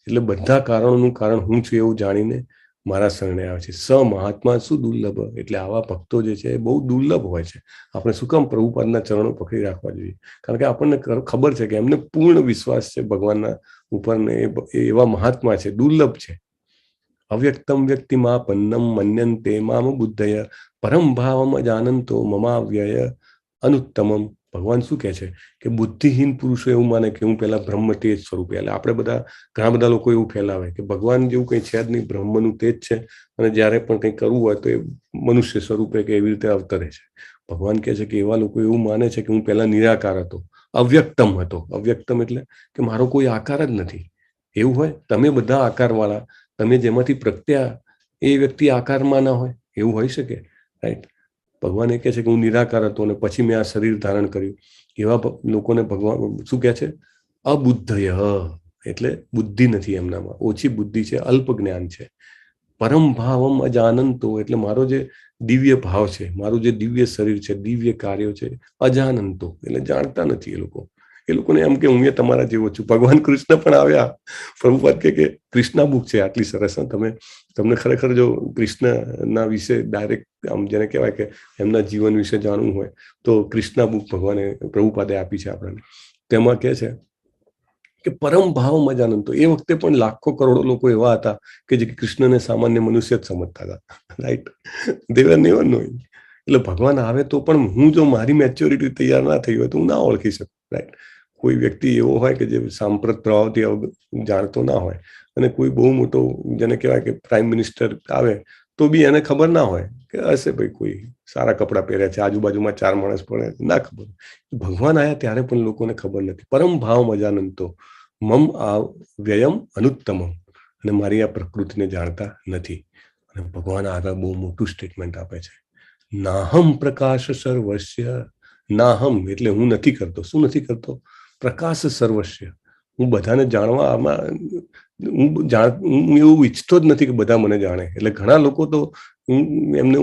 એટલે બધા કારણોનું કારણ હું છું એવું જાણીને મારા શરણે આવે છે. સ મહાત્મા શું દુર્લભ એટલે આવા ભક્તો જે છે એ બહુ દુર્લભ હોય છે. આપણે શું કામ પ્રભુપાદના ચરણો પકડી રાખવા જોઈએ? કારણ કે આપણને ખબર છે કે એમને પૂર્ણ વિશ્વાસ છે ભગવાનના ઉપર ને એવા મહાત્મા છે, દુર્લભ છે. અવ્યક્તમ વ્યક્તિમાપન્નમ મન્યન્તે મામ બુદ્ધય પરમ ભાવમ અજાનંતો મમાવ્યય અનુત્તમમ. ભગવાન શું કહે છે કે બુદ્ધિહીન પુરુષો એવું માને કે હું પેલા બ્રહ્મ તેજ સ્વરૂપે, એટલે આપણે બધા ઘણા બધા લોકો એવું ફેલાવે કે ભગવાન જેવું કંઈ છે જ નહીં, બ્રહ્મનું તેજ છે અને જ્યારે પણ કંઈ કરવું હોય તો એ મનુષ્ય સ્વરૂપે કે એવી રીતે અવતરે છે. ભગવાન કહે છે કે એવા લોકો એવું માને છે કે હું પહેલા નિરાકાર હતો, અવ્યક્તમ હતો. અવ્યક્તમ એટલે કે મારો કોઈ આકાર જ નથી. એવું હોય? તમે બધા આકારવાળા, તમે જેમાંથી પ્રગટ્યા એ વ્યક્તિ આકારમાં ના હોય, એવું હોઈ શકે? રાઈટ. ભગવાન એ કહે છે કે હું નિરાકાર હતો અને પછી મેં આ શરીર ધારણ કર્યું. એવા લોકોને ભગવાન શું કહે છે? અબુદ્ધય એટલે બુદ્ધિ નથી એમનામાં, ઓછી બુદ્ધિ છે, અલ્પ જ્ઞાન છે. પરમ ભાવમ અજાનંતો એટલે મારો જે દિવ્ય ભાવ છે, મારું જે દિવ્ય શરીર છે, દિવ્ય કાર્યો છે, અજાનંતો એટલે જાણતા નથી એ લોકો. એ લોકોને એમ કે હું એ તમારા જેવો છું. ભગવાન કૃષ્ણ પણ આવ્યા. પ્રભુપાદ કે કૃષ્ણ બુક છે આટલી સરસ. તમને ખરેખર જો કૃષ્ણના વિશે ડાયરેક્ટ આમ જેને કહેવાય કે એમના જીવન વિશે જાણવું હોય તો કૃષ્ણ બુક ભગવાને પ્રભુપાદે આપી છે આપણને. તેમાં કહે છે કે પરમ ભાવ મજાનંતો. એ વખતે પણ લાખો કરોડો લોકો એવા હતા કે જે કૃષ્ણને સામાન્ય મનુષ્ય જ સમજતા હતા. રાઈટ. દેવર નેવર નોઈંગ. એટલે ભગવાન આવે તો પણ હું જો મારી મેચ્યોરિટી તૈયાર ના થઈ હોય તો હું ના ઓળખી શકું. રાઈટ. કોઈ વ્યક્તિ એવો હોય કે જે સાંપ્રત પ્રભાવથી જાણતો ના હોય અને કોઈ બહુ મોટો જેને કહેવાય કે પ્રાઇમ મિનિસ્ટર આવે તો બી એને ખબર ના હોય કે હશે ભાઈ કોઈ સારા કપડાં પહેર્યા છે, આજુબાજુમાં 4 માણસ પણ ના ખબર. ભગવાન આવ્યા ત્યારે પણ લોકોને ખબર નથી. પરમ ભાવ મજાનંતો મમ આ વ્યયમ અનુત્તમમ અને મારી આ પ્રકૃતિને જાણતા નથી. અને ભગવાન આગળ બહુ મોટું સ્ટેટમેન્ટ આપે છે. નાહમ પ્રકાશ સર્વસ્ય. નાહમ એટલે હું નથી કરતો. શું નથી કરતો? પ્રકાશ સર્વસ્ય. હું બધાને જાણવા આમાં હું એવું ઈચ્છતો જ નથી કે બધા મને જાણે. એટલે ઘણા લોકો તો એમને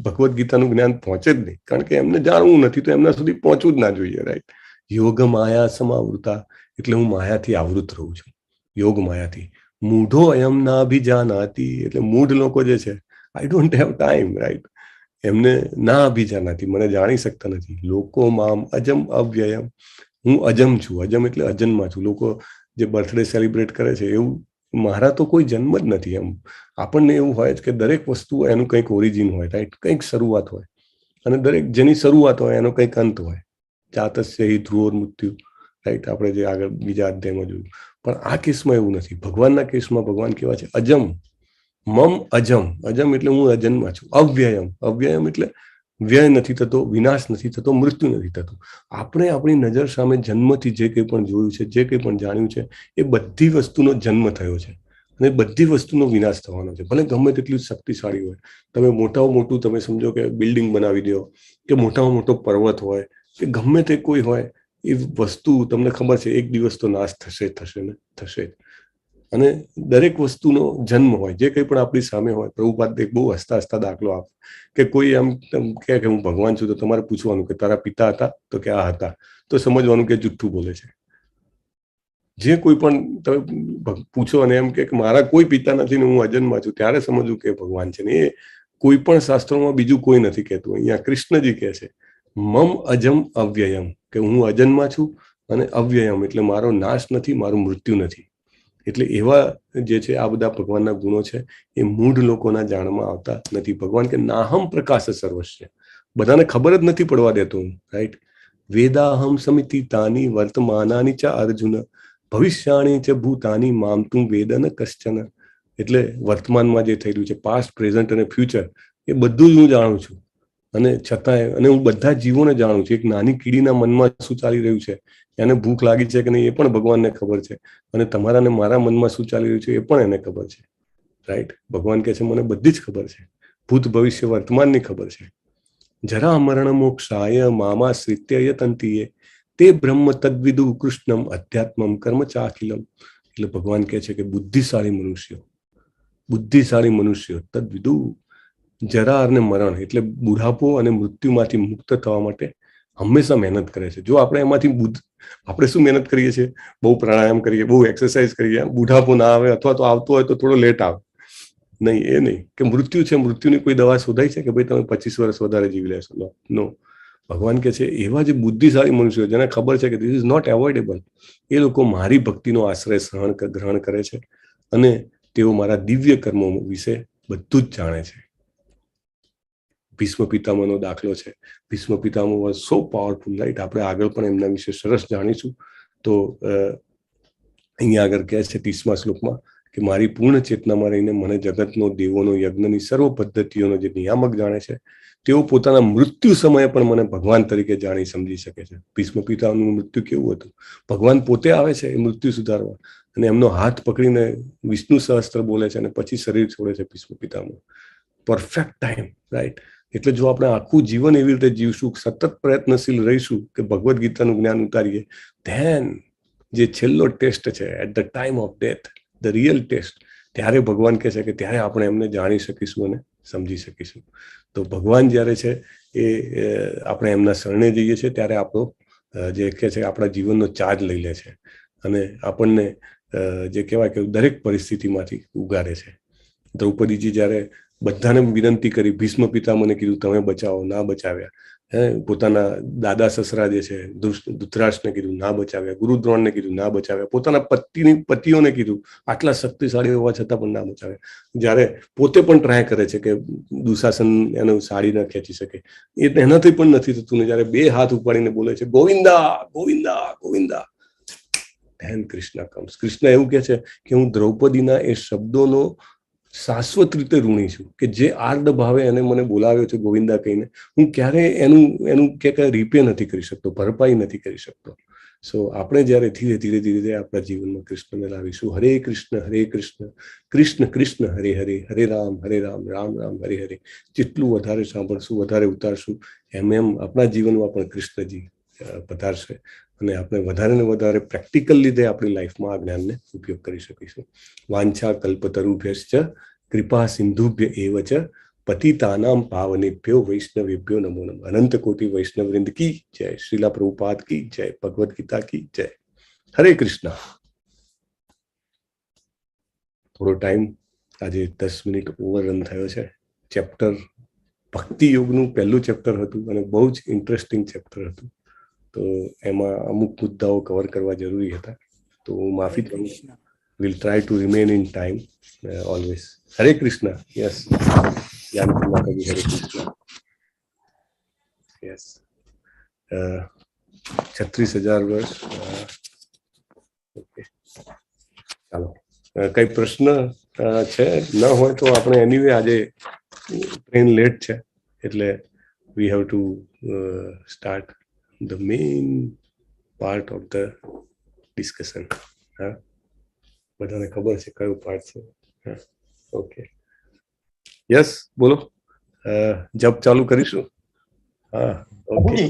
ભગવદ્ ગીતાનું જ્ઞાન પહોંચે જ નહીં, કારણ કે એમને જાણવું નથી તો એમના સુધી પહોંચવું જ ના જોઈએ. રાઈટ. યોગ માયા સમાવૃતા એટલે હું માયાથી આવૃત રહું છું. યોગ માયાથી. મૂઢો અયમ ના અભિજાનાતિ એટલે મૂઢ લોકો જે છે, I don't have time. Right. એમને ના અભિજાનાતિ મને જાણી શકતા નથી. લોકો મામ અજમ અવ્યયમ. હું અજમ છું. અજમ એટલે અજન્મા છું. લોકો જે બર્થડે સેલિબ્રેટ કરે છે એવું મારા તો કોઈ જન્મ જ નથી. એમ આપણને એવું હોય કે દરેક વસ્તુ એનું કંઈક ઓરિજિન હોય. રાઈટ. કંઈક શરૂઆત હોય અને દરેક જેની શરૂઆત હોય એનો કંઈક અંત હોય. જાતસ્ય હિ ધ્રુવોર મૃત્યુ. રાઈટ. આપણે જે આગળ બીજા અધ્યાયમાં જોયું. પણ આ કેસમાં એવું નથી. ભગવાનના કેસમાં ભગવાન કેવા છે? અજમ. મમ અજમ. અજમ એટલે હું અજન્મા છું. અવ્યયમ. અવ્યયમ એટલે વ્યય નથી થતો, વિનાશ નથી થતો, મૃત્યુ નથી થતું. આપણે આપણી નજર સામે જન્મથી જે કંઈ પણ જોયું છે, જે કંઈ પણ જાણ્યું છે, એ બધી વસ્તુનો જન્મ થયો છે અને બધી વસ્તુનો વિનાશ થવાનો છે. ભલે ગમે તેટલી શક્તિશાળી હોય. તમે મોટામાં મોટું તમે સમજો કે બિલ્ડિંગ બનાવી દો કે મોટામાં મોટો પર્વત હોય કે ગમે તે કોઈ હોય, એ વસ્તુ તમને ખબર છે એક દિવસ તો નાશ થશે ને થશે. અને દરેક વસ્તુનો જન્મ હોય. જે કંઈ પણ આપણી સામે હોય. પ્રભુપાદ એક બહુ હસતા દાખલો આપે કે કોઈ એમ કહે કે હું ભગવાન છું તો તમારે પૂછવાનું કે તારા પિતા હતા? તો કે આ હતા. તો સમજવાનું કે જુઠ્ઠું બોલે છે. જે કોઈ પણ તમે પૂછો અને એમ કે મારા કોઈ પિતા નથી ને હું અજન્મા છું, ત્યારે સમજવું કે ભગવાન છે. ને એ કોઈ પણ શાસ્ત્રોમાં બીજું કોઈ નથી કહેતું. અહીંયા કૃષ્ણજી કહે છે મમ અજમ અવ્યયમ કે હું અજન્મા છું અને અવ્યયમ એટલે મારો નાશ નથી, મારું મૃત્યુ નથી. એટલે એવા જે છે આ બધા ભગવાનના ગુણો છે એ મૂઢ લોકોના જાણમાં આવતા નથી. ભગવાન કે નાહમ પ્રકાશ સર્વસ્ય. બધાને ખબર જ નથી પડવા દેતો હું. રાઈટ. વેદાહમ સમિતિ તાની વર્તમાનાની ચ અર્જુન ભવિષ્યાણી ચ ભૂતાની મામ તું વેદ ન કશ્ચન. એટલે વર્તમાનમાં જે થઈ રહ્યું છે, પાસ્ટ, પ્રેઝન્ટ અને ફ્યુચર, એ બધું જ હું જાણું છું. અને છતાંય અને હું બધા જીવોને જાણું છું. એક નાની કીડીના મનમાં શું ચાલી રહ્યું છે, એને ભૂખ લાગી છે કે નહીં એ પણ ભગવાનને ખબર છે. અને તમારા ને મારા મનમાં શું ચાલી રહ્યું છે એ પણ એને ખબર છે. રાઈટ. ભગવાન કહે છે મને બધી જ ખબર છે. ભૂત ભવિષ્ય વર્તમાનની ખબર છે. જરા મરણ મોક્ષાય મામાશ્રિત્ય યતંતીએ તે બ્રહ્મ તદ્વિદુ કૃષ્ણમ અધ્યાત્મમ કર્મ ચાખિલમ. એટલે ભગવાન કહે છે કે બુદ્ધિશાળી મનુષ્યો તદ્વિદુ જરા અને મરણ એટલે બુઢાપો અને મૃત્યુમાંથી મુક્ત થવા માટે હંમેશા મહેનત કરે છે. જો આપણે એમાંથી આપણે શું મહેનત કરીએ છીએ? બહુ પ્રાણાયામ કરીએ, બહુ એક્સરસાઇઝ કરીએ, બુઢાપો ના આવે, અથવા તો આવતો હોય તો થોડો લેટ આવે. નહીં, એ નહીં કે મૃત્યુ છે, મૃત્યુની કોઈ દવા શોધાઈ છે કે ભાઈ તમે 25 વર્ષ વધારે જીવી લેશો? નો. ભગવાન કે છે એવા જે બુદ્ધિશાળી મનુષ્યો જેને ખબર છે કે ધીસ ઇઝ નોટ એવોઇડેબલ, એ લોકો મારી ભક્તિનો આશ્રય ગ્રહણ કરે છે અને તેઓ મારા દિવ્ય કર્મો વિશે બધું જ જાણે છે. ભીષ્મ પિતામહનો દાખલો છે. ભીષ્મ પિતામહ વોઝ સો પાવરફુલ, રાઈટ? આપણે આગળ પણ એમના વિશે સરસ જાણીશું. તો અહીંયા આગળ કહે છે 30મા શ્લોકમાં કે મારી પૂર્ણ ચેતનામાં રહીને મને જગતનો, દેવોનો, યજ્ઞની સર્વ પદ્ધતિઓનો જે નિયામક જાણે છે, તેઓ પોતાના મૃત્યુ સમયે પણ મને ભગવાન તરીકે જાણી સમજી શકે છે. ભીષ્મ પિતામહનું મૃત્યુ કેવું હતું? ભગવાન પોતે આવે છે એ મૃત્યુ સુધારવા, અને એમનો હાથ પકડીને વિષ્ણુ સહસ્ત્ર બોલે છે અને પછી શરીર છોડે છે Bhishma Pitamah. Perfect time, right? એટલે જો આપણે આખું જીવન એવી રીતે જીવશું, સતત પ્રયત્નશીલ રહીશું કે ભગવદ્ ગીતાનું જ્ઞાન ઉતારીએ, ધેન જે છેલ્લો ટેસ્ટ છે, at the time of death, the real test, ત્યારે ભગવાન કહે છે કે ત્યારે આપણે એમને જાણી શકીશું અને સમજી શકીશું. તો ભગવાન જ્યારે છે એ આપણે એમના શરણે જઈએ છીએ ત્યારે આપણો જે કહે છે આપણા જીવનનો ચાર્જ લઈ લે છે અને આપણને જે કહેવાય કે દરેક પરિસ્થિતિમાંથી ઉગારે છે. દ્રૌપદીજી જ્યારે બધાને વિનંતી કરી, ભીષ્મ પિતામહને કીધું તમે બચાવો, ના બચાવ્યા. પોતાના દાદા સસરા જે છે ધૃતરાષ્ટ્રને કીધું, ના બચાવ્યા. ગુરુદ્રોણને કીધું, ના બચાવ્યા. પોતાના પતિઓને કીધું, આટલા શક્તિશાળી હોવા છતાં પણ ના બચાવ્યા. જ્યારે પોતે પણ ટ્રાય કરે છે કે દુશાસન એનો સાડી ના ખેંચી શકે, એનાથી પણ નથી થતું ને જ્યારે 2 હાથ ઉપાડીને બોલે છે ગોવિંદા ગોવિંદા ગોવિંદા, ધેન કૃષ્ણ કમ્સ. કૃષ્ણ એવું કહે છે કે હું દ્રૌપદીના એ શબ્દોનો શાશ્વત રીતે ઋણી છું કે જે આર્દ ભાવે એને મને બોલાવ્યો છે ગોવિંદા કહીને, હું ક્યારેય એનું કે રીપે નથી કરી શકતો, ભરપાઈ નથી કરી શકતો. સો આપણે જ્યારે ધીરે ધીરે આપણા જીવનમાં કૃષ્ણને લાવીશું, હરે કૃષ્ણ કૃષ્ણ કૃષ્ણ હરે હરે, હરે રામ રામ રામ હરે હરે, જેટલું વધારે સાંભળશું, વધારે ઉતારશું, એમ આપણા જીવનમાં પણ કૃષ્ણજી પધારશે અને આપણે વધારે ને વધારે પ્રેક્ટિકલ લીધે આપણી લાઈફમાં આ જ્ઞાનને ઉપયોગ કરી શકીશું. વાંછા કલ્પતરુભ્યશ્ચ કૃપા સિંધુભ્ય એવ ચ પતિતાનામ પાવનેભ્યો વૈષ્ણવેભ્યો નમો નમઃ. અનંત કોટી વૈષ્ણવવૃંદ કી જય. શ્રીલા પ્રભુપાદ કી જય. ભગવદ ગીતા કી જય. હરે કૃષ્ણ. થોડો ટાઈમ આજે 10 મિનિટ ઓવરરન થયો છે. ચેપ્ટર ભક્તિ યોગનું પહેલું ચેપ્ટર હતું અને બહુ જ ઇન્ટરેસ્ટિંગ ચેપ્ટર હતું. તો એમાં અમુક મુદ્દાઓ કવર કરવા જરૂરી હતા, તો હું માફી ચાહું છું. We'll try to remain in time always. Hare Krishna. Yes. Janaki Mataji, Hare Krishna. Yes. 36,000 વર્ષ. ઓકે, ચાલો. કઈ પ્રશ્ન છે? ન હોય તો આપણે એનીવે આજે ટ્રેન લેટ છે એટલે we have to start the main part of the discussion. હા, બધાને ખબર છે કયો પાર્ટ છે? હા, ઓકે. યસ, બોલો. જપ ચાલુ કરીશું. હા, ઓકે.